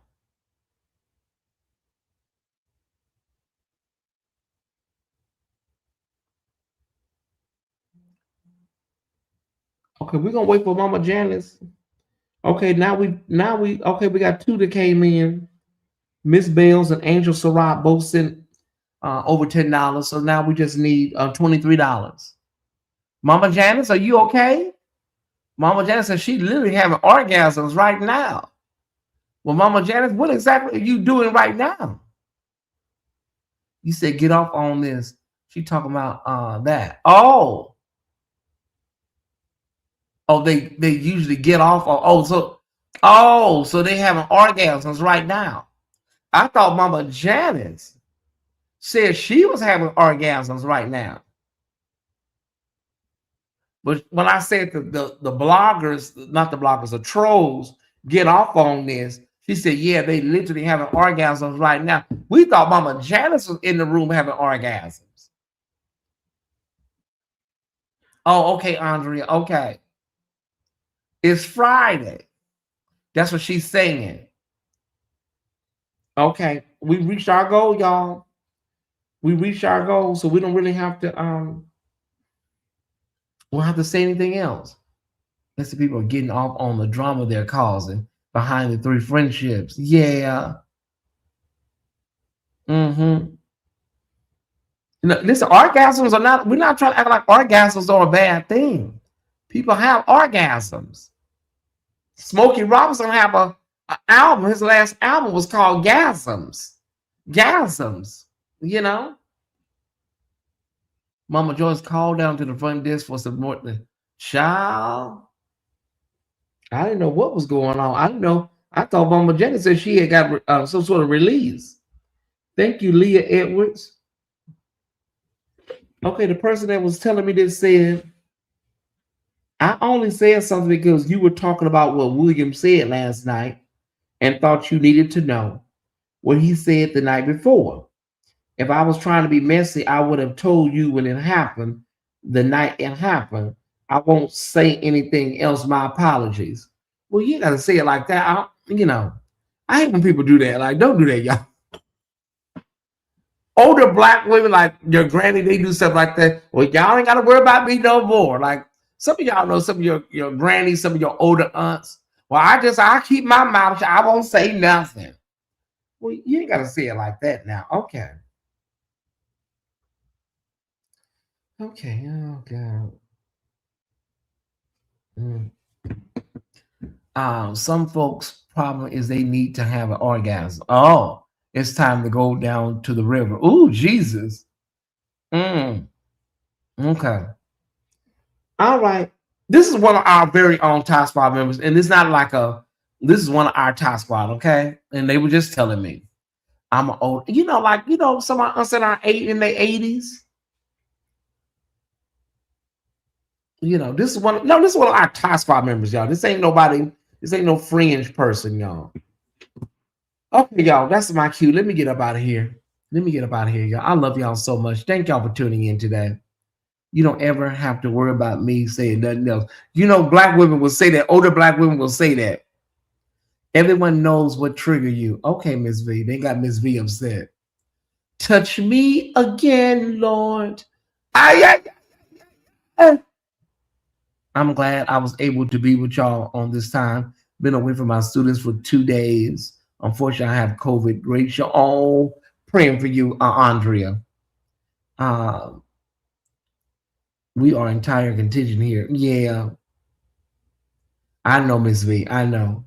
Okay, we're gonna wait for Mama Janice. Okay, we got 2 that came in. Miss Bales and Angel Surratt both sent over $10. So now we just need $23. Mama Janice, are you okay? Mama Janice says she's literally having orgasms right now. Well, Mama Janice, what exactly are you doing right now? You said get off on this. She talking about that. Oh, they usually get off. So they having orgasms right now. I thought Mama Janice said she was having orgasms right now. But when I said the bloggers, not the bloggers, the trolls get off on this, she said, yeah, they literally having orgasms right now. We thought Mama Janice was in the room having orgasms. Oh, okay, Andrea. Okay. It's Friday. That's what she's saying. Okay. We reached our goal, y'all. We reached our goal, so we don't really have to we don't have to say anything else. Unless the people are getting off on the drama they're causing behind the 3 friendships. Yeah. Mm-hmm. Listen, orgasms are not, we're not trying to act like orgasms are a bad thing. People have orgasms. Smokey Robinson have a album. His last album was called Gasms. Gasms, you know. Mama Joyce called down to the front desk for some more. Child, I didn't know what was going on. I didn't know. I thought Mama Jenny said she had got some sort of release. Thank you, Leah Edwards. Okay, the person that was telling me this said, I only said something because you were talking about what William said last night and thought you needed to know what he said the night before. If I was trying to be messy, I would have told you when it happened, the night it happened. I won't say anything else. My apologies. Well, you gotta say it like that. I hate when people do that. Like, don't do that, y'all. Older black women, like your granny, they do stuff like that. Well, y'all ain't gotta worry about me no more. Like some of y'all know some of your grannies, some of your older aunts. Well, I keep my mouth shut. I won't say nothing. Well, you ain't gotta say it like that now. Okay. Okay. Oh God. Some folks' problem is they need to have an orgasm. Oh, it's time to go down to the river. Ooh, Jesus. Okay. All right. This is one of our very own Tie Squad members, and it's not like this is one of our Tie Squad, okay? And they were just telling me I'm an old, some of us in in their 80s. This is one of our Tie Squad members, y'all. This ain't no fringe person, y'all. Okay, y'all, that's my cue. Let me get up out of here. Y'all. I love y'all so much. Thank y'all for tuning in today. You don't ever have to worry about me saying nothing else. Black women will say that. Older black women will say that. Everyone knows what trigger you. Okay, Miss V. They got Miss V upset. Touch me again, Lord. I'm glad I was able to be with y'all on this time. Been away from my students for 2 days. Unfortunately, I have COVID. Rachel, all praying for you, Andrea. We are entire contingent here. Yeah. I know, Miss V. I know.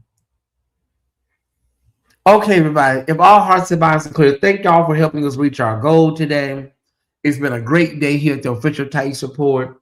Okay, everybody. If all hearts and minds are clear, thank y'all for helping us reach our goal today. It's been a great day here at the official Tyesse Report.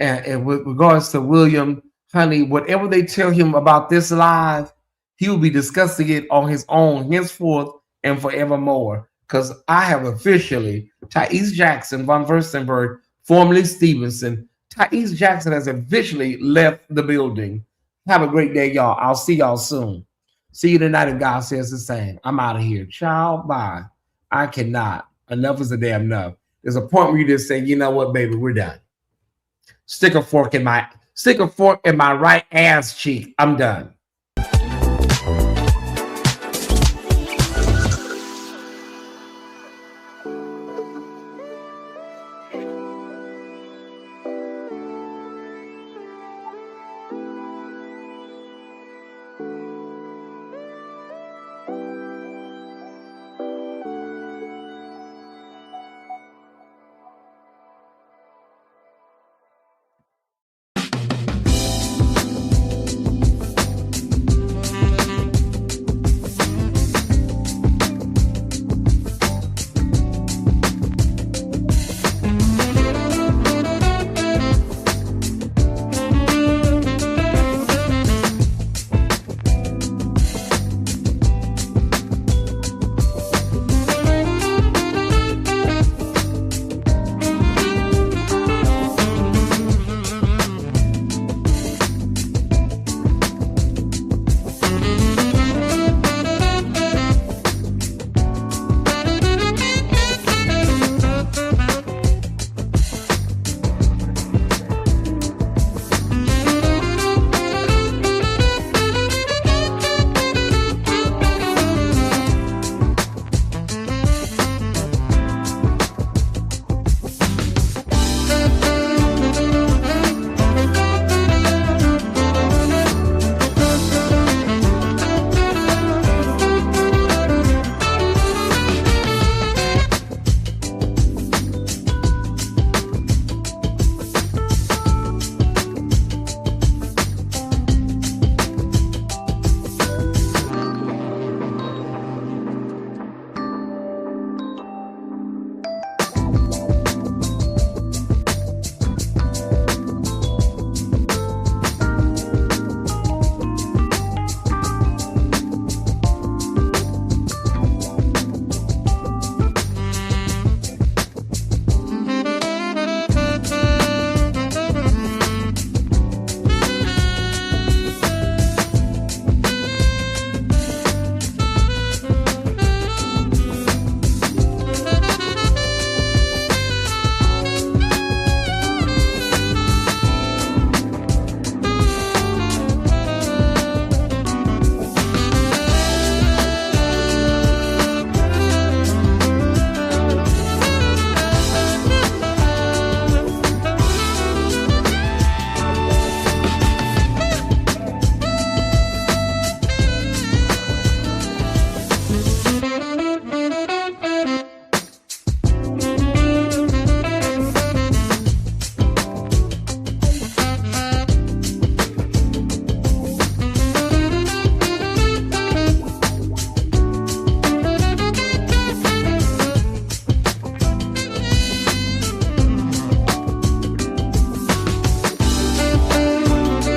And with regards to William, honey, whatever they tell him about this live, he will be discussing it on his own henceforth and forevermore. Because I have officially, Tyesse Jackson von Furstenberg, formerly Stevenson, Tyesse Jackson has officially left the building. Have a great day, y'all. I'll see y'all soon. See you tonight if God says the same. I'm out of here. Ciao, bye. I cannot. Enough is a damn enough. There's a point where you just say, you know what, baby, we're done. Stick a fork in my right ass cheek. I'm done.